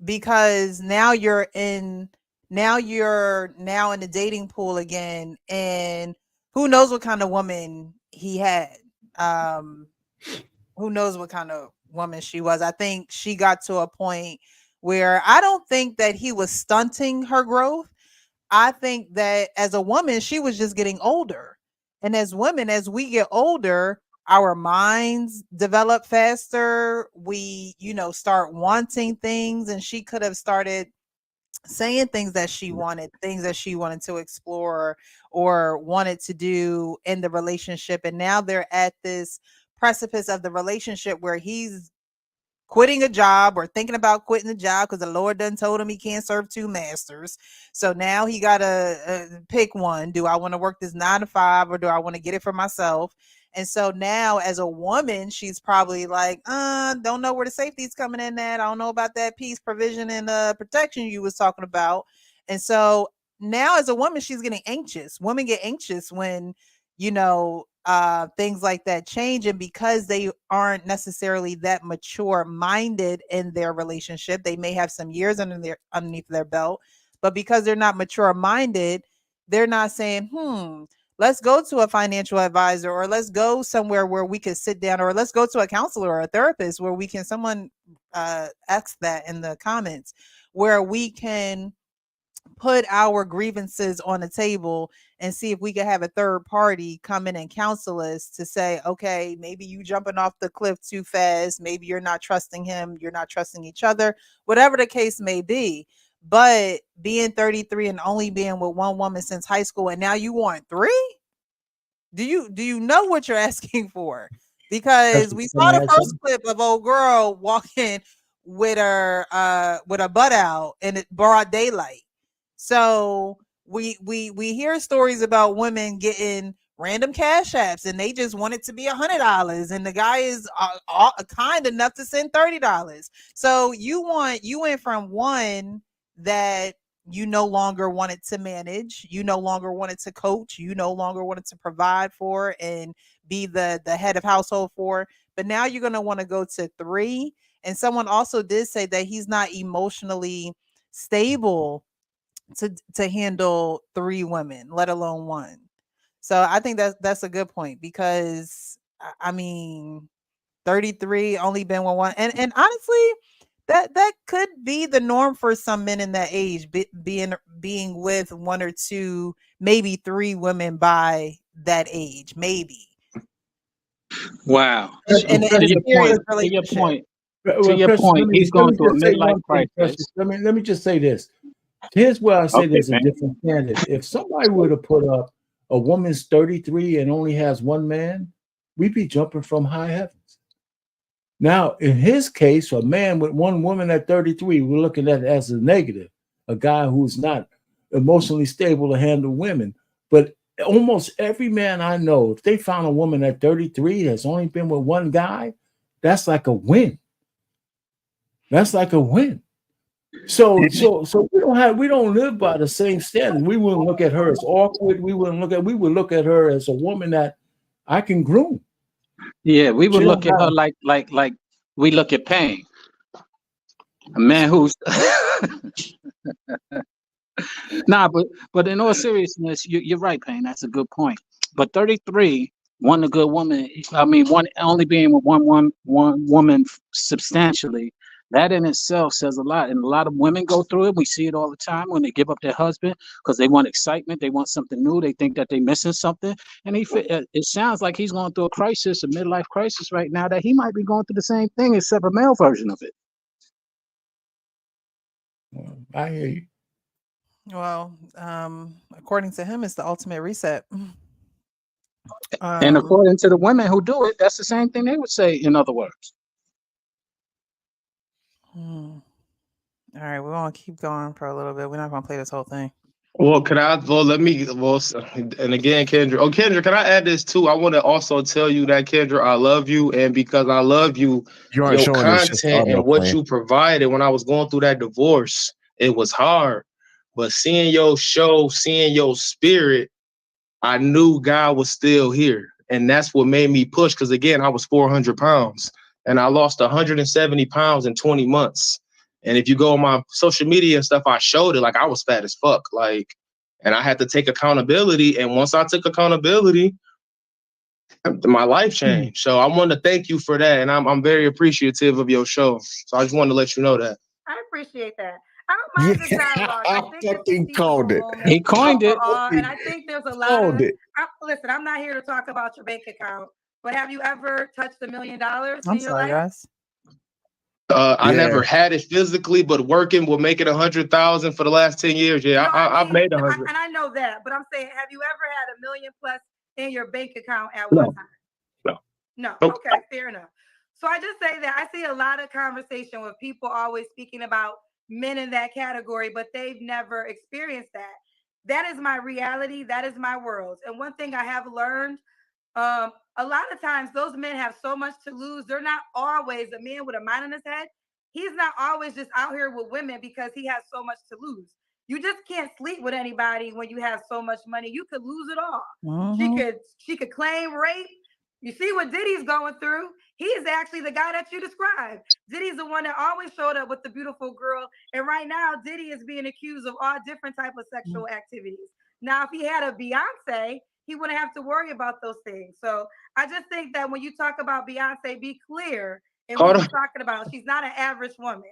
Because now you're in the dating pool again, and who knows what kind of woman he had. Who knows what kind of woman she was. I think she got to a point where I don't think that he was stunting her growth. I think that as a woman, she was just getting older. And as women, as we get older, our minds develop faster. We, start wanting things, and she could have started saying things that she wanted to explore or wanted to do in the relationship. And now they're at this precipice of the relationship where he's quitting a job or thinking about quitting the job because the Lord done told him he can't serve 2 masters. So now he got to pick one. Do I want to work this 9 to 5 or do I want to get it for myself? And so now as a woman, she's probably like, don't know where the safety's coming in at. I don't know about that peace, provision, and protection you was talking about. And so now as a woman, she's getting anxious. Women get anxious when, things like that change. And because they aren't necessarily that mature minded in their relationship, they may have some years underneath their belt, but because they're not mature minded, they're not saying, let's go to a financial advisor, or let's go somewhere where we can sit down, or let's go to a counselor or a therapist where we can, someone ask that in the comments, where we can put our grievances on the table and see if we can have a third party come in and counsel us to say, okay, maybe you jumping off the cliff too fast. Maybe you're not trusting him. You're not trusting each other, whatever the case may be. But being 33 and only being with one woman since high school, and now you want 3? Do you know what you're asking for? Because we saw the first clip of old girl walking with her butt out in broad daylight. So we hear stories about women getting random cash apps and they just want it to be $100, and the guy is kind enough to send $30. So you went from one that you no longer wanted to manage, you no longer wanted to coach, you no longer wanted to provide for and be the head of household for, but now you're going to want to go to 3. And someone also did say that he's not emotionally stable to handle 3 women, let alone 1. So I think that's a good point, because I mean, 33, only been with one, and honestly, that could be the norm for some men in that age, being with 1 or 2, maybe 3 women by that age, maybe. Wow. And to your point, he's going through a midlife crisis. Let me just say this. Here's where I say there's a different standard. If somebody were to put up a woman's 33 and only has one man, we'd be jumping from high heavens. Now, in his case, a man with one woman at 33, we're looking at it as a negative, a guy who's not emotionally stable to handle women. But almost every man I know, if they found a woman at 33 that's only been with one guy, that's like a win. That's like a win. So we don't live by the same standard. We wouldn't look at her as awkward. We would look at her as a woman that I can groom. Yeah, we would look at her like we look at Pain, a man who's nah, but in all seriousness, you're right, Pain. That's a good point. But 33, one a good woman. I mean, one only being with one woman substantially. That in itself says a lot, and a lot of women go through it. We see it all the time when they give up their husband because they want excitement, they want something new, they think that they're missing something, and it sounds like he's going through a crisis, a midlife crisis right now. That he might be going through the same thing, except a male version of it. I hear you. Well, according to him, it's the ultimate reset. And according to the women who do it, that's the same thing they would say. In other words. All right, we're gonna keep going for a little bit. We're not gonna play this whole thing. Well, and again, Kendra, can I add this too? I want to also tell you that, Kendra, I love you, and because I love you, your content and what you provided when I was going through that divorce, it was hard. But seeing your show, seeing your spirit, I knew God was still here, and that's what made me push. Because again, I was 400 pounds. And I lost 170 pounds in 20 months. And if you go on my social media and stuff, I showed it like I was fat as fuck. Like, and I had to take accountability. And once I took accountability, my life changed. So I want to thank you for that. And I'm very appreciative of your show. So I just wanted to let you know that. I appreciate that. I don't mind this dialogue. I think called it. He coined it. And I think there's a lot of listen, I'm not here to talk about your bank account. But have you ever touched $1 million in your life? Guys. I never had it physically, but working will make it 100,000 for the last 10 years. Yeah, no, I've made 100. And I know that, but I'm saying, have you ever had $1 million plus in your bank account at one time? No. Okay, fair enough. So I just say that I see a lot of conversation with people always speaking about men in that category, but they've never experienced that. That is my reality. That is my world. And one thing I have learned, a lot of times those men have so much to lose. They're not always a man with a mind in his head. He's not always just out here with women because he has so much to lose. You just can't sleep with anybody when you have so much money. You could lose it all. Mm-hmm. She could claim rape. You see what Diddy's going through. He's actually the guy that you described. Diddy's the one that always showed up with the beautiful girl. And right now, Diddy is being accused of all different types of sexual activities. Now, if he had a Beyonce, he wouldn't have to worry about those things. So I just think that when you talk about Beyonce, be clear in what you're talking about. She's not an average woman.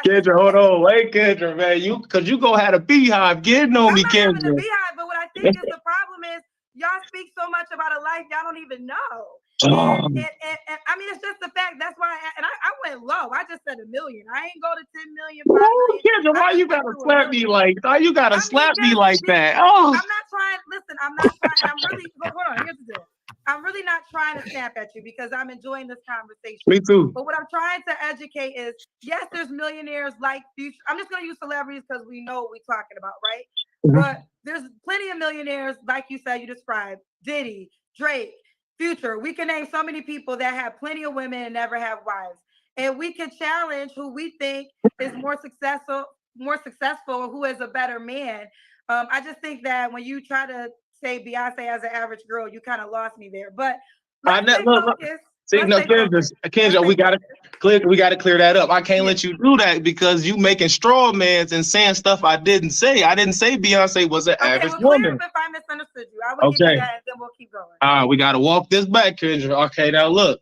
Kendra, hold on. Wait, Kendra, man. Because you go had a beehive getting on me, Kendra. I'm not having a beehive, but what I think is the problem is y'all speak so much about a life y'all don't even know. And I mean, it's just the fact. That's why. I went low. I just said $1 million. I ain't go to 10 million. 5 million. Kendra, why you gotta slap me like? Why you gotta slap me like that? Oh, I'm not trying. Listen, I'm not trying. I'm really. Hold on. Here's the deal. I'm really not trying to snap at you because I'm enjoying this conversation. Me too. But what I'm trying to educate is, yes, there's millionaires like Future. I'm just going to use celebrities because we know what we're talking about, right? Mm-hmm. But there's plenty of millionaires, like you said, you described, Diddy, Drake, Future. We can name so many people that have plenty of women and never have wives. And we can challenge who we think is more successful, who is a better man. I just think that when you try to say Beyonce as an average girl, you kind of lost me there. But Kendra, we gotta clear that up. I can't let you do that because you making straw mans and saying stuff I didn't say. I didn't say Beyonce was an average woman. If I misunderstood you, I will give you that, and then we'll keep going. All right, we gotta walk this back, Kendra. Okay, now look.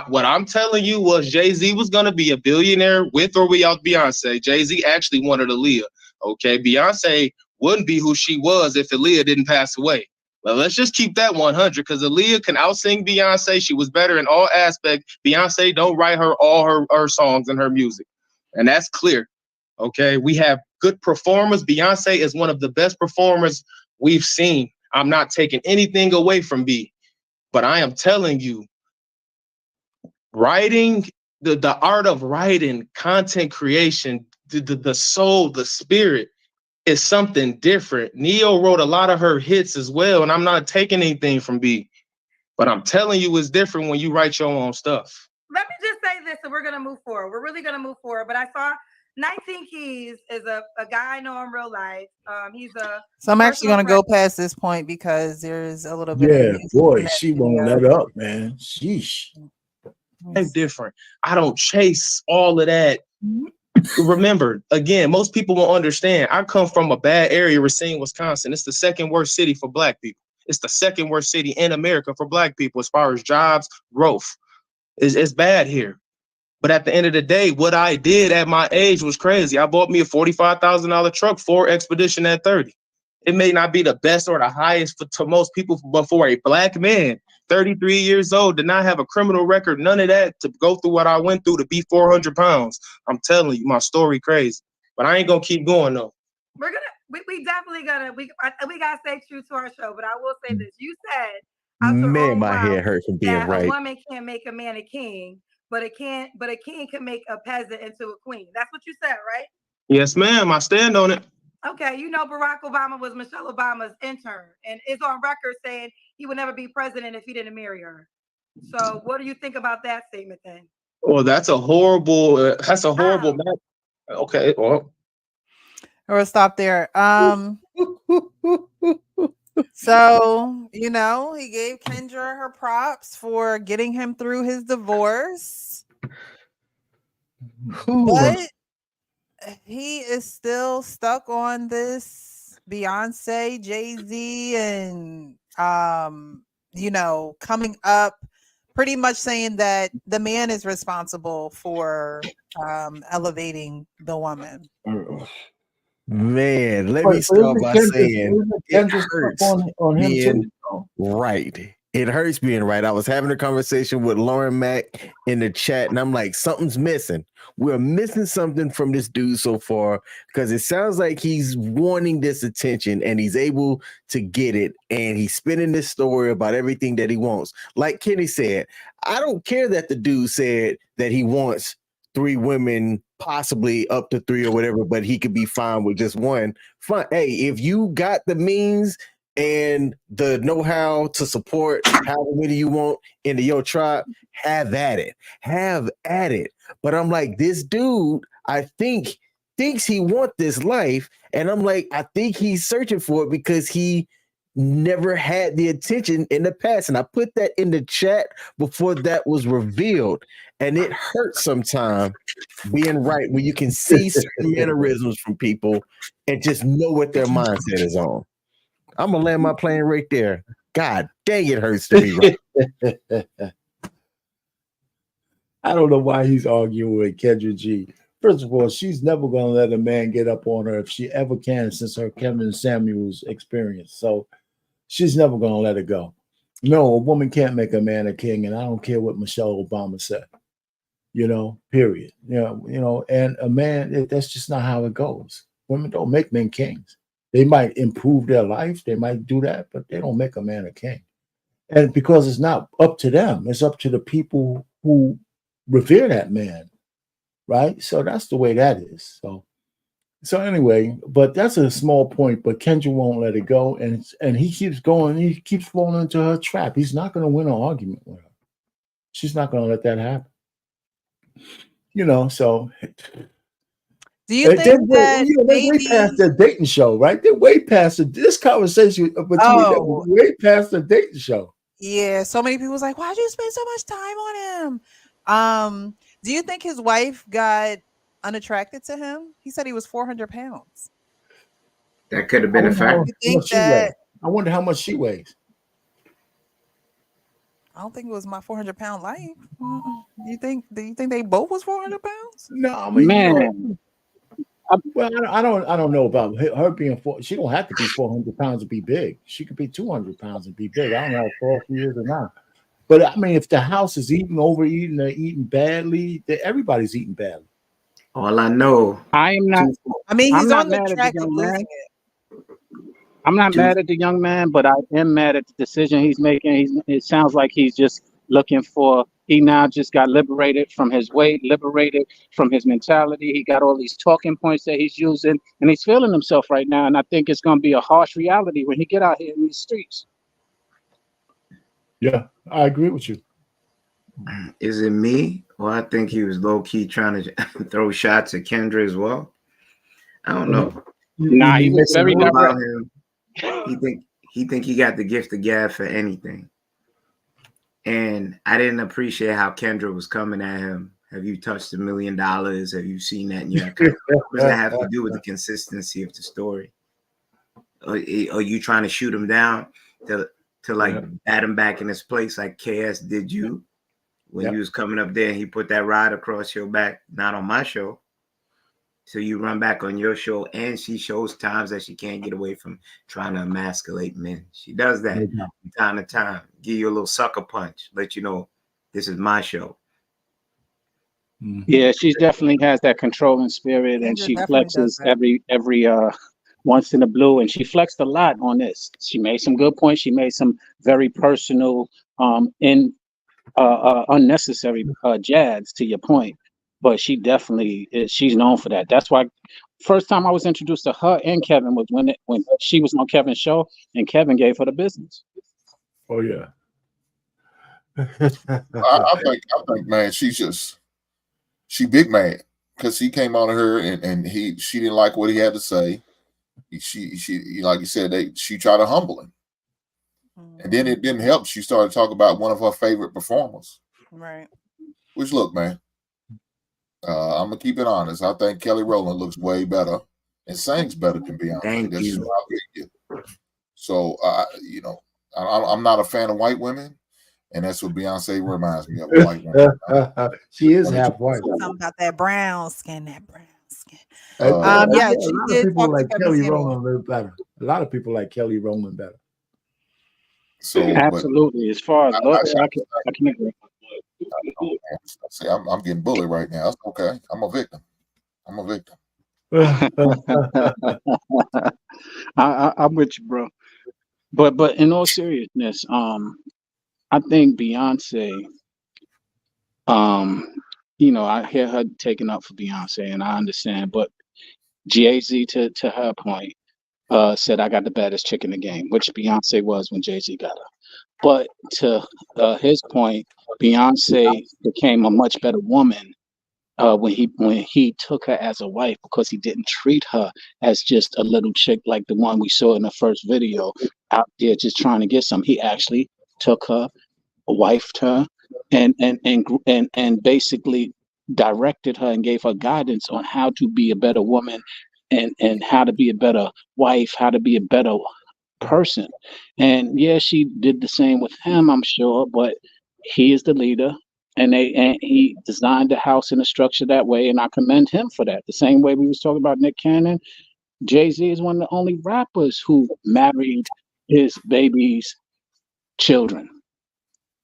What I'm telling you was Jay-Z was gonna be a billionaire with or without Beyonce. Jay-Z actually wanted Aaliyah. Okay, Beyonce wouldn't be who she was if Aaliyah didn't pass away. Well, let's just keep that 100 because Aaliyah can outsing Beyonce. She was better in all aspects. Beyonce don't write all her songs and her music. And that's clear. Okay, we have good performers. Beyonce is one of the best performers we've seen. I'm not taking anything away from B, but I am telling you, writing, the art of writing, content creation, the soul, the spirit is something different. Neo wrote a lot of her hits as well, and I'm not taking anything from B, but I'm telling you it's different when you write your own stuff. Let me just say this, and we're going to move forward. We're really going to move forward, but I saw 19 Keys is a guy I know in real life. He's a So I'm actually going to go past this point because there's a little bit of boy, she video. won't let up, man. Sheesh. I'm different. I don't chase all of that. Remember, again, most people won't understand. I come from a bad area, Racine, Wisconsin. It's the second worst city for Black people. It's the second worst city in America for Black people as far as jobs, growth. It's bad here. But at the end of the day, what I did at my age was crazy. I bought me a $45,000 truck for Expedition at 30. It may not be the best or the highest to most people, but for a Black man, 33 years old, did not have a criminal record, none of that, to go through what I went through to be 400 pounds. I'm telling you, my story crazy. But I ain't gonna keep going though. We definitely we gotta stay true to our show. But I will say this: you said, man, my head hurts from being right. A woman can't make a man a king, but a king can make a peasant into a queen. That's what you said, right? Yes, ma'am. I stand on it. Okay, you know Barack Obama was Michelle Obama's intern, and is on record saying he would never be president if he didn't marry her. So, what do you think about that statement then? Well, that's a horrible. Okay, well, we'll stop there. So, you know, he gave Kendra her props for getting him through his divorce. But he is still stuck on this Beyonce, Jay-Z, and you know, coming up pretty much saying that the man is responsible for elevating the woman. Man, let me start by saying it hurts on being right. It hurts being right. I was having a conversation with Lauren Mack in the chat, and I'm like, something's missing. We're missing something from this dude so far because it sounds like he's wanting this attention and he's able to get it, and he's spinning this story about everything that he wants. Like Kenny said, I don't care that the dude said that he wants 3 women, possibly up to 3 or whatever, but he could be fine with just one. Fine. Hey, if you got the means and the know-how to support however many you want into your tribe, have at it. Have at it. But I'm like, this dude, I think, thinks he wants this life. And I'm like, I think he's searching for it because he never had the attention in the past. And I put that in the chat before that was revealed. And it hurts sometimes being right when you can see certain mannerisms from people and just know what their mindset is on. I'm gonna land my plane right there. God dang, it hurts to be right. I don't know why he's arguing with Kendra G. First of all, she's never gonna let a man get up on her if she ever can since her Kevin Samuels experience. So she's never gonna let it go. No, a woman can't make a man a king, and I don't care what Michelle Obama said. You know, period. You know, and a man, that's just not how it goes. Women don't make men kings. They might improve their life, they might do that, but they don't make a man a king. And because it's not up to them, it's up to the people who revere that man, right? So that's the way that is. So anyway, but that's a small point, but Kendra won't let it go, and he keeps going, he keeps falling into her trap. He's not going to win an argument with her. She's not going to let that happen. You know, so do you think that they're way past the dating show, right? They're way past this conversation between them, way past the dating show. Yeah, so many people was like, why'd you spend so much time on him? Do you think his wife got unattracted to him? He said he was 400 pounds. That could have been a fact. I wonder how much she weighs. I don't think it was my 400-pound life. Do you think they both was 400 pounds? No, I mean, man. Well, I don't know about her being she don't have to be 400 pounds to be big. She could be 200 pounds and be big. I don't know how tall she is or not. But I mean, if the house is overeating or eating badly, everybody's eating badly. All I know, I am not. I mean, he's I'm on not the mad track at of the young losing man. it. I'm not mad at the young man, but I am mad at the decision he's making. It sounds like he's just looking for. He now just got liberated from his weight, liberated from his mentality. He got all these talking points that he's using, and he's feeling himself right now. And I think it's going to be a harsh reality when he get out here in these streets. Yeah, I agree with you. Is it me, or I think he was low key trying to throw shots at Kendra as well? I don't know. Nah, he was very direct. He think he got the gift of gab for anything. And I didn't appreciate how Kendra was coming at him. Have you touched $1 million? Have you seen that in your account? What does that have to do with the consistency of the story? Are you trying to shoot him down to like bat him back in his place like KS did you when you was coming up there and he put that rod across your back, not on my show. So you run back on your show, and she shows times that she can't get away from trying to emasculate men. She does that from time to time. Give you a little sucker punch, let you know this is my show. Yeah, she definitely has that controlling spirit, and she flexes every once in a blue, and she flexed a lot on this. She made some good points. She made some very personal, unnecessary jabs to your point. But she definitely she's known for that. That's why first time I was introduced to her and Kevin was when she was on Kevin's show and Kevin gave her the business. Oh yeah. I think, man, she big mad because he came on her and she didn't like what he had to say. She like you said, she tried to humble him, and then it didn't help. She started talking about one of her favorite performers. Right. Which look, man. I'm gonna keep it honest. I think Kelly Rowland looks way better and sings better than Beyonce. Thank you. So, I'm not a fan of white women, and that's what Beyonce reminds me of. A white woman. She is half white. Something about that brown skin. Yeah, a lot of people like Kelly Rowland a little better. A lot of people like Kelly Rowland better. So absolutely, as far as looks, I can agree. See, I'm getting bullied right now. That's okay. I'm a victim. I'm with you, bro. But in all seriousness, I think Beyonce, I hear her taking up for Beyonce, and I understand. But Jay-Z, to her point, said, "I got the baddest chick in the game," which Beyonce was when Jay-Z got her. But to his point, Beyonce became a much better woman when he took her as a wife, because he didn't treat her as just a little chick like the one we saw in the first video out there just trying to get some. He actually took her, wifed her, and basically directed her and gave her guidance on how to be a better woman and how to be a better wife, how to be a better person. And yeah, she did the same with him, I'm sure, but he is the leader, and he designed the house and the structure that way, and I commend him for that. The same way we was talking about Nick Cannon, Jay-Z is one of the only rappers who married his baby's children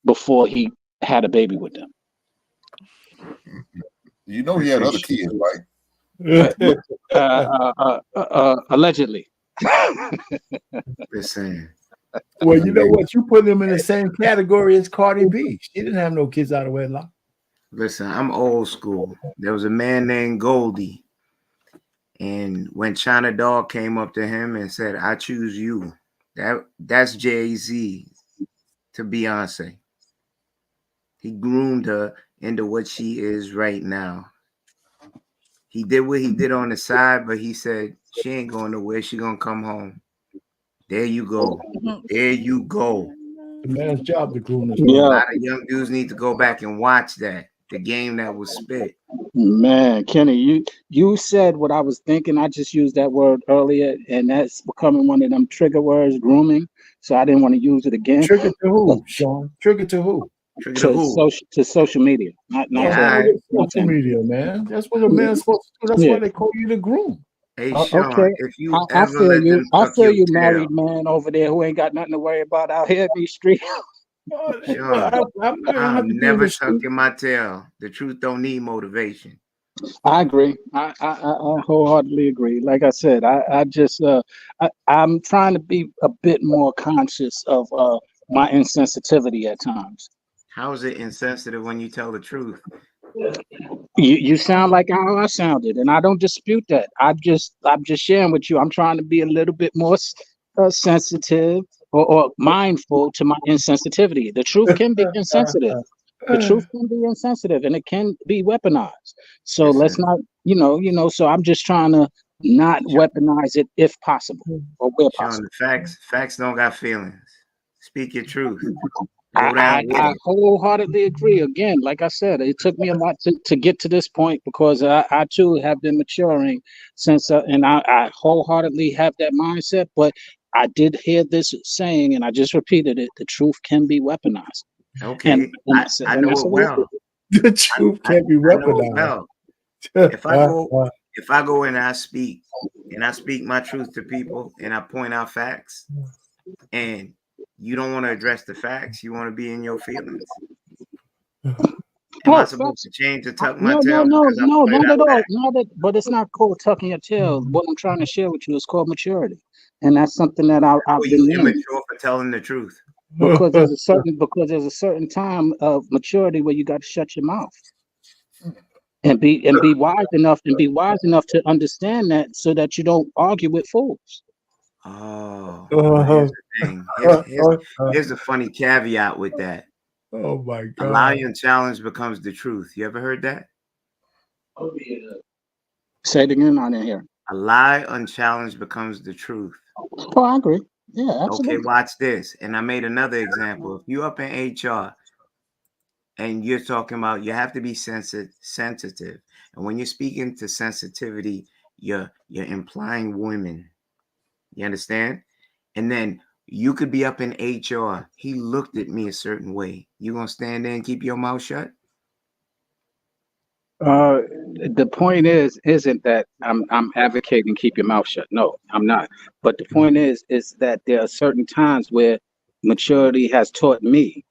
before he had a baby with them. You know he had other kids, right? Allegedly. Listen. Well, you know what? You put them in the same category as Cardi B. She didn't have no kids out of wedlock. Listen, I'm old school. There was a man named Goldie, and when China Dog came up to him and said, "I choose you," that's Jay-Z to Beyonce. He groomed her into what she is right now. He did what he did on the side, but he said, "She ain't going nowhere. She gonna come home." There you go. There you go. The man's job to groom his A lot of young dudes need to go back and watch that. The game that was spit. Man, Kenny, you said what I was thinking. I just used that word earlier, and that's becoming one of them trigger words, grooming. So I didn't want to use it again. Trigger to who, Sean? Trigger to who? To social media. Not social media, man. That's what a man's supposed to do. That's why they call you the groom. Hey, Sean, okay. If you I ever feel let you. them I tuck feel your you, tail, married man over there who ain't got nothing to worry about out here in these streets. Sean, I'm never tucking my tail. The truth don't need motivation. I agree. I wholeheartedly agree. Like I said, I just I'm trying to be a bit more conscious of my insensitivity at times. How is it insensitive when you tell the truth? You sound like how I sounded, and I don't dispute that. I'm just sharing with you. I'm trying to be a little bit more sensitive or mindful to my insensitivity. The truth can be insensitive. The truth can be insensitive, and it can be weaponized. So Yes, let's sir. not, So I'm just trying to not weaponize it if possible or where Sean, possible. the facts don't got feelings. Speak your truth. Go down with I it. wholeheartedly agree. Again, like I said, it took me a lot to get to this point because I too have been maturing since, and I wholeheartedly have that mindset. But I did hear this saying, and I just repeated it: the truth can be weaponized, and Okay, and that's, I and know that's it the way it is. well. The truth I, can't be I know it weaponized. well. If I go and I speak my truth to people and I point out facts and you don't want to address the facts, you want to be in your feelings. Am I Oh, supposed facts. to change or tuck my No, no, tail no, because I no, pointed not out at all. facts? Not at, but it's not called tucking your tail. What I'm trying to share with you is called maturity, and that's something that How I've are been you learning. immature for telling the truth? Because there's a certain time of maturity where you got to shut your mouth and be wise enough to understand that so that you don't argue with fools. Oh, but here's the thing. Here's the funny caveat with that. Oh my A lie God. unchallenged becomes the truth. You ever heard that? Say it again. I didn't hear. A lie unchallenged becomes the truth. Oh, I agree. Yeah, Okay, absolutely. watch this. And I made another example. If you up in HR and you're talking about you have to be sensitive. And when you're speaking to sensitivity, you're implying women. You understand? And then you could be up in HR. He looked at me a certain way. You gonna stand there and keep your mouth shut? Uh, the point isn't that I'm advocating keep your mouth shut. No, I'm not. But the point is that there are certain times where maturity has taught me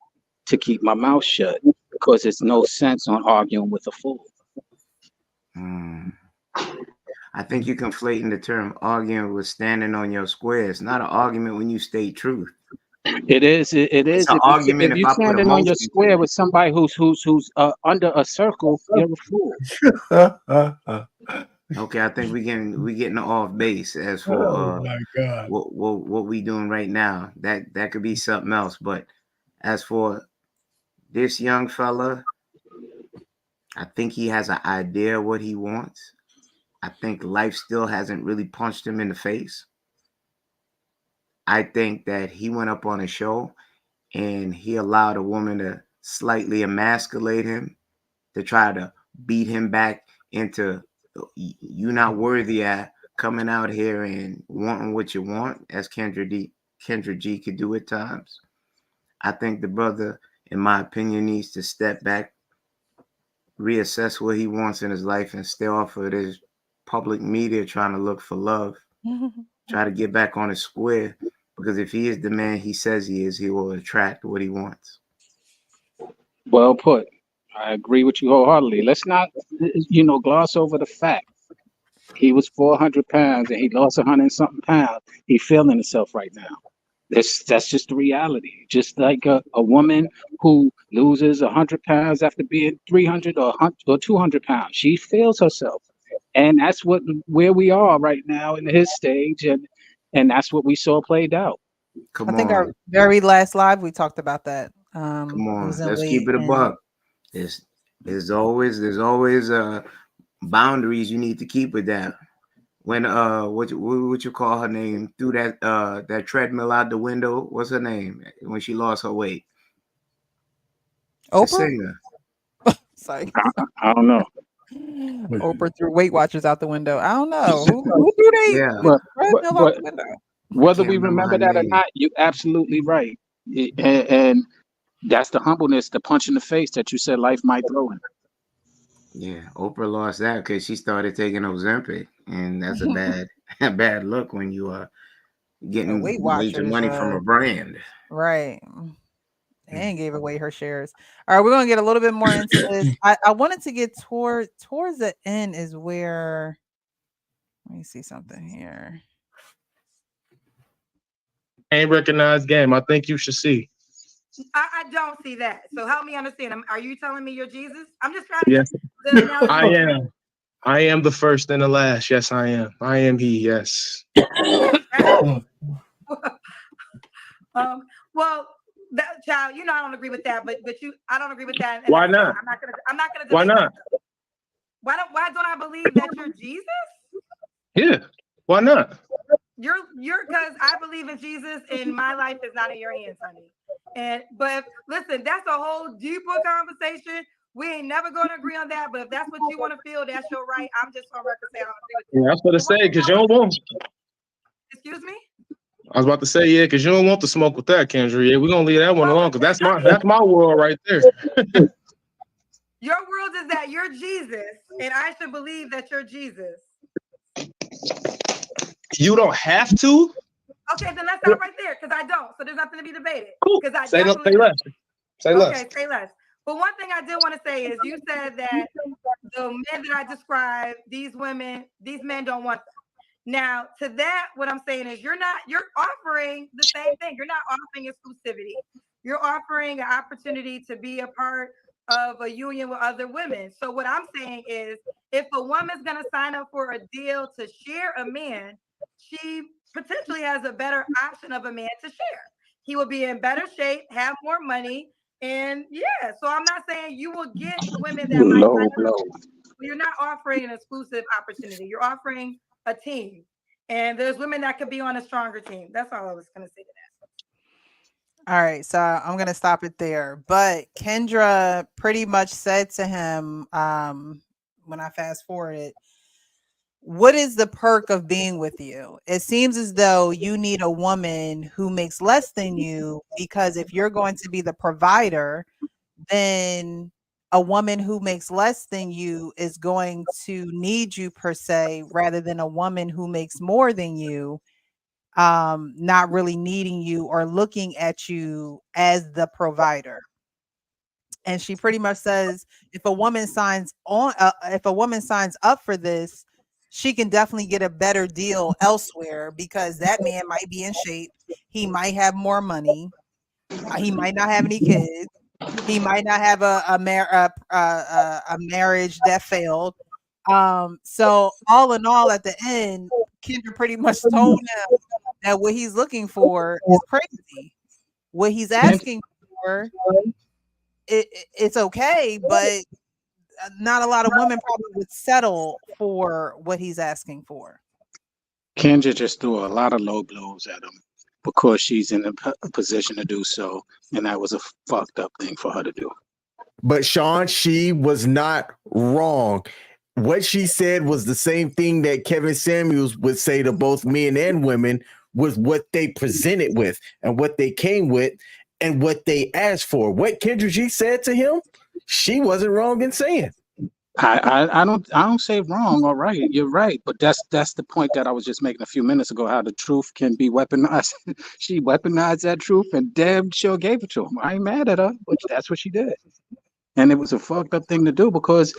to keep my mouth shut because it's no sense on arguing with a fool. Hmm. I think you're conflating the term arguing with standing on your square. It's not an argument when you state truth. It is. It It's is. an argument If if you I put standing on your emotion to square it. with somebody who's under a circle, you're a fool. Okay, I think we getting off base as for Oh my God. what we doing right now. That could be something else. But as for this young fella, I think he has an idea what he wants. I think life still hasn't really punched him in the face. I think that he went up on a show and he allowed a woman to slightly emasculate him to try to beat him back into you not worthy at coming out here and wanting what you want, as Kendra G could do at times. I think the brother, in my opinion, needs to step back, reassess what he wants in his life, and stay off of this public media trying to look for love. Try to get back on his square because if he is the man he says he is, he will attract what he wants. Well put. I agree with you wholeheartedly. Let's not, gloss over the fact he was 400 pounds and he lost 100 and something pounds. He's feeling himself right now. That's just the reality. Just like a woman who loses 100 pounds after being 300 or 200 pounds, she feels herself, and that's where we are right now in his stage, and that's what we saw played out. Come I think our on. very last live we talked about that. Come on. Let's Recently, keep it a and buck. There's always boundaries you need to keep with that. When what you call her name threw that treadmill out the window, what's her name? When she lost her weight. The Oprah. singer. Sorry, I don't know. Oprah threw Weight Watchers out the window. I don't know who threw they Yeah. But treadmill out the window. I whether can't we remember remember her that or name. not, you're absolutely right. And that's the humbleness, the punch in the face that you said life might throw him. Yeah, Oprah lost that because she started taking Ozempic, and that's a bad a bad look when you are The getting Weight major Watchers, money from a brand. right? and gave away her shares. All right, we're gonna get a little bit more into this. I wanted to get towards the end is where let me see something here. Ain't recognized game. I think you should see. I don't see that. So help me understand. Are you telling me you're Jesus? I'm just trying to Yes, get the analogy. I am. I am the first and the last. Yes, I am. I am he. Yes. Well, that child, you know, I don't agree with that, but I don't agree with that. Why not? I'm not gonna. Why not? Why don't I believe that you're Jesus? Yeah. Why not? You're because I believe in Jesus, and my life is not in your hands, honey. But listen, that's a whole deeper conversation. We ain't never going to agree on that. But if that's what you want to feel, that's your right. I'm just on record saying I don't agree with you. Yeah, I was about to say because you don't want. Excuse me. I was about to say because you don't want to smoke with that, Kendra. Yeah, we're gonna leave that one alone because that's my world right there. Your world is that you're Jesus, and I should believe that you're Jesus. You don't have to. Okay, then let's stop right there because I don't. So there's nothing to be debated. Cool. Say less. Say less. Okay, say less. But one thing I did want to say is you said that the men that I described, these men don't want them. Now, to that, what I'm saying is you're offering the same thing. You're not offering exclusivity. You're offering an opportunity to be a part of a union with other women. So what I'm saying is if a woman's going to sign up for a deal to share a man, she potentially has a better option of a man to share. He will be in better shape, have more money. And yeah, so I'm not saying you will get women that might sign up. You're not offering an exclusive opportunity. You're offering a team. And there's women that could be on a stronger team. That's all I was going to say to that. All right, so I'm going to stop it there. But Kendra pretty much said to him when I fast forwarded, what is the perk of being with you? It seems as though you need a woman who makes less than you, because if you're going to be the provider, then a woman who makes less than you is going to need you per se, rather than a woman who makes more than you, not really needing you or looking at you as the provider. And she pretty much says if a woman signs up for this, she can definitely get a better deal elsewhere, because that man might be in shape. He might have more money. He might not have any kids. He might not have a marriage that failed. So all in all, at the end, Kendra pretty much told him that what he's looking for is crazy. What he's asking for, it's okay, but not a lot of women probably would settle for what he's asking for. Kendra just threw a lot of low blows at him because she's in a position to do so, and that was a fucked up thing for her to do. But Sean, she was not wrong. What she said was the same thing that Kevin Samuels would say to both men and women, with what they presented with and what they came with and what they asked for. What Kendra G said to him, she wasn't wrong in saying. I don't say wrong or right. You're right, but that's the point that I was just making a few minutes ago. How the truth can be weaponized. She weaponized that truth, and damn sure gave it to him. I ain't mad at her, but that's what she did, and it was a fucked up thing to do, because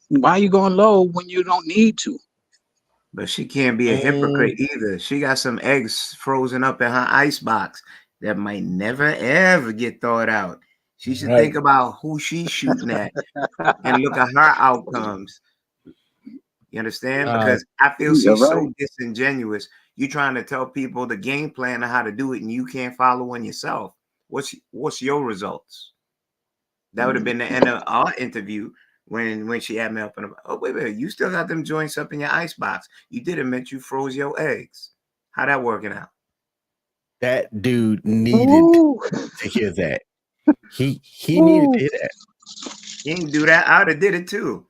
why are you going low when you don't need to? But she can't be a hypocrite either. She got some eggs frozen up in her ice box that might never ever get thawed out. She should think about who she's shooting at and look at her outcomes. You understand? Because I feel she's so disingenuous. You trying to tell people the game plan of how to do it, and you can't follow one yourself. What's your results? That would have been the end of our interview when she had me up and oh wait, you still got them joints up in your ice box. You did admit you froze your eggs. How that working out? That dude needed to hear that. He needed to hear that. He didn't do that. I would have did it too.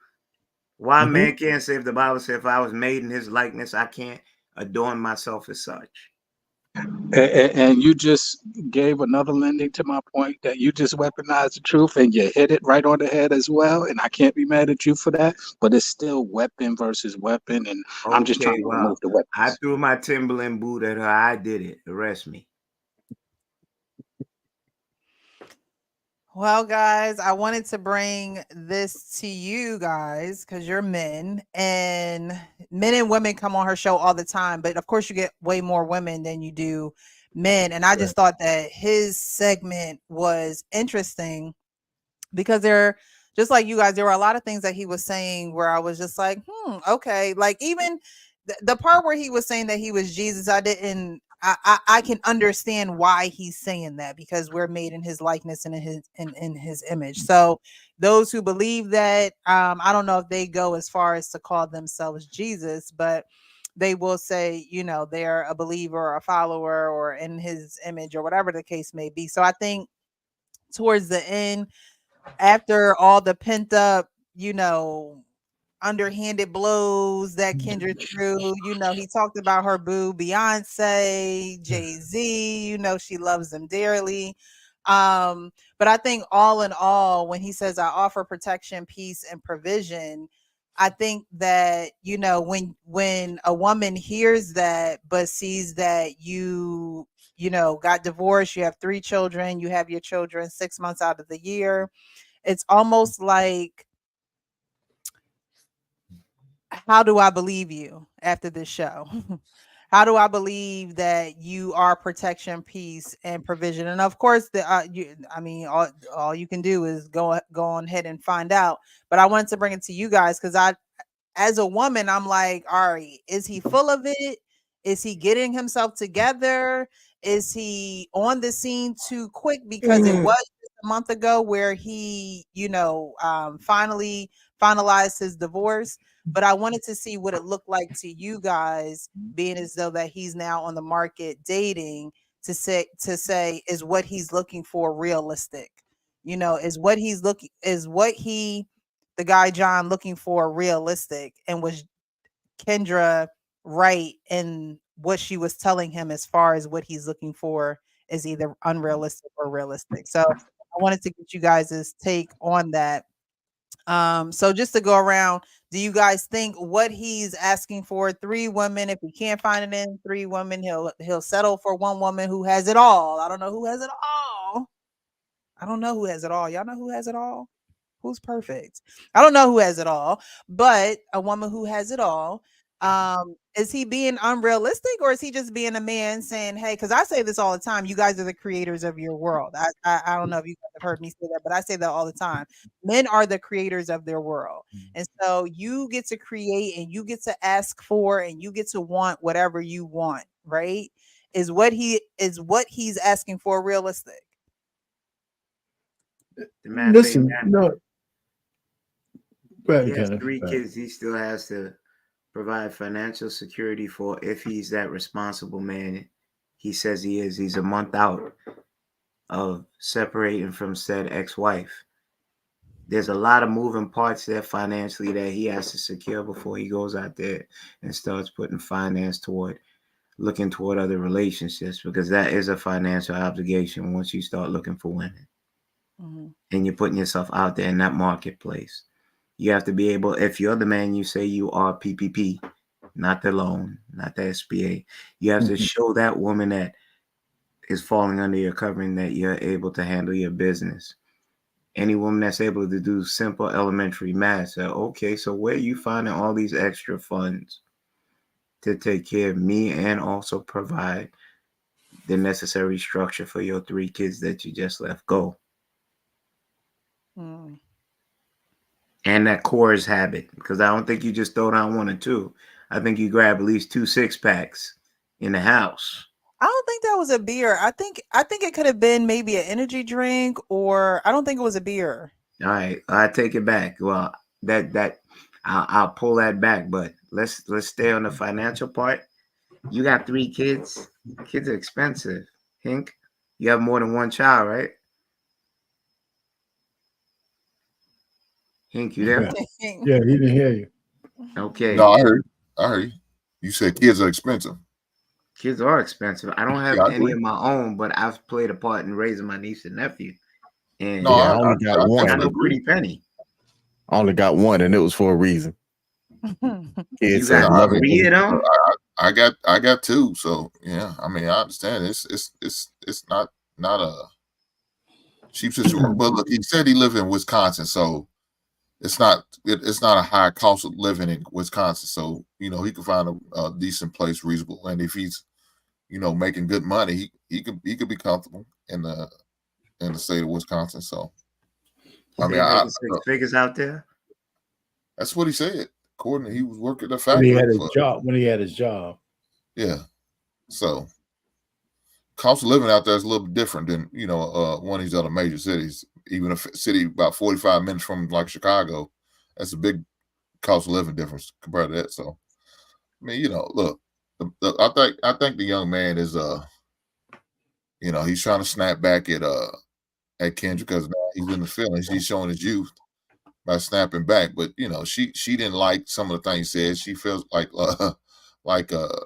Why man can't say, if the Bible said if I was made in his likeness, I can't adorn myself as such. And you just gave another lending to my point that you just weaponized the truth and you hit it right on the head as well. And I can't be mad at you for that, but it's still weapon versus weapon. And I'm just trying to remove the weapons. I threw my Timberland boot at her. I did it. Arrest me. Well, guys, I wanted to bring this to you guys because you're men, and men and women come on her show all the time. But of course, you get way more women than you do men. And I just thought that his segment was interesting because just like you guys, there were a lot of things that he was saying where I was just like, okay. Like even the part where he was saying that he was Jesus, I can understand why he's saying that because we're made in his likeness and in his image. So those who believe that, I don't know if they go as far as to call themselves Jesus, but they will say, they're a believer or a follower or in his image or whatever the case may be. So I think towards the end, after all the pent up, underhanded blows that Kendra threw, he talked about her boo, Beyonce, Jay-Z, she loves them dearly. But I think all in all, when he says I offer protection, peace, and provision, I think that, when a woman hears that, but sees that you got divorced, you have 3 children, you have your children 6 months out of the year, it's almost like, how do I believe you after this show? How do I believe that you are protection, peace, and provision? And of course, all you can do is go on ahead and find out. But I wanted to bring it to you guys because as a woman, I'm like, all right, is he full of it? Is he getting himself together? Is he on the scene too quick? Because it was just a month ago where he, finally finalized his divorce. But I wanted to see what it looked like to you guys, being as though that he's now on the market dating, to say, is what he's looking for realistic? Is the guy John looking for realistic? And was Kendra right in what she was telling him as far as what he's looking for is either unrealistic or realistic? So I wanted to get you guys' take on that. So just to go around, do you guys think what he's asking for, 3 women, if he can't find it in 3 women, he'll settle for 1 woman who has it all? I don't know who has it all. I don't know who has it all. Y'all know who has it all? Who's perfect? I don't know who has it all, but a woman who has it all. Is he being unrealistic, or is he just being a man saying, hey, because I say this all the time, you guys are the creators of your world. I don't know if you guys have heard me say that, but I say that all the time. Men are the creators of their world. And so you get to create and you get to ask for and you get to want whatever you want, right? Is what he's asking for realistic? The man Listen, no. He has 3 kids. He still has to provide financial security for, if he's that responsible man he says he is. He's a month out of separating from said ex-wife. There's a lot of moving parts there financially that he has to secure before he goes out there and starts putting finance looking toward other relationships, because that is a financial obligation once you start looking for women. And you're putting yourself out there in that marketplace. You have to be able, if you're the man you say you are, PPP, not the loan, not the SBA, you have to show that woman that is falling under your covering that you're able to handle your business. Any woman that's able to do simple elementary math, say, okay, so where are you finding all these extra funds to take care of me and also provide the necessary structure for your 3 kids that you just let go? And that chorus habit, because I don't think you just throw down 1 or 2. I think you grab at least 2 6-packs in the house. I don't think that was a beer. I think it could have been maybe an energy drink, or I don't think it was a beer. All right, I take it back. Well, I'll pull that back. But let's stay on the financial part. You got 3 kids. Kids are expensive. Hink, you have more than 1 child, right? Hink, you there? Yeah, he didn't hear you. Okay. No, I heard you. You said kids are expensive. Kids are expensive. I don't have any of my own, but I've played a part in raising my niece and nephew. And no, I only got 1. I know pretty penny. I only got 1, and it was for a reason. Kids are loving it. I got 2. So yeah, I mean, I understand. It's not a. cheap situation. But look, he said he lived in Wisconsin, so it's not a high cost of living in Wisconsin. So he can find a decent place, reasonable, and if he's making good money, he could be comfortable in the state of Wisconsin. So I mean, making 6 figures out there. That's what he said. According to, he was working at the when factory. He had his job. Yeah. So cost of living out there is a little bit different than one of these other major cities. Even a city about 45 minutes from like Chicago, that's a big cost of living difference compared to that. So I mean, look, I think the young man is he's trying to snap back at Kendra because now he's in the feelings. He's showing his youth by snapping back. But she didn't like some of the things he said. She feels like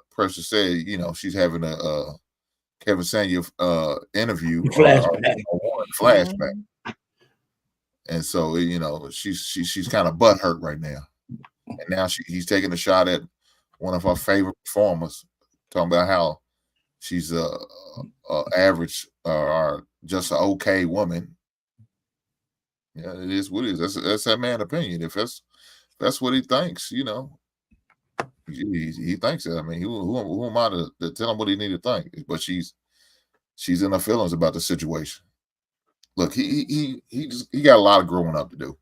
Precious said, she's having a Kevin Samuel interview flashback. Flashback. And so she's kind of butthurt right now. And now he's taking a shot at one of her favorite performers, talking about how she's a average or just an okay woman. Yeah, it is what it is. That's that man's opinion. If that's what he thinks, he thinks that. I mean, who am I to tell him what he need to think? But she's in her feelings about the situation. Look, he got a lot of growing up to do.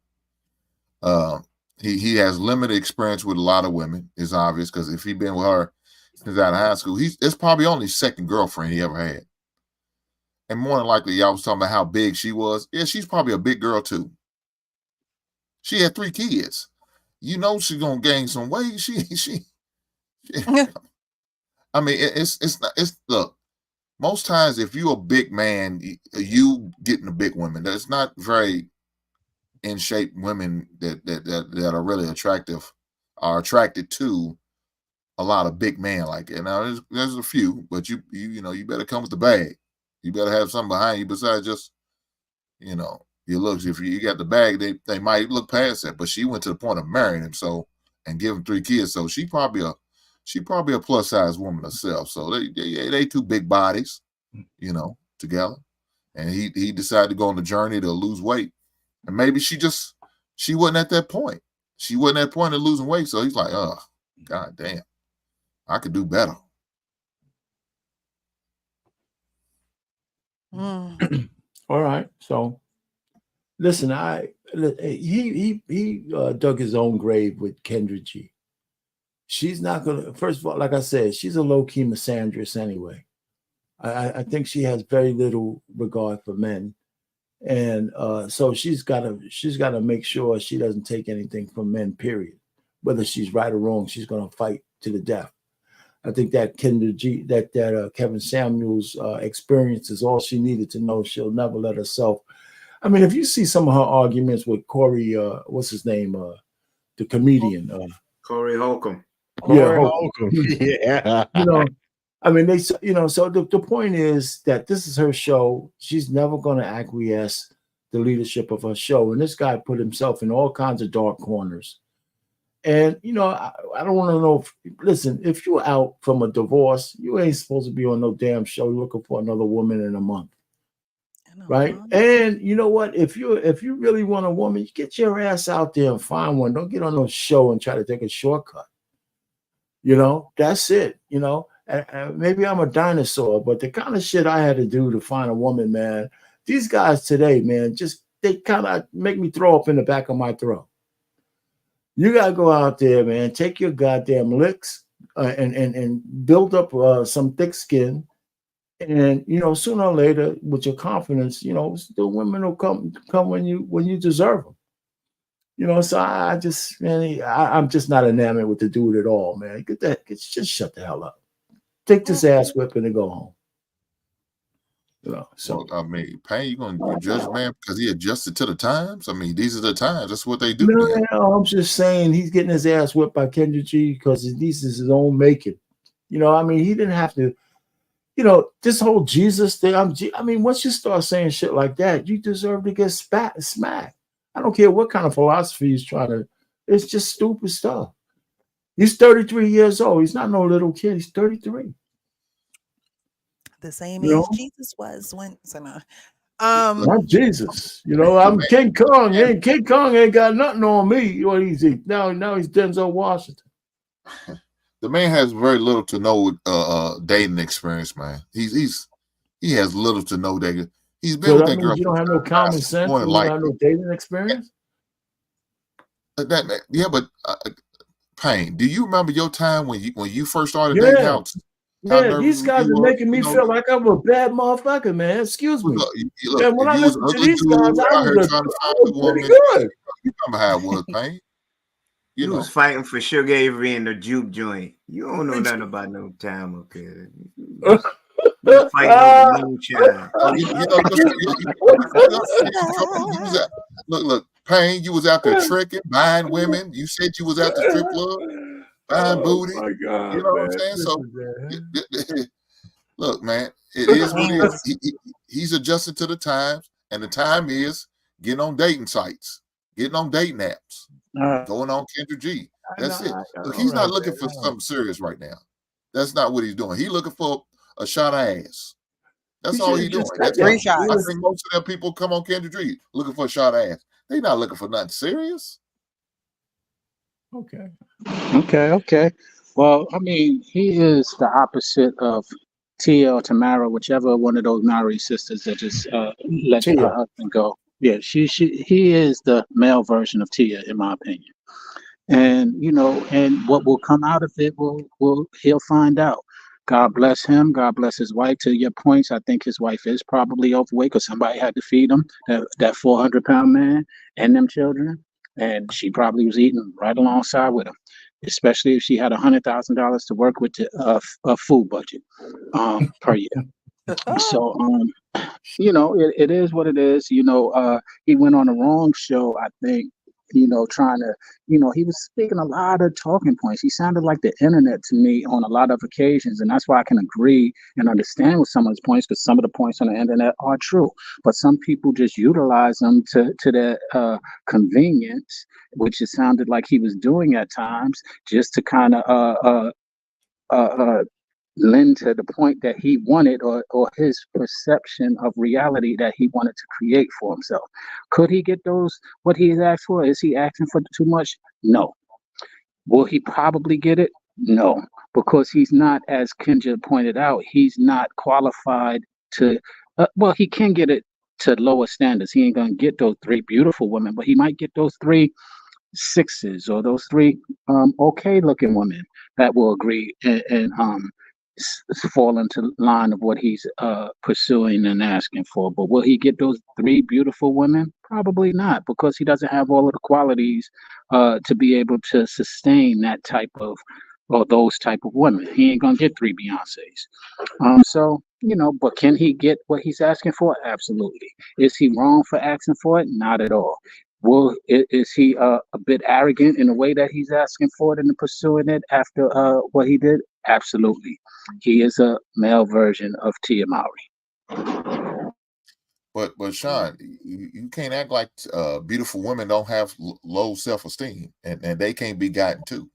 He has limited experience with a lot of women. It's obvious because if he'd been with her since out of high school, it's probably only second girlfriend he ever had. And more than likely, y'all was talking about how big she was. Yeah, she's probably a big girl too. She had 3 kids. She's gonna gain some weight. She I mean, it's look. Most times, if you're a big man, you getting a big woman. That's not very in shape women that are really attractive are attracted to a lot of big men like that. Now there's a few, but you better come with the bag. You better have something behind you besides just your looks. If you got the bag, they might look past that. But she went to the point of marrying him, and give him 3 kids. So she probably a plus size woman herself. So they 2 big bodies, together. And he decided to go on the journey to lose weight. And maybe she wasn't at that point. She wasn't at that point of losing weight. So he's like, oh, God damn, I could do better. All right. So listen, he dug his own grave with Kendra G. She's not gonna, first of all, like I said, she's a low-key misandrist anyway. I think she has very little regard for men. And so she's gotta make sure she doesn't take anything from men, period. Whether she's right or wrong, she's gonna fight to the death. I think that Kendra G, that Kevin Samuels experience is all she needed to know. She'll never let herself. I mean, if you see some of her arguments with Corey, what's his name, the comedian, Corey Holcomb. Yeah, Holcomb. Yeah. I mean, so the point is that this is her show. She's never going to acquiesce the leadership of her show. And this guy put himself in all kinds of dark corners. And, I don't want to know. Listen, if you're out from a divorce, you ain't supposed to be on no damn show looking for another woman in a month. Right. And you know what? If you really want a woman, you get your ass out there and find one. Don't get on no show and try to take a shortcut. That's it. And maybe I'm a dinosaur, but the kind of shit I had to do to find a woman, man, these guys today, man, they kind of make me throw up in the back of my throat. You got to go out there, man, take your goddamn licks and build up some thick skin. And, sooner or later, with your confidence, the women will come when you deserve them. So I'm just not enamored with the dude at all, man. Just shut the hell up. Take this ass whipping and go home. So I mean, Payne, you gonna judge a man because he adjusted to the times? I mean, these are the times. That's what they do. No, I'm just saying he's getting his ass whipped by Kendra G because this is his own making. I mean, he didn't have to. This whole Jesus thing. I mean, once you start saying shit like that, you deserve to get smacked. I don't care what kind of philosophy he's trying to. It's just stupid stuff. He's 33 years old. He's not no little kid. He's 33. The same age Jesus was when. So no. Not Jesus. You know, I'm King Kong. And King Kong ain't got nothing on me. What he's now he's Denzel Washington. The man has very little to no dating experience, man. He has little to no dating. He's been with that girl. You don't have no common sense. You don't have no dating experience. Yeah, but Payne, do you remember your time when you first started dating out? Yeah, these guys are making me feel like I'm a bad motherfucker, man. Excuse me. And when I listen to these guys, I was pretty good. You remember how it was, Payne? You was fighting for Sugar Avery in the juke joint. You don't know nothing about no time up here. You fighting over moonshine. Look, Payne, you was out there tricking, buying women. You said you was at the strip club, buying booty. My God, you know what I'm saying? So, look, man, it is what it is. He's adjusting to the times, and the time is getting on dating sites, getting on dating apps, going on Kendra G. That's it. Look, he's not looking for something serious right now. That's not what he's doing. He's looking for a shot of ass. That's all he's doing. I think most of them people come on Kendra G looking for a shot of ass. They're not looking for nothing serious. Okay. Well, I mean, he is the opposite of Tia or Tamara, whichever one of those Maori sisters that just let her husband go. Yeah, he is the male version of Tia, in my opinion. And and what will come out of it he'll find out. God bless him. God bless his wife. To your points, I think his wife is probably overweight because somebody had to feed him, that 400-pound man and them children. And she probably was eating right alongside with him, especially if she had $100,000 to work with a food budget per year. So, it is what it is. He went on the wrong show, I think, trying to, he was speaking a lot of talking points. He sounded like the internet to me on a lot of occasions. And that's why I can agree and understand with some of his points, because some of the points on the internet are true. But some people just utilize them to their convenience, which it sounded like he was doing at times, just to kind of lend to the point that he wanted, or his perception of reality that he wanted to create for himself. Could he get what he's asked for? Is he asking for too much? No. Will he probably get it? No, because he's not, as Kendra pointed out, he's not qualified to, he can get it to lower standards. He ain't gonna get those 3 beautiful women, but he might get those 3 6s or those 3 okay looking women that will agree and fall into line of what he's pursuing and asking for. But will he get those 3 beautiful women? Probably not, because he doesn't have all of the qualities to be able to sustain that type of, or those type of women. He ain't gonna get 3 Beyoncés. So but can he get what he's asking for? Absolutely. Is he wrong for asking for it? Not at all. Is he a bit arrogant in the way that he's asking for it and pursuing it after what he did? Absolutely. He is a male version of Tia Mowry. But Sean, you can't act like beautiful women don't have low self-esteem, and they can't be gotten too.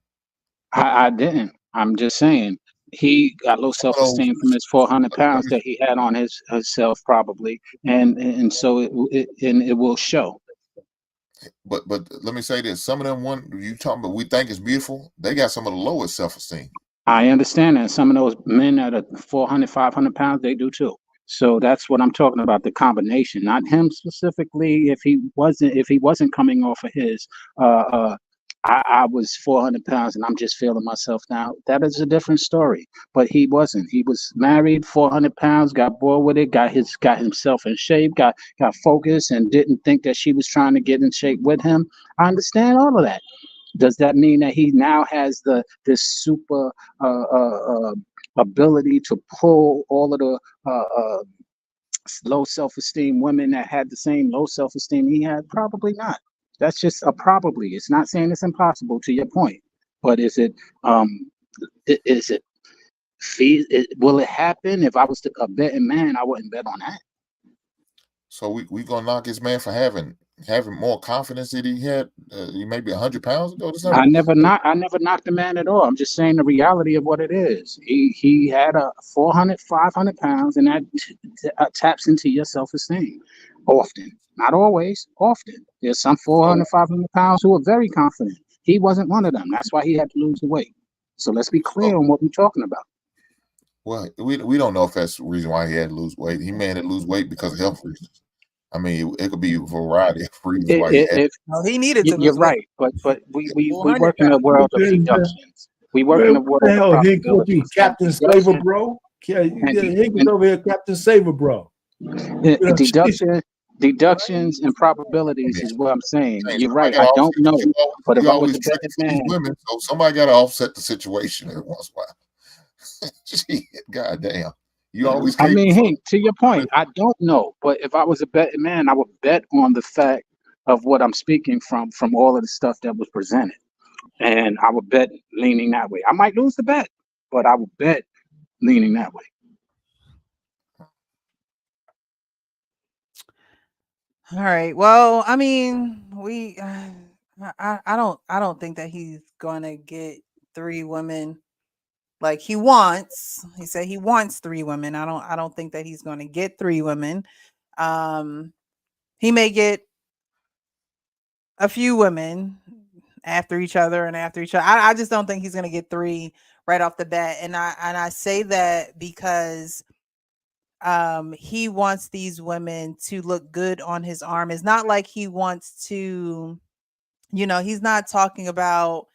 I didn't. I'm just saying he got low self-esteem from his 400 pounds that he had on his self probably, and so it will show. But let me say this: some of them you talking about we think is beautiful, they got some of the lowest self-esteem. I understand that some of those men that are 400, 500 pounds, they do too. So that's what I'm talking about, the combination, not him specifically. If he wasn't coming off of his, I was 400 pounds and I'm just feeling myself now, that is a different story. But he wasn't. He was married, 400 pounds, got bored with it, got himself in shape, got focused, and didn't think that she was trying to get in shape with him. I understand all of that. Does that mean that he now has this super ability to pull all of the low self-esteem women that had the same low self-esteem he had? Probably not. That's just a probably. It's not saying it's impossible, to your point, but is it will it happen? If I was a betting man, I wouldn't bet on that. So we gonna knock his man for having more confidence that he had maybe 100 pounds ago. I never knocked the man at all. I'm just saying the reality of what it is. He had a 400, 500 pounds, and that taps into your self-esteem often. Not always, often. There's some 400, 500 pounds who are very confident. He wasn't one of them. That's why he had to lose the weight. So let's be clear on what we're talking about. Well, we don't know if that's the reason why he had to lose weight. He may have to lose weight because of health reasons. I mean, it could be a variety of reasons why he needed to. You're right, but we work in a world of deductions. We work in a world of probabilities. Captain Saver, bro. Hank was over here, Captain Saver, bro. Deductions and probabilities is what I'm saying. You're right. I don't know, but if I was a better man, women, so somebody got to offset the situation every once in a while. Shit, goddamn. You always. I mean, hey, to your point, I don't know, but if I was a betting man, I would bet on the fact of what I'm speaking from all of the stuff that was presented, and I would bet leaning that way. I might lose the bet, but I would bet leaning that way. All right. Well, I mean, I don't think that he's gonna get 3 women. Like he said he wants 3 women. I don't think that he's going to get 3 women. He may get a few women after each other. I just don't think he's going to get 3 right off the bat. And I say that because he wants these women to look good on his arm. It's not like he wants to, he's not talking about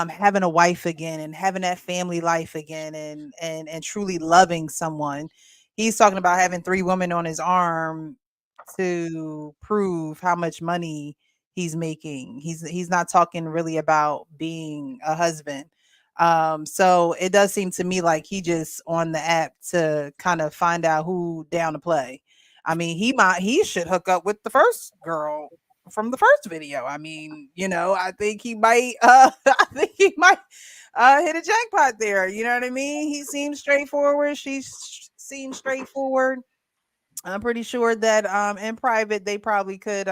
having a wife again and having that family life again and truly loving someone. He's talking about having 3 women on his arm to prove how much money he's making. He's not talking really about being a husband. So it does seem to me like he just on the app to kind of find out who down to play. I mean, he should hook up with the first girl from the first video. I mean, I think he might hit a jackpot there. You know what I mean? He seems straightforward. She seems straightforward. I'm pretty sure that in private they probably could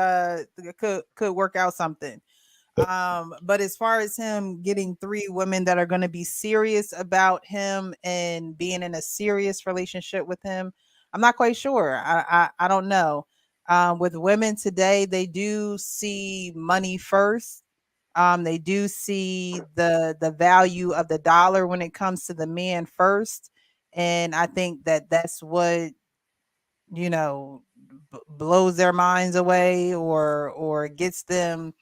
work out something. But as far as him getting 3 women that are going to be serious about him and being in a serious relationship with him, I'm not quite sure. I don't know. With women today, they do see money first. They do see the value of the dollar when it comes to the man first. And I think that that's what, blows their minds away or gets them,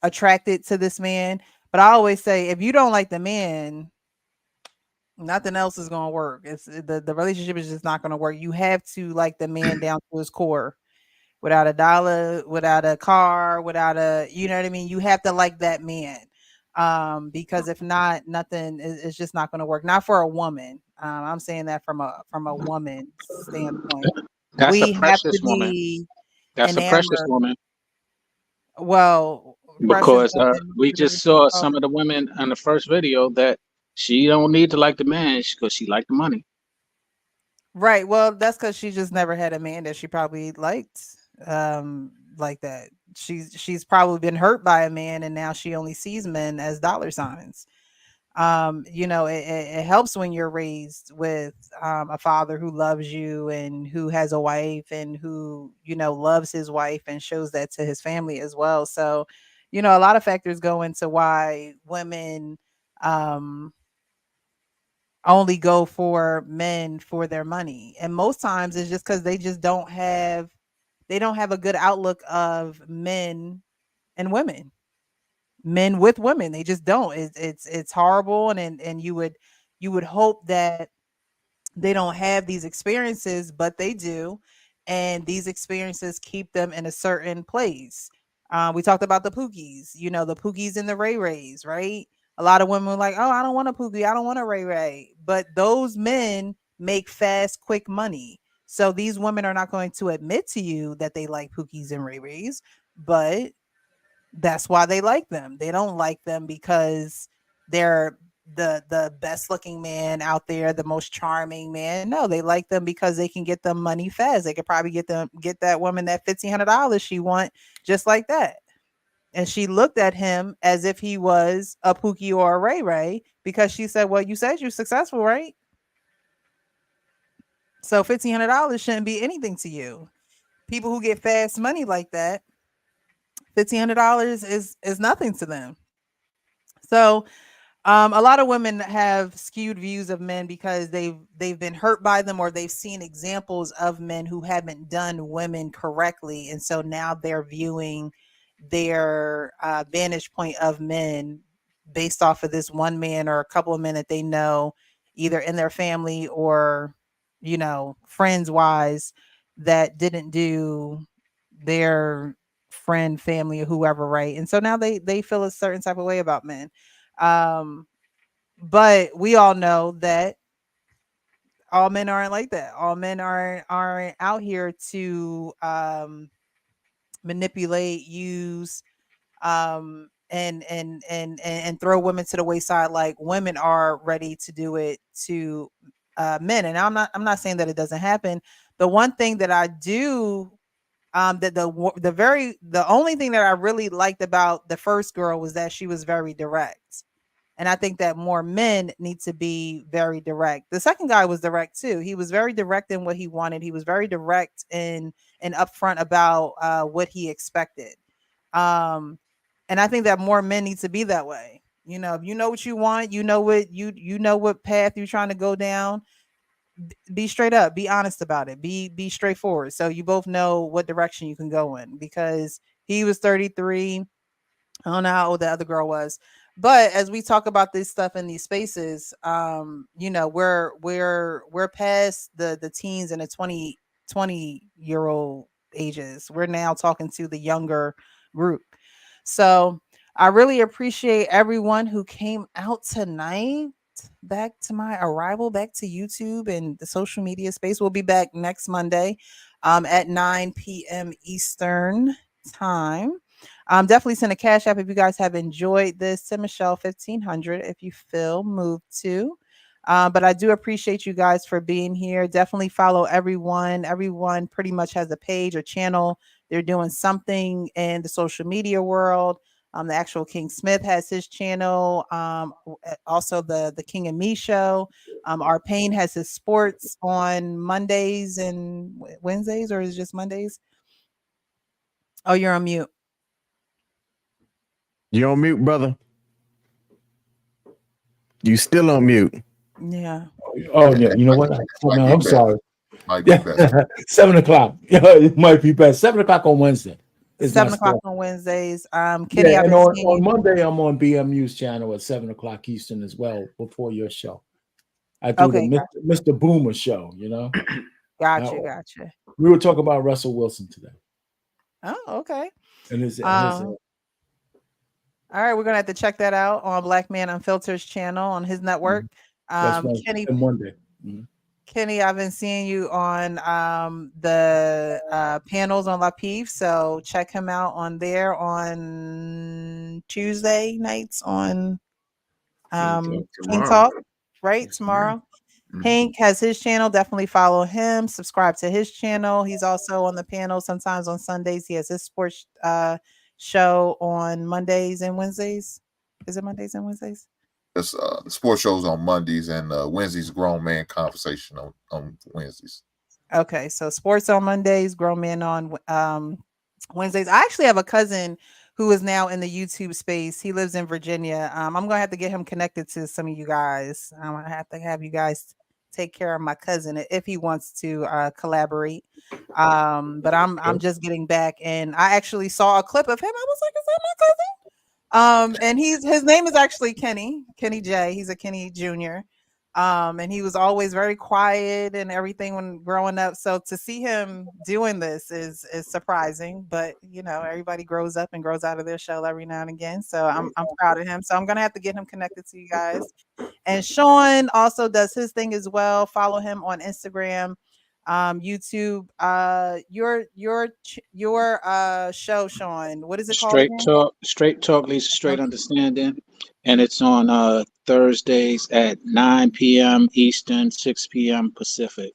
attracted to this man. But I always say, if you don't like the man, nothing else is going to work. It's the relationship is just not going to work. You have to like the man down to his core. Without a dollar, without a car, without you know what I mean? You have to like that man. Because if not, nothing is just not going to work. Not for a woman. I'm saying that from a woman's standpoint. That's we a precious have to woman. be That's enamored. a precious woman. Well, because we just saw some of the women in the first video that she don't need to like the man because she liked the money. Right. Well, that's because she just never had a man that she probably liked like that. She's probably been hurt by a man and now she only sees men as dollar signs. It helps when you're raised with a father who loves you and who has a wife and who, loves his wife and shows that to his family as well. So, a lot of factors go into why women only go for men for their money. And most times it's just because they don't have a good outlook of men and women. Men with women, they just don't. It's horrible, and you would hope that they don't have these experiences, but they do, and these experiences keep them in a certain place. We talked about the Pookies, the Pookies and the Ray Rays, right? A lot of women were like, "Oh, I don't want a Pookie, I don't want a Ray Ray," but those men make fast, quick money. So these women are not going to admit to you that they like Pookies and Ray Rays, but that's why they like them. They don't like them because they're the best looking man out there, the most charming man. No, they like them because they can get them money fast. They could probably get that woman that $1,500 she want just like that. And she looked at him as if he was a Pookie or a Ray Ray because she said, well, you said you're successful, right? So $1,500 shouldn't be anything to you. People who get fast money like that, $1,500 is nothing to them. So a lot of women have skewed views of men because they've been hurt by them, or they've seen examples of men who haven't done women correctly, and so now they're viewing their vantage point of men based off of this one man or a couple of men that they know, either in their family or friends wise, that didn't do their friend, family, or whoever right. And so now they feel a certain type of way about men. But we all know that all men aren't like that. All men aren't out here to manipulate, use, and throw women to the wayside like women are ready to do it to men. And I'm not saying that it doesn't happen. The one thing that I do that the only thing that I really liked about the first girl was that she was very direct. And I think that more men need to be very direct. The second guy was direct too. He was very direct in what he wanted. He was very direct and upfront about what he expected. And I think that more men need to be that way. If you know what you want, you know what path you're trying to go down. Be straight up, be honest about it, be straightforward. So you both know what direction you can go in, because he was 33. I don't know how old the other girl was. But as we talk about this stuff in these spaces, we're past the teens and the 20-year-old ages. We're now talking to the younger group. So I really appreciate everyone who came out tonight. Back to my arrival, back to YouTube and the social media space. We'll be back next Monday at 9 p.m. Eastern time. Definitely send a cash app if you guys have enjoyed this to Michelle 1500 if you feel moved to. But I do appreciate you guys for being here. Definitely follow everyone. Everyone pretty much has a page or channel. They're doing something in the social media world. The actual King Smith has his channel. Also the King and Me show. Our Payne has his sports on Mondays and Wednesdays, or is it just Mondays? Oh, you're on mute. You're on mute, brother. You still on mute. Yeah. Oh yeah. You know what? I'm sorry. Might be best. 7 o'clock. It might be best. 7 o'clock on Wednesday. 7 o'clock on Wednesdays. Kitty, and on Monday I'm on BMU's channel at 7 o'clock Eastern as well, before your show. I do the Mr. Boomer show, Gotcha. We were talking about Russell Wilson today. Oh, okay. And his all right, we're gonna have to check that out on Black Man Unfiltered's channel on his network. That's Kenny, Monday. Kenny, I've been seeing you on the panels on La Pive, so check him out on there on Tuesday nights on King Talk, right? Yes, tomorrow. Hank has his channel. Definitely follow him. Subscribe to his channel. He's also on the panel sometimes on Sundays. He has his sports show on Mondays and Wednesdays. Is it Mondays and Wednesdays? It's sports shows on Mondays, and Wednesdays grown man conversation on Wednesdays. Okay, so sports on Mondays, grown man on Wednesdays. I actually have a cousin who is now in the YouTube space. He lives in Virginia. I'm gonna have to get him connected to some of you guys. I'm gonna have to have you guys take care of my cousin if he wants to collaborate. But I'm just getting back, and I actually saw a clip of him. I was like, is that my cousin? And his name is actually Kenny J. He's a Kenny Jr. And he was always very quiet and everything when growing up. So to see him doing this is surprising, but everybody grows up and grows out of their shell every now and again. So I'm proud of him. So I'm gonna have to get him connected to you guys. And Sean also does his thing as well. Follow him on Instagram. YouTube. Your show, Sean. What is it called Straight again? talk, straight talk leads to straight understanding, and it's on Thursdays at 9 p.m. Eastern, 6 p.m. Pacific.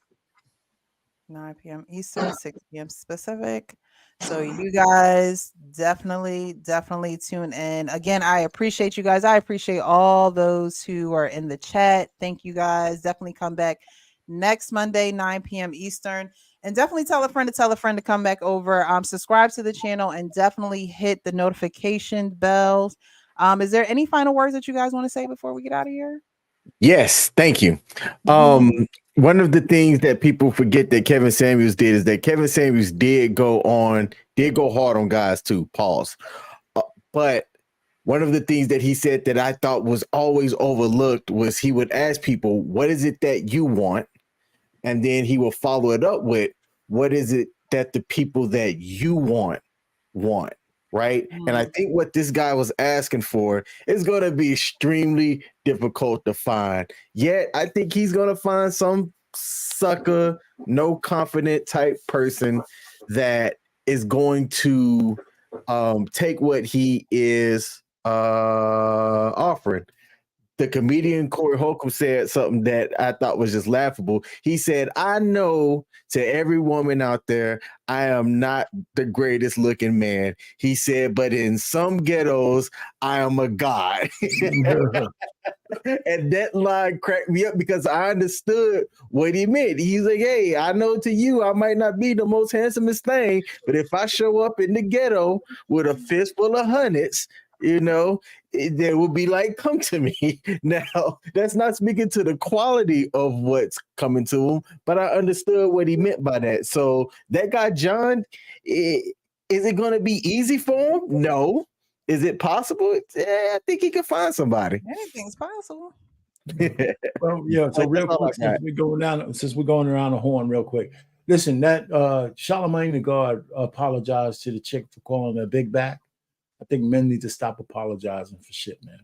9 p.m. Eastern, 6 p.m. Pacific. So you guys definitely tune in. Again, I appreciate you guys. I appreciate all those who are in the chat. Thank you guys. Definitely come back next Monday, 9 p.m. Eastern. And definitely tell a friend to come back over. Subscribe to the channel and definitely hit the notification bells. Is there any final words that you guys want to say before we get out of here? Yes, thank you. One of the things that people forget that Kevin Samuels did is that Kevin Samuels did go hard on guys too. Pause. But one of the things that he said that I thought was always overlooked was he would ask people, "What is it that you want?" And then he will follow it up with, "What is it that the people that you want?" Right? And I think what this guy was asking for is going to be extremely difficult to find. Yet I think he's going to find some sucker, no confident type person that is going to take what he is offering. The comedian Corey Holcomb said something that I thought was just laughable. He said, "I know to every woman out there, I am not the greatest looking man." He said, "But in some ghettos, I am a god." And that line cracked me up because I understood what he meant. He's like, "Hey, I know to you, I might not be the most handsomest thing, but if I show up in the ghetto with a fistful of hundreds, they will be like, come to me." Now, that's not speaking to the quality of what's coming to him, but I understood what he meant by that. So that guy, John, is it going to be easy for him? No. Is it possible? I think he could find somebody. Anything's possible. Well, yeah. So real quick, since we're going around the horn real quick. Listen, that Charlamagne the God apologized to the chick for calling her big back. I think men need to stop apologizing for shit, man.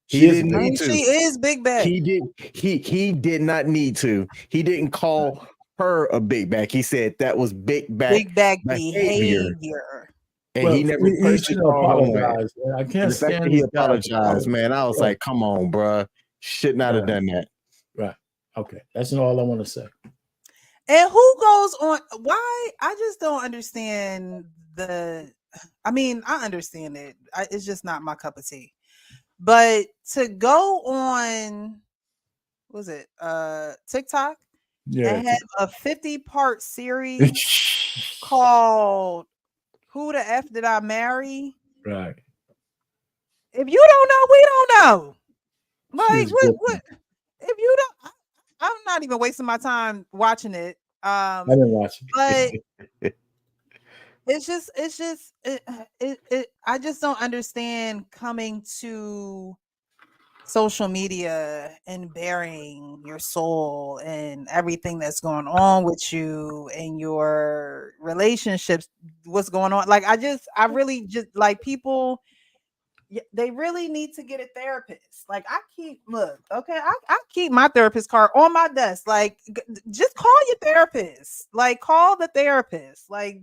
She didn't need to. She is big back. He did not need to. He didn't call her a big back. He said that was big back behavior. And he never personally apologized. I can't stand he apologized, man. I was like, come on, bro. Should not have done that. Right. Okay. That's all I want to say. And who goes on? Why? I just don't understand I mean, I understand it. It's just not my cup of tea. But to go on, what was it? TikTok and have a 50-part series called "Who the F Did I Marry?" Right. If you don't know, we don't know. Like what? If you don't, I'm not even wasting my time watching it. I didn't watch it. But it's just I just don't understand coming to social media and bearing your soul and everything that's going on with you and your relationships, what's going on. Like I really just like people, they really need to get a therapist. Like I keep my therapist card on my desk. Like just call your therapist. Like call the therapist. Like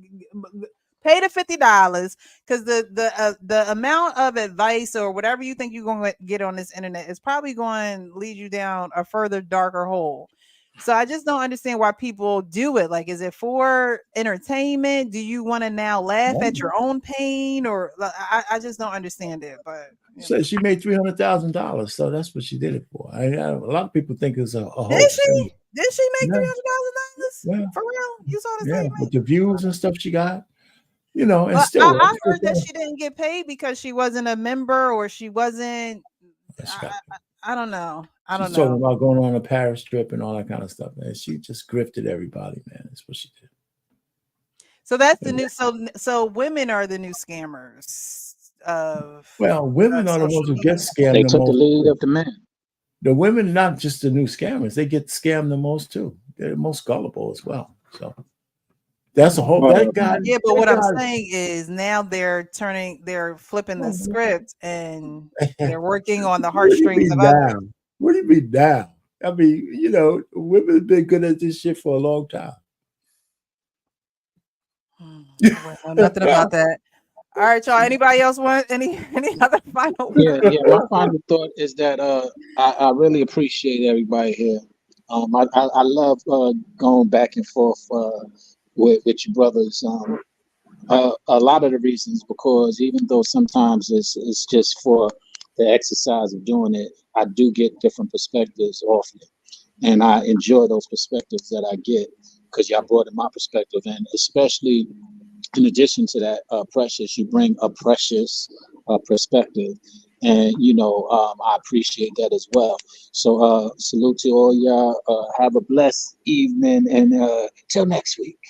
pay the $50 because the amount of advice or whatever you think you're going to get on this internet is probably going to lead you down a further darker hole. So I just don't understand why people do it. Like, is it for entertainment? Do you want to now laugh at your own pain? Or I just don't understand it. But so she made $300,000, so that's what she did it for. A lot of people think it's a hoax. Did she make $300,000? Yeah. For real? You saw the statement? With the views and stuff she got. And still, I heard that she didn't get paid because she wasn't a member or she wasn't. I don't know. She's talking about going on a Paris trip and all that kind of stuff, man. She just grifted everybody, man. That's what she did. So that's the new. So women are the new scammers. Women are the ones who get scammed. They took the lead of the men. The women, not just the new scammers, they get scammed the most too. They're the most gullible as well. So. That's a whole guy. Yeah, but what I'm saying is now they're flipping the script and they're working on the heartstrings of others. What do you mean now? I mean, women have been good at this shit for a long time. Well, nothing about that. All right, y'all. Anybody else want any other final Yeah, words? my final thought is that I really appreciate everybody here. I love going back and forth with your brothers. A lot of the reasons, because even though sometimes it's just for the exercise of doing it, I do get different perspectives off it, and I enjoy those perspectives that I get because y'all brought in my perspective, and especially in addition to that, Precious, you bring a precious perspective, and I appreciate that as well. So salute to all y'all. Have a blessed evening, and till next week.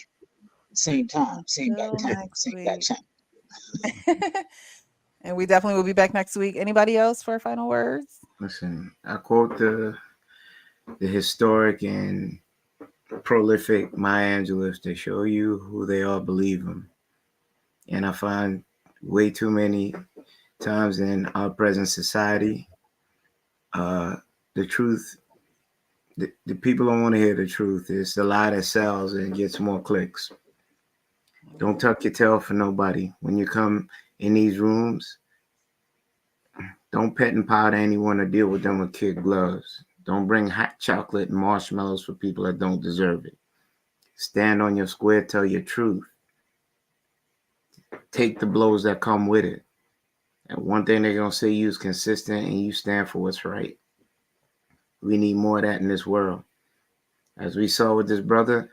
Same time, same back time, same back channel. And we definitely will be back next week. Anybody else for final words? Listen, I quote the historic and prolific Maya Angelou: "If they show you who they are, believe them." And I find way too many times in our present society, the truth, the people don't want to hear the truth. It's the lie that sells and gets more clicks. Don't tuck your tail for nobody. When you come in these rooms, don't pet and powder anyone or deal with them with kid gloves. Don't bring hot chocolate and marshmallows for people that don't deserve it. Stand on your square, tell your truth. Take the blows that come with it. And one thing they're going to say, you is consistent and you stand for what's right. We need more of that in this world. As we saw with this brother,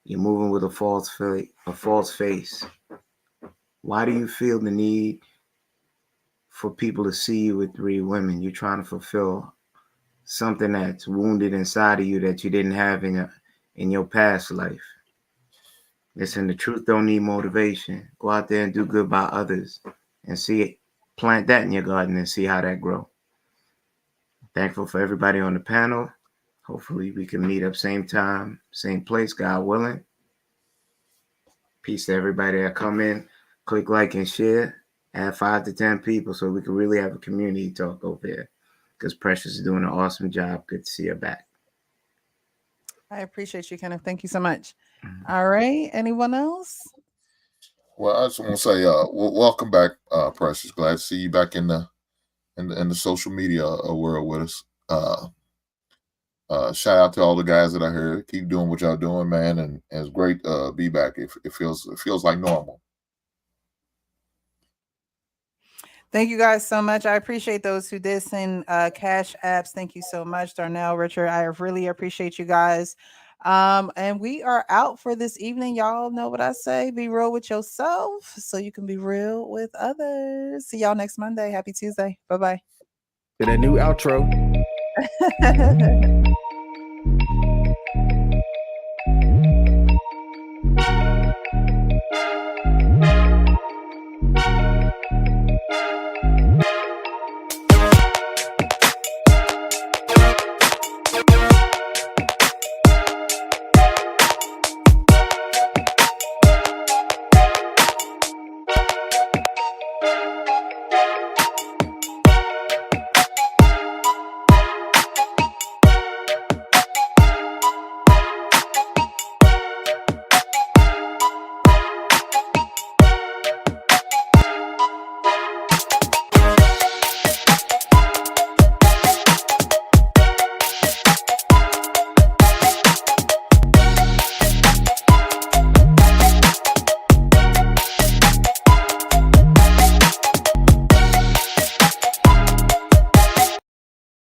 you're moving with a false face. Why do you feel the need for people to see you with 3 women? You're trying to fulfill something that's wounded inside of you that you didn't have in your past life. Listen, the truth don't need motivation. Go out there and do good by others and see it. Plant that in your garden and see how that grow. Thankful for everybody on the panel. Hopefully we can meet up same time, same place, God willing. Peace to everybody that come in. Click like and share. Add 5 to 10 people so we can really have a community talk over here. Because Precious is doing an awesome job. Good to see her back. I appreciate you, Kenneth. Thank you so much. All right. Anyone else? Well, I just want to say, welcome back, Precious. Glad to see you back in the social media world with us. Shout out to all the guys that I heard. Keep doing what y'all doing, man, and it's great to be back. It feels like normal. Thank you guys so much. I appreciate those who did send cash apps. Thank you so much, Darnell, Richard. I really appreciate you guys. And we are out for this evening. Y'all know what I say. Be real with yourself so you can be real with others. See y'all next Monday. Happy Tuesday. Bye-bye. To that new outro.